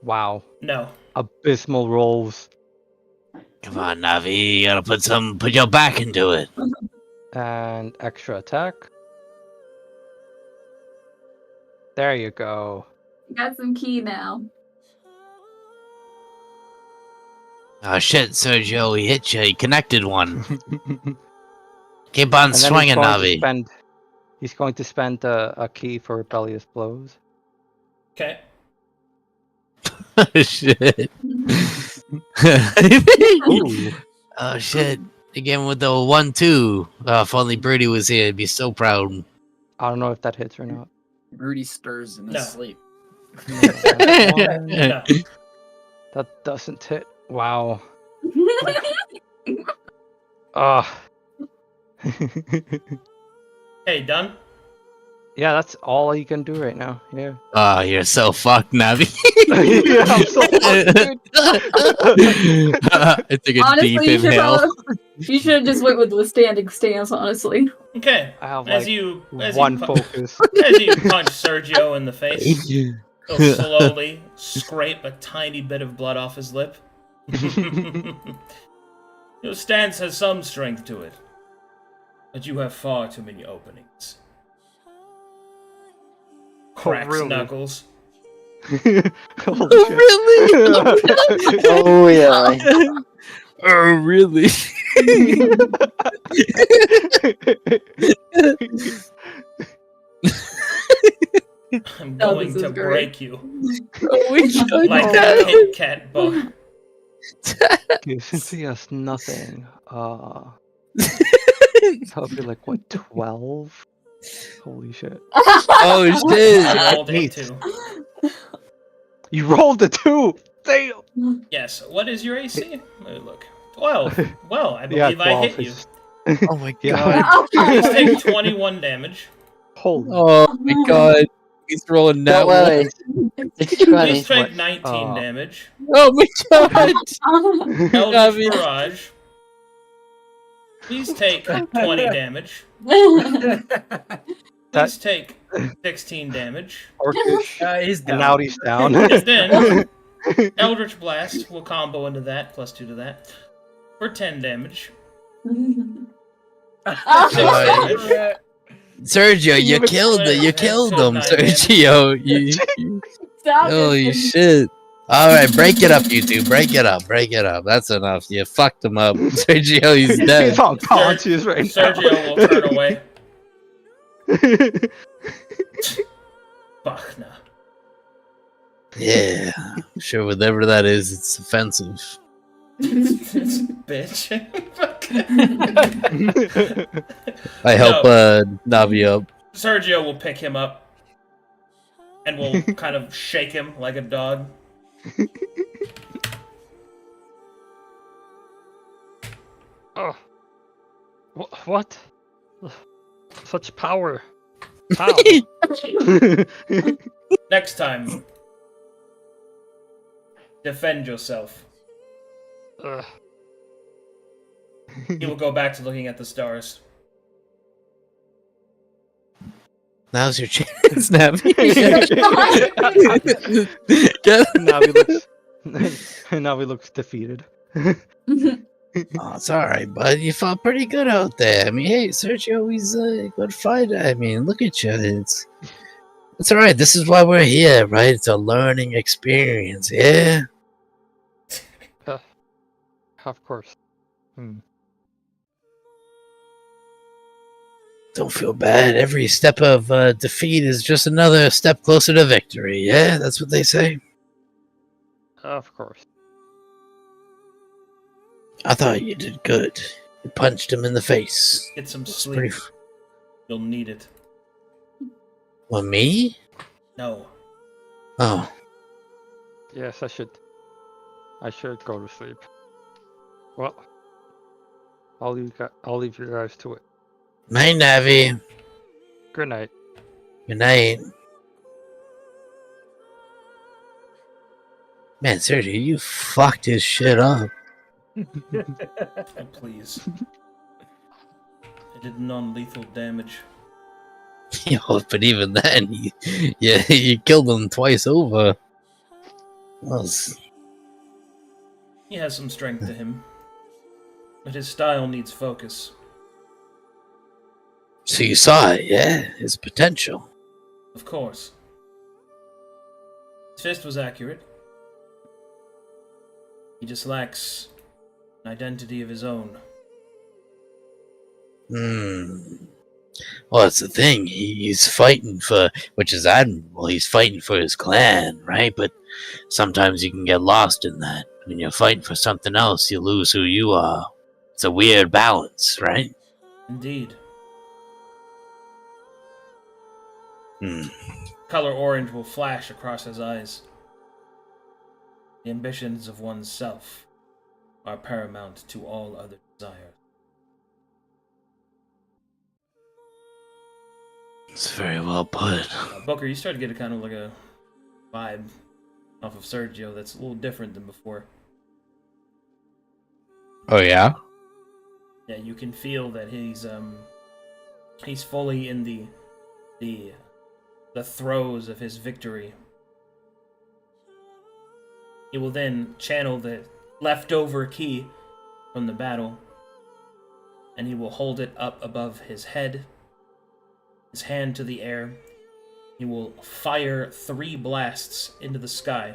Wow. No. Abysmal rolls. Come on, Navi, you gotta put your back into it. And extra attack. There you go. Got some key now. Oh shit, Sergio, he hit you. He connected one. Keep on And then swinging, Navi. He's going to spend a key for rebellious blows. Okay. Oh shit. Ooh. Oh shit. Again with the 1-2. Oh, if only Broody was here, he'd be so proud. I don't know if that hits or not. Rudy stirs in his No. sleep. No. That doesn't hit. Wow. Ah. Hey, done. Yeah, that's all you can do right now. Yeah. Oh, you're so fucked, Navi. Yeah, I'm so fucked, dude. I took a Honestly, deep inhale. you should have just went with the standing stance, honestly. Okay. I have As like you one focus. as you punch Sergio in the face, he'll slowly scrape a tiny bit of blood off his lip. Your stance has some strength to it, but you have far too many openings. Cracks really? knuckles. Holy Oh, shit. really? Oh yeah. Oh, really? I'm Oh, going this is to great. break you Oh my god. like that Kit Kat bar. Okay, since he has nothing, so it'll be like what, 12? Holy shit! Oh shit. I rolled a Eight. 2. You rolled a 2. Damn. Yes. What is your AC? Let me look. 12. Well, I Yeah, believe I 12 hit you. is- Oh my Yeah. god. Please take 21 damage. Holy. Oh my god. He's rolling that Don't one. worry. It's 20. Please take What? 19 damage. Oh my god. Eldritch Navi. Barrage. Please take 20 damage. Please take 16 damage. Orcish. He's And down. now he's down. And then Eldritch Blast will combo into that, plus 2 to that, for 10 damage. 6 damage. Sergio, you killed it. You killed him, Sergio. You Stop holy it. shit. Alright, break it up, you two. Break it up. Break it up. That's enough. You fucked him up. Sergio, he's dead. He's unconscious right now. Sergio will turn away. Fuck no. Yeah. Sure, whatever that is, it's offensive. Bitch. I help Navi up. Sergio will pick him up and will kind of shake him like a dog. Oh. What? Such power. How? Next time, defend yourself. Ugh. He will go back to looking at the stars. Now's your chance, Navi. Now he looks defeated. Oh, it's alright, bud. You fought pretty good out there. I mean, hey, Sergio, he's a good fighter. I mean, look at you. It's alright. This is why we're here, right? It's a learning experience, yeah? Of course. Don't feel bad. Every step of defeat is just another step closer to victory, yeah? That's what they say. Of course. I thought you did good. You punched him in the face. Get some It's sleep. pretty. You'll need it. Well, me? No. Oh, Yes, I should go to sleep. Well, I'll leave you guys to it. night, Navi. Good night. Good night. Man, seriously, you fucked his shit up. Oh, please. I did non-lethal damage. Yo, but even then, you killed him twice over. He has some strength to him, but his style needs focus. So you saw it, yeah? His potential. Of course. His fist was accurate. He just lacks an identity of his own. Well, that's the thing. He's fighting for, which is admirable. He's fighting for his clan, right? But sometimes you can get lost in that. When you're fighting for something else, you lose who you are. It's a weird balance, right? Indeed. Hmm. Color orange will flash across his eyes. The ambitions of one's self are paramount to all other desires. It's very well put. Booker, you start to get a kind of like a vibe off of Sergio that's a little different than before. Oh yeah. Yeah, you can feel that he's fully in the throes of his victory. He will then channel the leftover key from the battle, and he will hold it up above his head, his hand to the air. He will fire 3 blasts into the sky.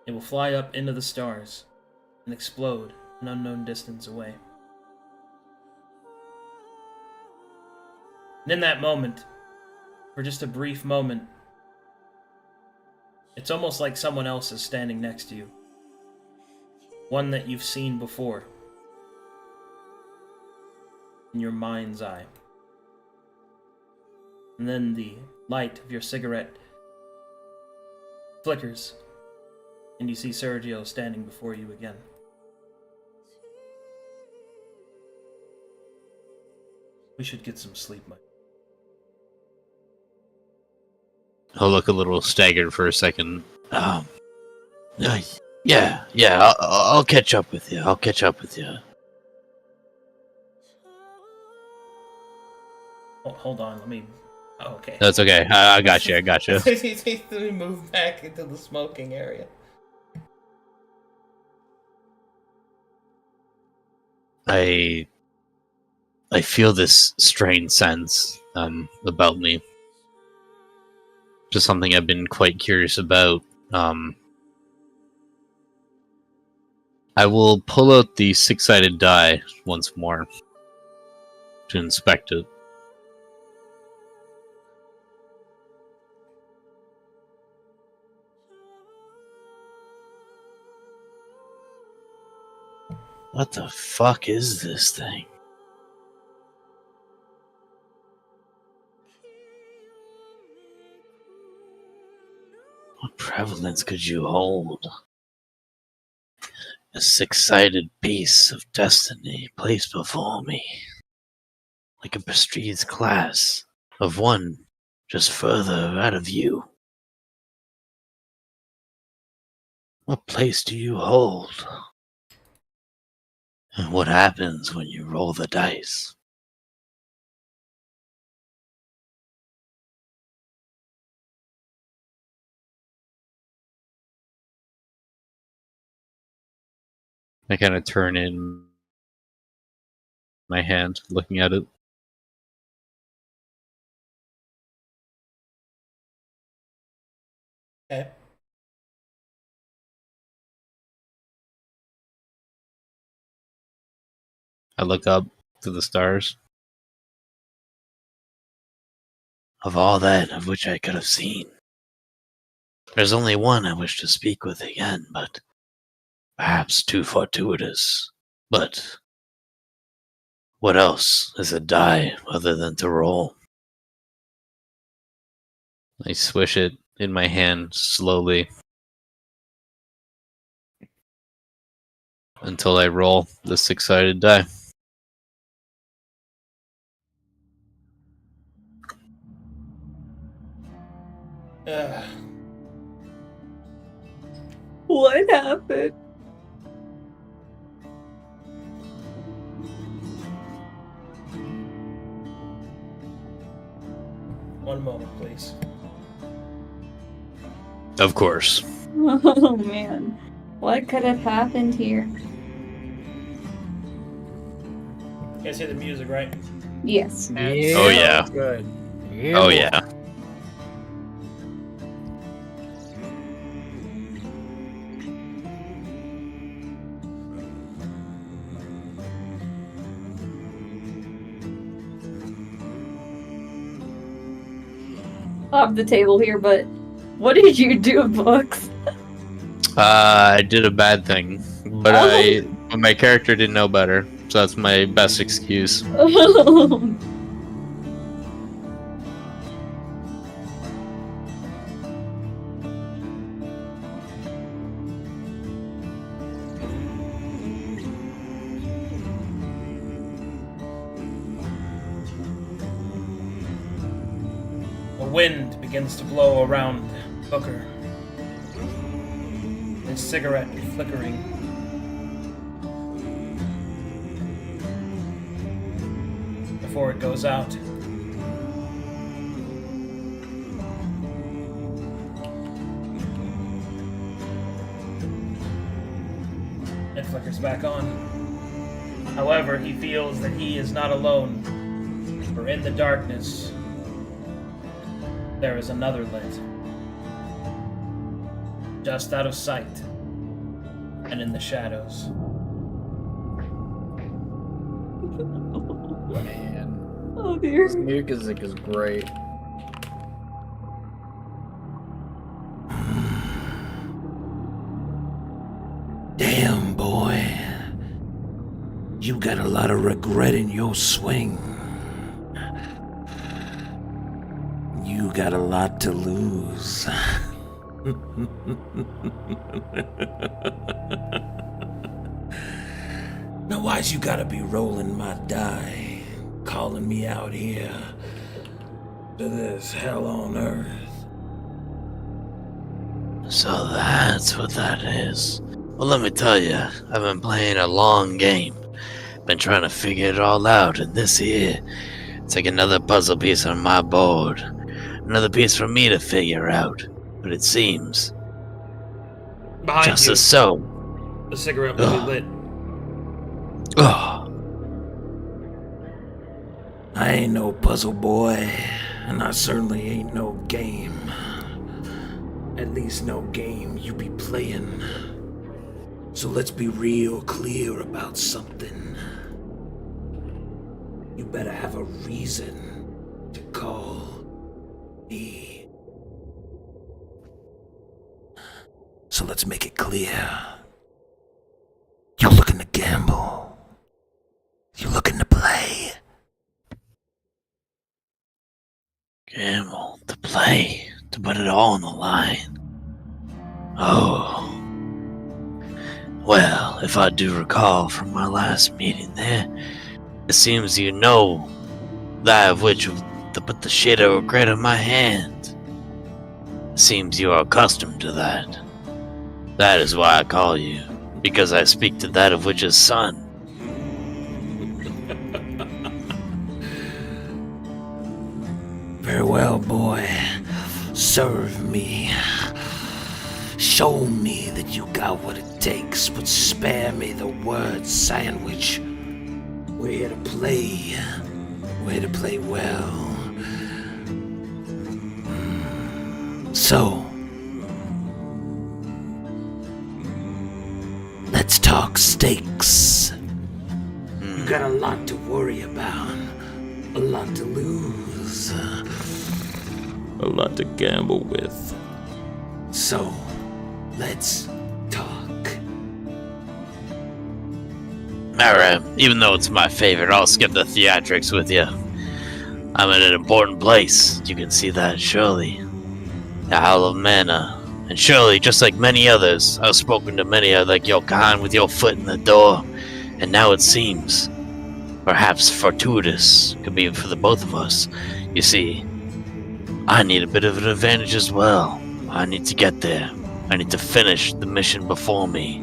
It will fly up into the stars and explode an unknown distance away. And in that moment, for just a brief moment, it's almost like someone else is standing next to you. One that you've seen before. In your mind's eye. And then the light of your cigarette flickers, and you see Sergio standing before you again. We should get some sleep, Mike. He'll look a little staggered for a second. Yeah. I'll catch up with you. Oh, hold on, let me... Oh, okay. That's okay. I got you. Let me move back into the smoking area. I feel this strange sense about me. Just something I've been quite curious about. I will pull out the 6-sided die once more to inspect it. What the fuck is this thing? What prevalence could you hold? A 6-sided piece of destiny placed before me, like a prestige glass of one just further out of view. What place do you hold? And what happens when you roll the dice? I kind of turn in my hand, looking at it. Okay. I look up to the stars. Of all that of which I could have seen, there's only one I wish to speak with again, but Perhaps too fortuitous. But what else is a die other than to roll? I swish it in my hand slowly until I roll the 6-sided die. What happened? One moment, please. Of course. Oh man. What could have happened here? You guys hear the music, right? Yes. Oh, yeah. Good. Oh, yeah. Off the table here, but what did you do, Books? I did a bad thing, but but my character didn't know better, so that's my best excuse. A wind begins to blow around Booker. His cigarette flickering. Before it goes out. It flickers back on. However, he feels that he is not alone, for in the darkness, there is another lit. Just out of sight, and in the shadows. Man. Oh dear. This music is great. Damn, boy. You got a lot of regret in your swing. You got a lot to lose. Now, why's you gotta be rolling my die, calling me out here to this hell on earth? So that's what that is. Well, let me tell you, I've been playing a long game. Been trying to figure it all out, and this here, it's like another puzzle piece on my board. Another piece for me to figure out. But it seems, Behind just you, as so. the cigarette will be lit. Oh, I ain't no puzzle boy, and I certainly ain't no game. At least no game you be playing. So let's be real clear about something. You better have a reason to call me. So let's make it clear. You looking to gamble? You looking to play? gamble, to play, to put it all on the line. Oh. Well, if I do recall from my last meeting there, it seems you know that of which to put the shade of regret in my hand. It seems you are accustomed to that. That is why I call you, because I speak to that of which is son. Very well, boy. Serve me. Show me that you got what it takes, but spare me the word sandwich. We're here to play. We're here to play well. So, let's talk stakes. You got a lot to worry about, a lot to lose, a lot to gamble with. So, let's talk Alright, even though it's my favorite, I'll skip the theatrics with you. I'm in an important place. You can see that, surely. The Howl of Mana. And surely, just like many others, I've spoken to many like your kind with your foot in the door. And now it seems, perhaps fortuitous, could be for the both of us. You see, I need a bit of an advantage as well. I need to get there. I need to finish the mission before me.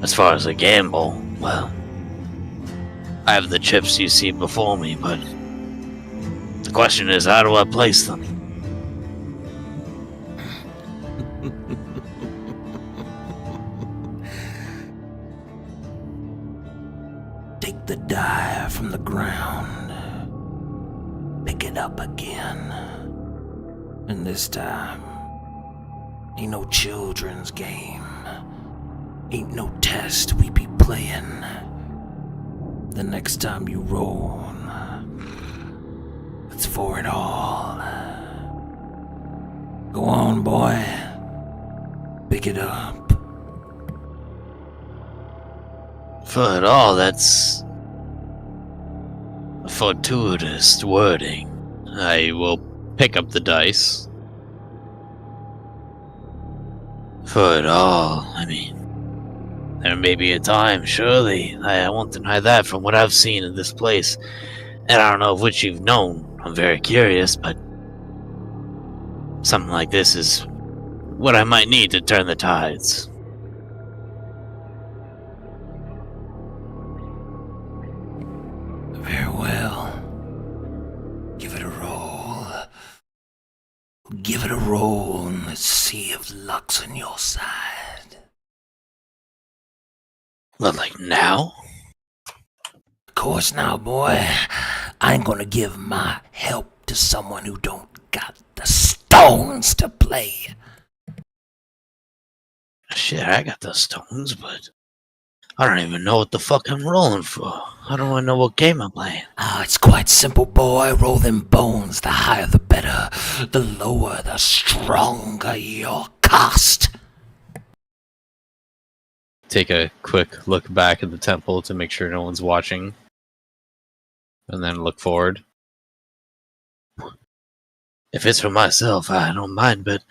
As far as a gamble, well, I have the chips you see before me, but the question is, how do I place them? Take the die from the ground. Pick it up again. And this time, ain't no children's game. Ain't no test we be playing. The next time you roll, it's for it all. Go on, boy. Pick it up. For it all, that's fortuitous wording. I will pick up the dice. For it all, I mean, there may be a time, surely. I won't deny that from what I've seen in this place. And I don't know of which you've known. I'm very curious, but something like this is what I might need to turn the tides. Very well. Give it a roll. Give it a roll and let's see if luck's on your side. But like now? Of course now, boy. I ain't gonna give my help to someone who don't got the stones to play. Shit, I got the stones, but I don't even know what the fuck I'm rolling for. How do I know what game I'm playing? Ah, it's quite simple, boy. Roll them bones. The higher the better. The lower the stronger your cost. Take a quick look back at the temple to make sure no one's watching. And then look forward. If it's for myself, I don't mind, but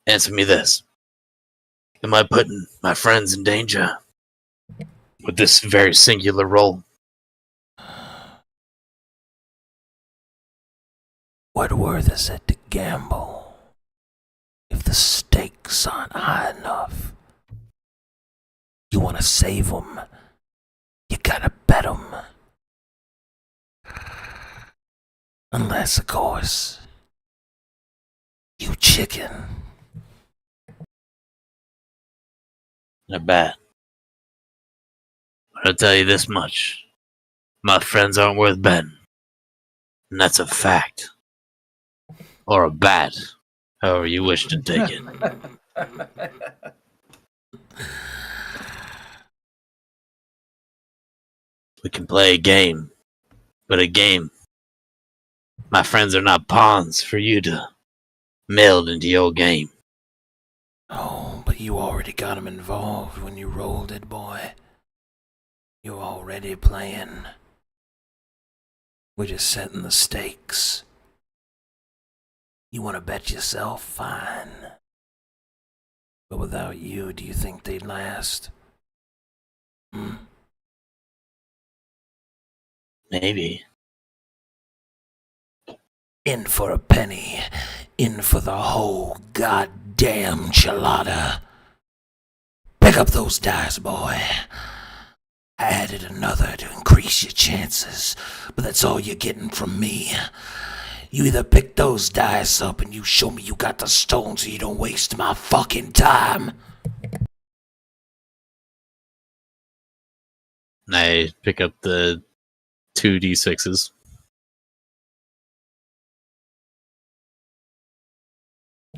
answer me this. Am I putting my friends in danger with this very singular roll? What worth is it to gamble if the stakes aren't high enough? You want to save them, you gotta bet them. Unless, of course, you chicken. Not bad. But I'll tell you this much. My friends aren't worth betting. And that's a fact. Or a bat. However you wish to take it. We can play a game. But a game. My friends are not pawns for you to meld into your game. Oh, but you already got him involved when you rolled it, boy. You're already playing. We're just setting the stakes. You want to bet yourself? Fine. But without you, do you think they'd last? Maybe. In for a penny. In for the whole goddamn chilada. Pick up those dice, boy. I added another to increase your chances, but that's all you're getting from me. You either pick those dice up and you show me you got the stones so you don't waste my fucking time. I pick up the 2d6s.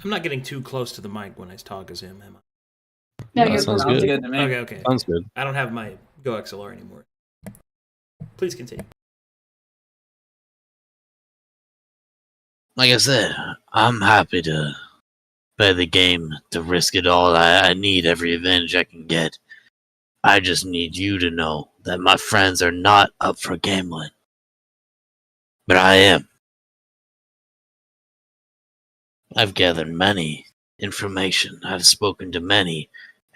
I'm not getting too close to the mic when I talk as him, am I? No, That you're sounds perfect. good. to me. Okay. Sounds good. I don't have my Go XLR anymore. Please continue. Like I said, I'm happy to play the game, to risk it all. I need every advantage I can get. I just need you to know that my friends are not up for gambling. But I am. I've gathered many information. I've spoken to many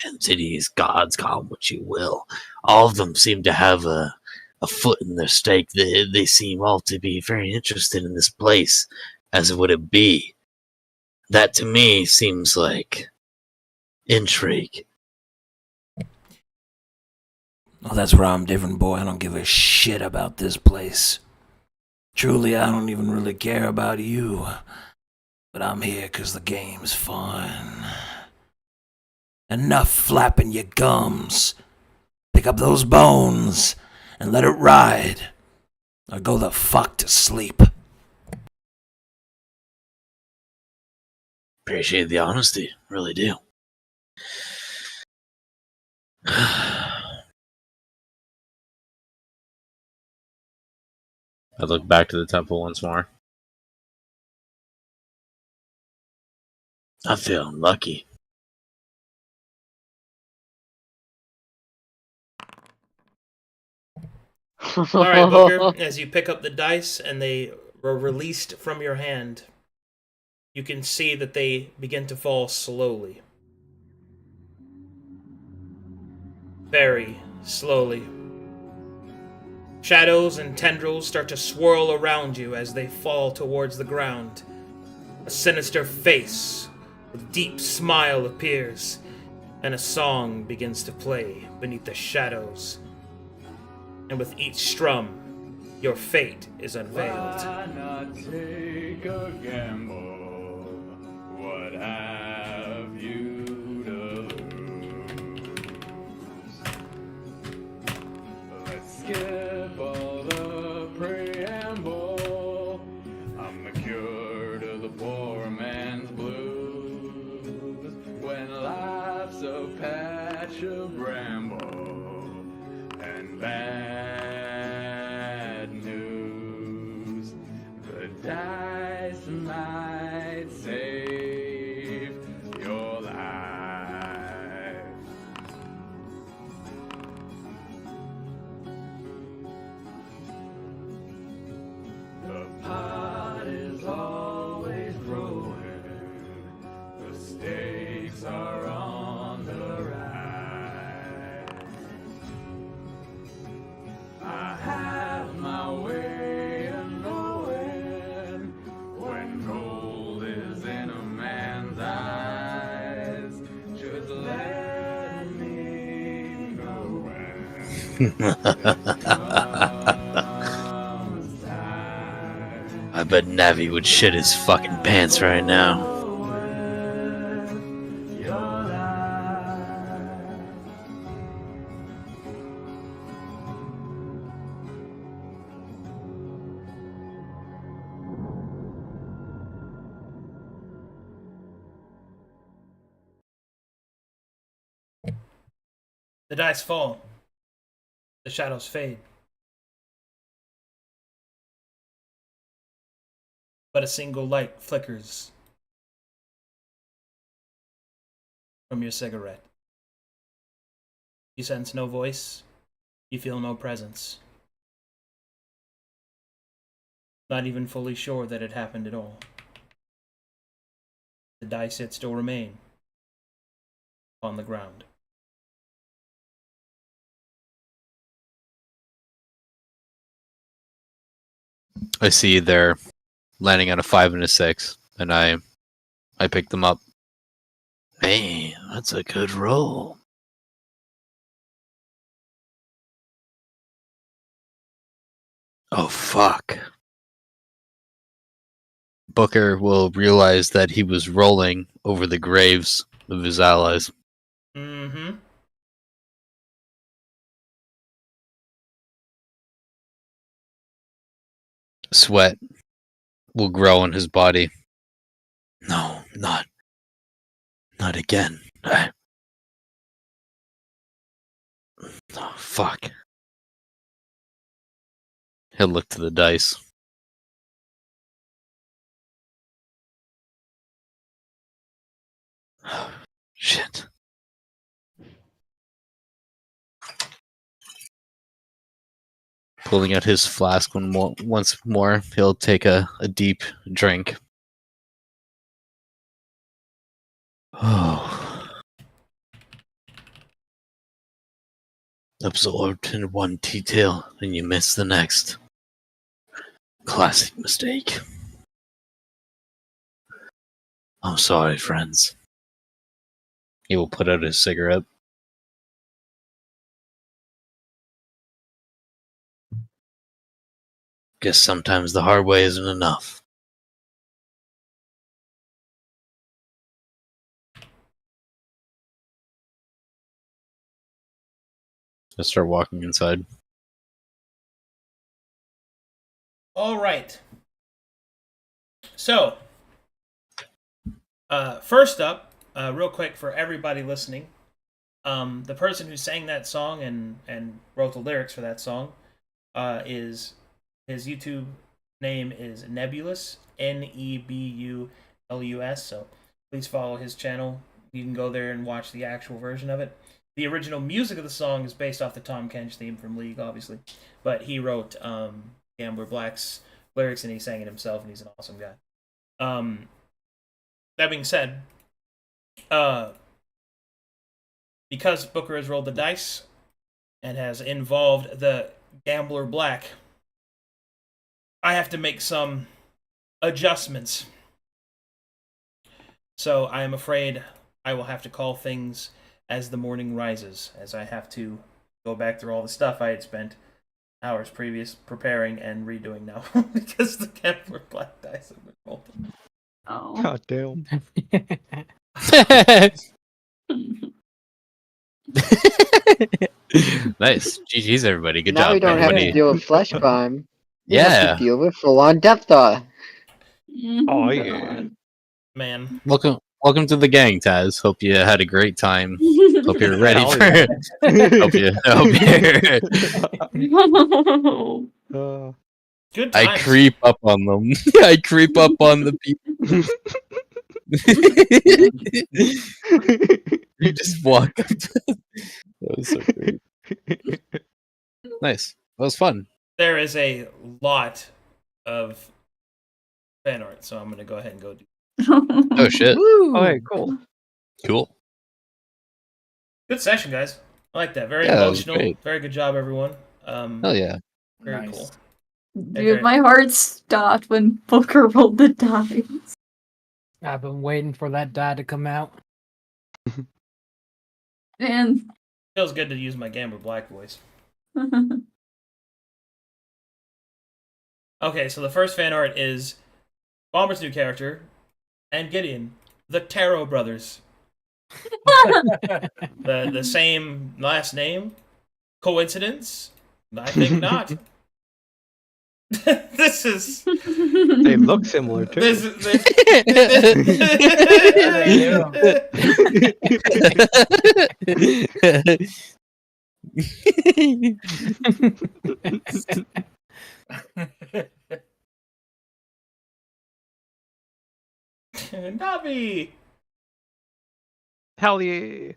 entities, gods, call them what you will. All of them seem to have a foot in their stake. They seem all to be very interested in this place, as would it be. That to me seems like intrigue. Well, that's where I'm different, boy. I don't give a shit about this place. Truly, I don't even really care about you. But I'm here 'cause the game's fun. Enough flapping your gums. Pick up those bones and let it ride. Or go the fuck to sleep. Appreciate the honesty, really do. I look back to the temple once more. I'm feeling lucky. All right, Booker, as you pick up the dice and they were released from your hand, you can see that they begin to fall slowly. Very slowly. Shadows and tendrils start to swirl around you as they fall towards the ground. A sinister face with a deep smile appears, and a song begins to play beneath the shadows. And with each strum, your fate is unveiled. Why not take a gamble? What have you to lose? Let's skip all the preamble. I'm the cure to the poor man's blues. When life's a patch of bramble and bad news, the dice might save your life. The pot is always growing, the stakes are on the rise. I have my way of knowing when gold is in a man's eyes. Just let me know when it comes time. I bet Navi would shit his fucking pants right now. With your life. The dice fall. The shadows fade. But a single light flickers from your cigarette. You sense no voice. You feel no presence. Not even fully sure that it happened at all. The dice yet still remain on the ground. I see they're landing on a 5 and a 6, and I pick them up. Hey, that's a good roll. Oh, fuck. Booker will realize that he was rolling over the graves of his allies. Mm-hmm. Sweat will grow on his body. No, not again. Oh, fuck. He'll look to the dice. Shit. Pulling out his flask once more, he'll take a deep drink. Oh. Absorbed in one detail, and you miss the next. Classic mistake. I'm sorry, friends. He will put out his cigarette. Guess sometimes the hard way isn't enough. I start walking inside. All right. So, first up, real quick for everybody listening, the person who sang that song and wrote the lyrics for that song is his YouTube name is Nebulous, Nebulus. So please follow his channel. You can go there and watch the actual version of it. The original music of the song is based off the Tom Kench theme from League, obviously, but he wrote Gambler Black's lyrics and he sang it himself, and he's an awesome guy. That being said, because Booker has rolled the dice and has involved the Gambler Black, I have to make some adjustments. So I am afraid I will have to call things as the morning rises, as I have to go back through all the stuff I had spent hours previous preparing and redoing now because the Gambler Black dice have been rolled. Oh. God damn. Nice. GG's, everybody. Good now job. we don't have Everybody. to deal with flesh crime. We have Yeah. to deal with full-on Death Star. Oh, yeah. Man. Welcome to the gang, Taz. Hope you had a great time. Hope you're ready Hell for it. Good I times. creep up on them. I creep up on the people. You just walk up to them. That was so great. Nice. That was fun. There is a lot of fan art, so I'm going to go ahead and go do. Oh, shit. Okay, cool. Cool. Good session, guys. I like that. Very Yeah, that was emotional. great. Very good job, everyone. Hell yeah. Very Nice. cool. Dude, my heart stopped when Booker rolled the dice. I've been waiting for that die to come out. And Feels good to use my Gambler Black voice. Okay, so the first fan art is Bomber's new character and Gideon, the Taro brothers. The same last name. Coincidence? I think not. This is. They look similar too. This is. Navi! Hell yeah.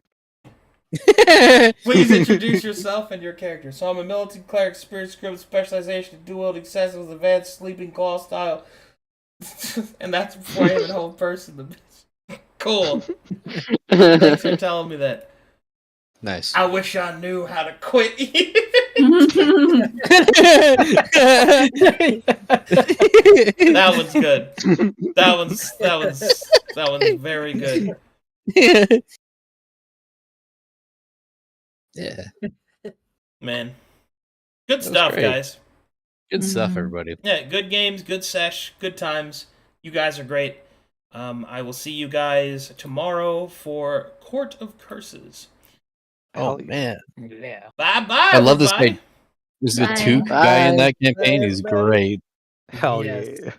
Please introduce yourself and your character. So I'm a militant cleric, spirit script, specialization in dual wielding senses, advanced sleeping claw style. And that's before I even whole person. Cool. Thanks for telling me that. Nice. I wish I knew how to quit. That one's good. That one's very good. Yeah. Man. Good was stuff, great. guys. Good stuff, everybody. Yeah, good games, good sesh, good times. You guys are great. I will see you guys tomorrow for Court of Curses. Oh, man. Yeah. Bye-bye, I love this everybody. guy. There's a Bye. Took guy in Bye. that campaign. He's great. Hell Yes. yeah.